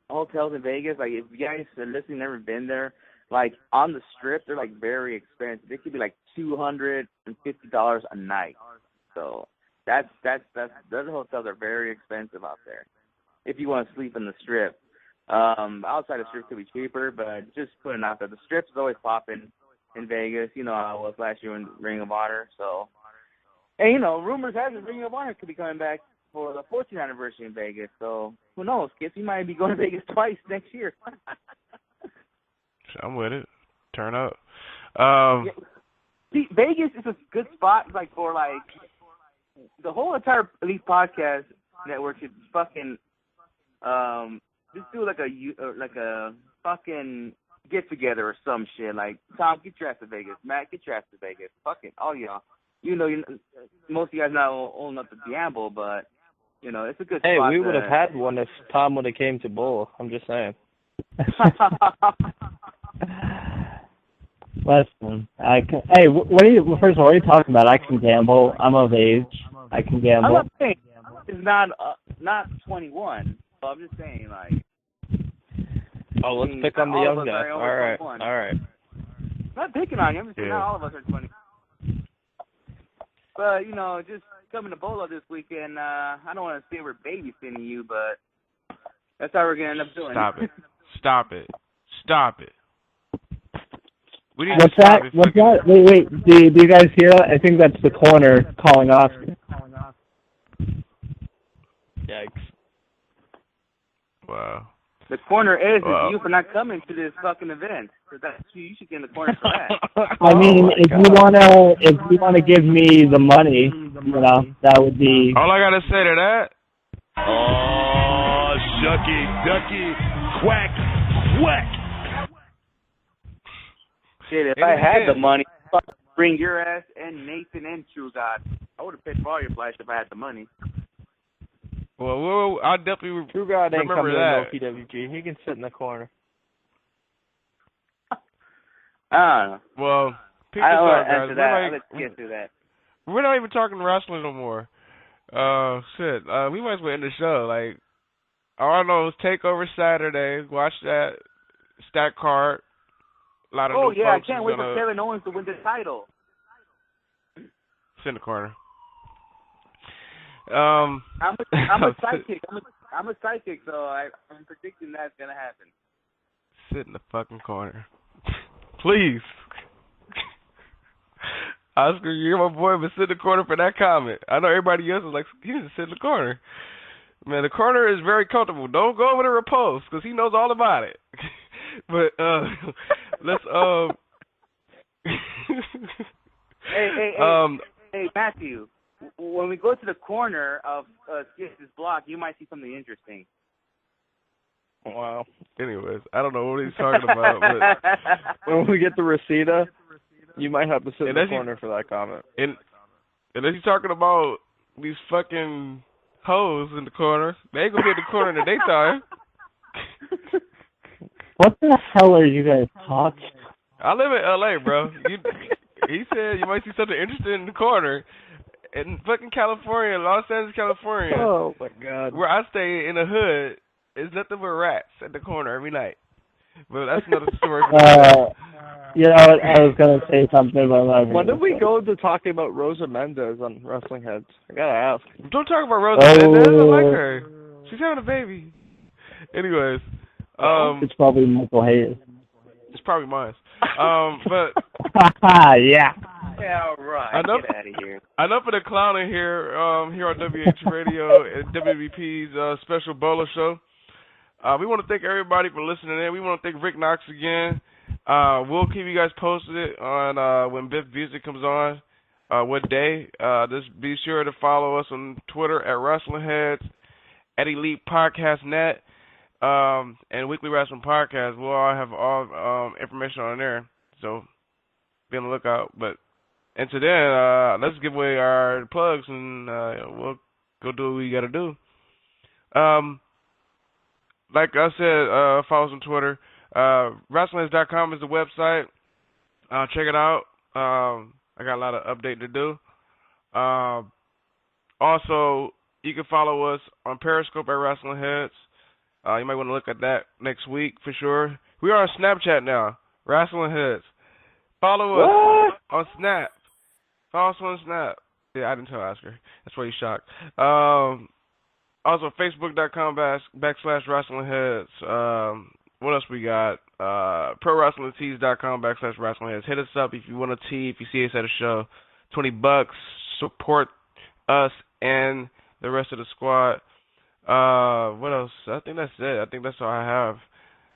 hotels in Vegas, like, if you guys are listening, never been there, like on the Strip, they're like very expensive. They could be like $250 a night. So those hotels are very expensive out there if you want to sleep in the Strip. Outside the Strip could be cheaper, but just putting out there, the Strip is always popping in Vegas. You know how it was last year in Ring of Honor. So, and you know, rumors have it Ring of Honor could be coming back for the 14th anniversary in Vegas. So who knows? Guess he might be going to Vegas twice next year. I'm with it. Turn up. See, Vegas is a good spot, like, for like the whole entire Elite Podcast Network should fucking just do like a fucking get together or some shit. Like, Tom, get your ass to Vegas. Matt, get your ass to Vegas. Fucking all y'all. You know, most of you guys not old enough to gamble, but you know, it's a good spot. Hey, we would have had one if Tom would have came to BOLA. I'm just saying. Listen, hey, first of all, what are you talking about? I can gamble. I'm of age. I can gamble. I'm not saying it's not 21. So I'm just saying, like. Oh, let's pick on the young guy. All right. I'm not picking on you. I'm just saying not all of us are 20. But, you know, just coming to BOLA this weekend, I don't want to say we're babysitting you, but that's how we're going to end up doing it. Stop it. What's that? Wait. Do you guys hear that? I think that's the corner calling Oscar. Yikes. Wow. The corner is you for not coming to this fucking event. So that's you should get in the corner for that. I mean, if you wanna give me the money, you know, that would be. All I gotta say to that. Oh, shucky, ducky, quack, quack. Shit, if I had the money, bring your ass and Nathan and True God. I would have paid for all your flights if I had the money. Well, I definitely True God ain't coming that. to no PWG. He can sit in the corner. I don't know. Well, I don't want to answer that. I'll let you get through that. We're not even talking wrestling no more. Shit. We might as well end the show. Like, all I know is Takeover Saturday. Watch that stat card. A lot of new I folks can't wait for Kevin Owens to win the title. It's in the corner. I'm a psychic. I'm a psychic, so I'm predicting that's gonna happen. Sit in the fucking corner, please. Oscar, you're my boy, but sit in the corner for that comment. I know everybody else is like, he needs to sit in the corner. Man, the corner is very comfortable. Don't go over to repose, because he knows all about it. But let's Hey, Matthew. When we go to the corner of Skip's block, you might see something interesting. Wow. Anyways, I don't know what he's talking about. But when we get the Reseda, you might have to sit in the corner for that comment. And unless you're talking about these fucking hoes in the corner. They ain't gonna be in the corner in the daytime. What the hell are you guys talking? I live in L.A., bro. He said you might see something interesting in the corner. In fucking California, Los Angeles, California. Oh, my God. Where I stay in the hood, it's nothing but rats at the corner every night. But that's another story for you know what? I was going to say something about that. When did we go to talking about Rosa Mendez on Wrestling Heads? I got to ask. Don't talk about Rosa Mendez. I like her. She's having a baby. Anyways. It's probably Michael Hayes. It's probably mine. But yeah. Yeah, right. Get out of here. Enough of the clowning here on WH Radio and WBP's special BOLA show. We want to thank everybody for listening in. We want to thank Rick Knox again. We'll keep you guys posted on when Biff Busick comes on, what day. Just be sure to follow us on Twitter at WrestlingHeads, at Elite Podcast Net, and Weekly Wrestling Podcast. We'll all have all information on there, so be on the lookout. But until then, let's give away our plugs, and we'll go do what we got to do. Like I said, follow us on Twitter. WrestlingHeads.com is the website. Check it out. I got a lot of update to do. Also, you can follow us on Periscope at WrestlingHeads. You might want to look at that next week for sure. We are on Snapchat now, WrestlingHeads. Follow us on Snap. Follow us on Snap. Yeah, I didn't tell Oscar. That's why he's shocked. Also, Facebook.com /WrestlingHeads. What else we got? ProWrestlingTees.com /WrestlingHeads. Hit us up if you want a tee, if you see us at a show. $20. Support us and the rest of the squad. What else? I think that's it. I think that's all I have.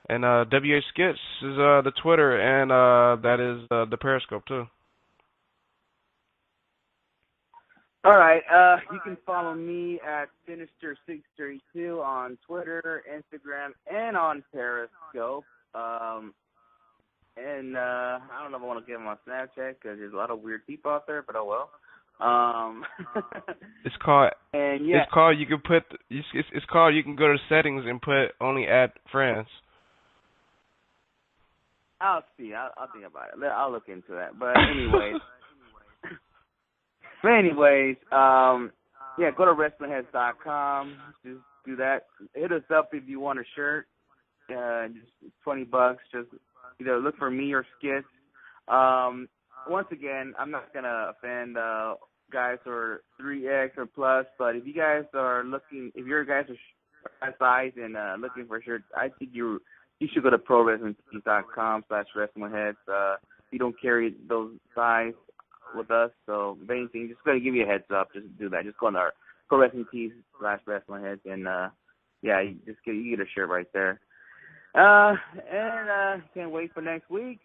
And WH Skits is the Twitter, and that is the Periscope, too. All right. You can follow me at Sinister632 on Twitter, Instagram, and on Periscope. And I don't know if I want to give them my Snapchat because there's a lot of weird people out there, but oh well. It's called. And yeah. It's called. You can put. It's called. You can go to settings and put only add friends. I'll see. I'll think about it. I'll look into that. But anyways. Yeah, go to WrestlingHeads.com. Just do that. Hit us up if you want a shirt. Just $20. Just either look for me or Skits. Once again, I'm not gonna offend guys who are 3X or plus, but if you guys are looking, if your guys are size and looking for a shirt, I think you should go to ProWrestlingTees.com /WrestlingHeads. You don't carry those size with us, so if anything, just gonna give you a heads up. Just do that. Just go on our Pro Wrestling Tees /WrestlingHeads, and yeah, you get a shirt right there. And can't wait for next week.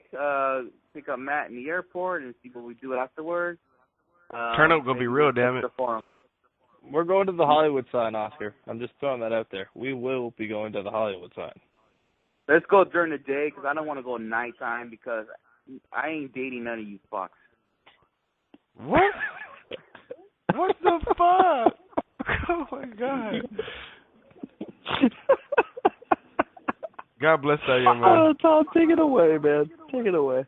Pick up Matt in the airport and see what we do afterwards. Turn up gonna be real, damn it. We're going to the Hollywood sign, Oscar. I'm just throwing that out there. We will be going to the Hollywood sign. Let's go during the day because I don't want to go nighttime because I ain't dating none of you fucks. What? What the fuck? Oh my god. God bless that young man. Tom, take it away, man. Take it away.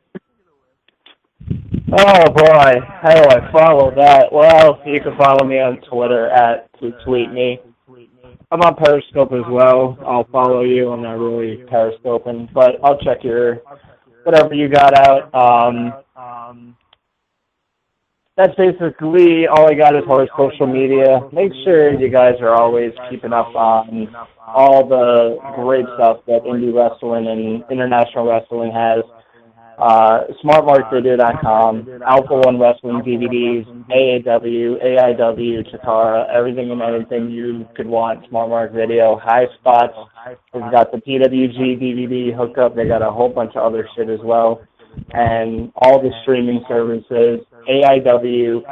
Oh boy, how do I follow that? Well, you can follow me on Twitter at @tweetme. I'm on Periscope as well. I'll follow you. I'm not really Periscoping, but I'll check your whatever you got out. That's basically all I got as far as social media. Make sure you guys are always keeping up on all the great stuff that indie wrestling and international wrestling has. SmartMarkRadio.com, Alpha One Wrestling DVDs, AAW, AIW, Chikara, everything and anything you could want. Smart Mark Video, High Spots. We've got the PWG DVD hookup. They got a whole bunch of other shit as well. And all the streaming services, AIW,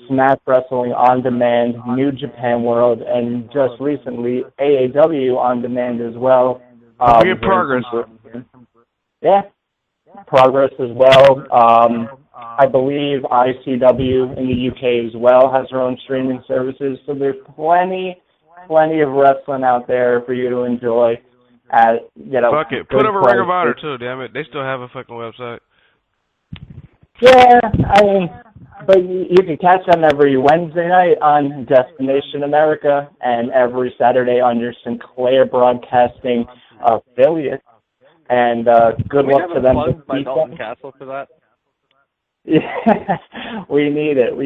Smash Wrestling On Demand, New Japan World, and just recently AAW On Demand as well. We're in progress. Yeah, progress as well. I believe ICW in the UK as well has their own streaming services, so there's plenty plenty of wrestling out there for you to enjoy. Fuck it. Put up a Ring of Honor, too, damn it. They still have a fucking website. Yeah, I mean, but you can catch them every Wednesday night on Destination America and every Saturday on your Sinclair Broadcasting affiliate. And good luck to them. By Dalton Castle for that? Yeah, we need it.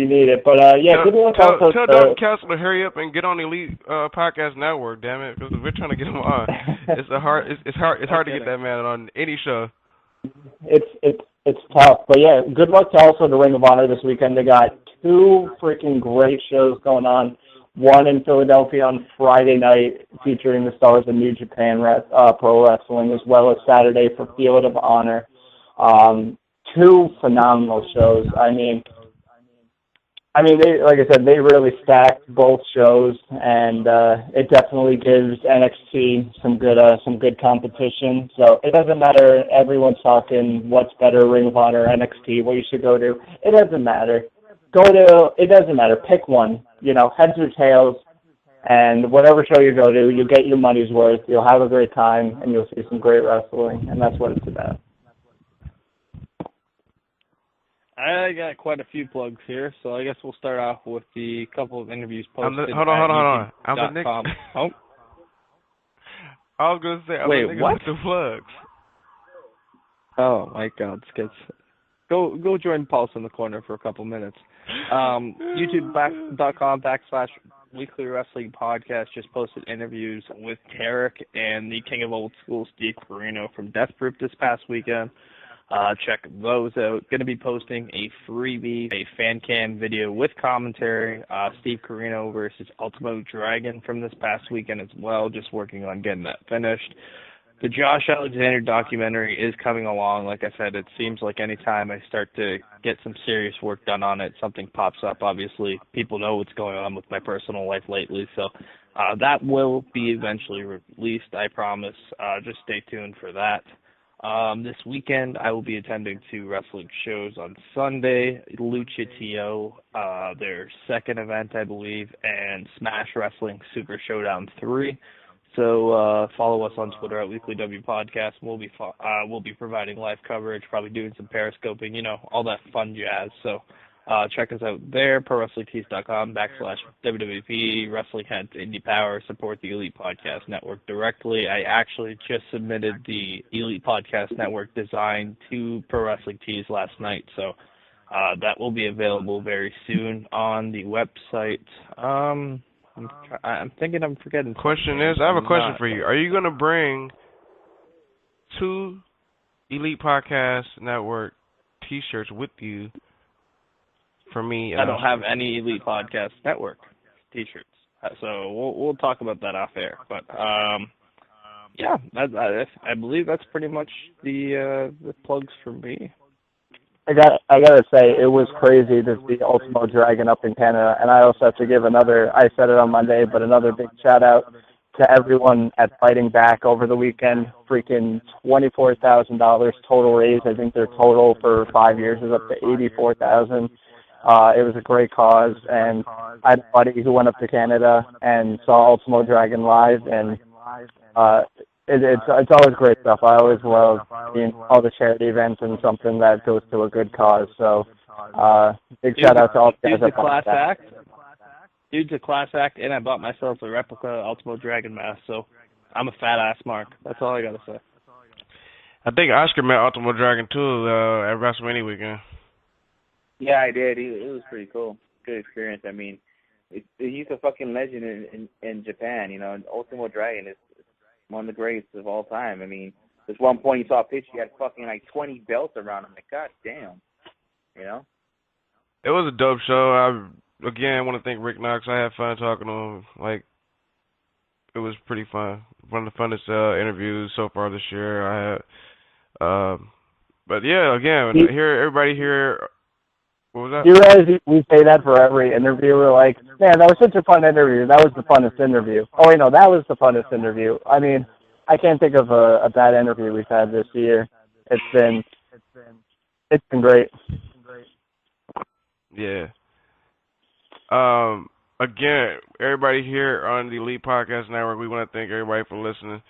But good luck also. Tell Dalton Castle to hurry up and get on the Elite Podcast Network, damn it, because we're trying to get him on. It's hard to get that man on any show. It's tough, but yeah, good luck to also the Ring of Honor this weekend. They got 2 freaking great shows going on. One in Philadelphia on Friday night featuring the stars of New Japan Pro Wrestling, as well as Saturday for Field of Honor. 2 phenomenal shows. I mean, they, like I said, they really stacked both shows, and it definitely gives NXT some good competition. So it doesn't matter. Everyone's talking what's better, Ring of Honor, NXT, what you should go to. It doesn't matter. It doesn't matter. Pick one. Heads or tails, and whatever show you go to, you get your money's worth. You'll have a great time, and you'll see some great wrestling, and that's what it's about. I got quite a few plugs here, so I guess we'll start off with the couple of interviews posted. Hold on. I'm the nigga. Oh. I was going to say, I'm the nigga with the plugs. Oh, my God, Skits. Go join Pulse in the corner for a couple minutes. YouTube.com/Weekly Wrestling Podcast just posted interviews with Tarek and the King of Old School, Steve Carino from Death Proof this past weekend. Check those out. Going to be posting a freebie, a fan cam video with commentary. Steve Carino versus Ultimo Dragon from this past weekend as well. Just working on getting that finished. The Josh Alexander documentary is coming along. Like I said, it seems like anytime I start to get some serious work done on it, something pops up. Obviously, people know what's going on with my personal life lately, so that will be eventually released, I promise. Just stay tuned for that. This weekend, I will be attending 2 wrestling shows on Sunday, Lucha TO, their second event, I believe, and Smash Wrestling Super Showdown 3. So follow us on Twitter at WeeklyW Podcast. We'll be providing live coverage, probably doing some periscoping, all that fun jazz. So check us out there, ProWrestlingTees.com/WWP, WrestlingHeads, Indie Power. Support the Elite Podcast Network directly. I actually just submitted the Elite Podcast Network design to Pro Wrestling Tees last night, so that will be available very soon on the website. I'm thinking I'm forgetting. Question is, I have a question for you. Are you going to bring 2 Elite Podcast Network T-shirts with you for me? I don't have any Elite Podcast Network T-shirts, so we'll talk about that off air. But yeah, I believe that's pretty much the plugs for me. I gotta say, it was crazy to see Ultimo Dragon up in Canada, and I also have to give I said it on Monday, but another big shout out to everyone at Fighting Back over the weekend. Freaking $24,000 total raise. I think their total for 5 years is up to $84,000. It was a great cause, and I had a buddy who went up to Canada and saw Ultimo Dragon live, and it's always great stuff. I always love seeing all the charity events and something that goes to a good cause. So big shout out to all the guys at Class Act. Dude's a class act, and I bought myself a replica Ultimo Dragon mask, so I'm a fat ass mark. That's all I gotta say. I think Oscar met Ultimo Dragon too at WrestleMania weekend. Yeah, I did. It was pretty cool. Good experience. I mean, he's a fucking legend in Japan. And Ultimo Dragon is one of the greats of all time. I mean, there's one point you saw a picture, he had fucking 20 belts around him. Like, god damn. It was a dope show. I want to thank Rick Knox. I had fun talking to him. It was pretty fun. One of the funnest interviews so far this year I had. But yeah, again, everybody here. What was that? You realize we say that for every interview. We're like, man, that was such a fun interview. That was the funnest interview. Oh, wait, no, that was the funnest interview. I mean, I can't think of a bad interview we've had this year. It's been great. Yeah. again, everybody here on the Elite Podcast Network, we want to thank everybody for listening.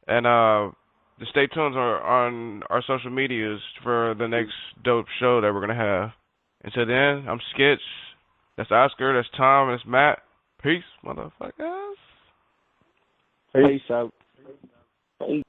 And just stay tuned on our social medias for the next dope show that we're going to have. Until then, I'm Skitch. That's Oscar. That's Tom. That's Matt. Peace, motherfuckers. Peace out. Peace.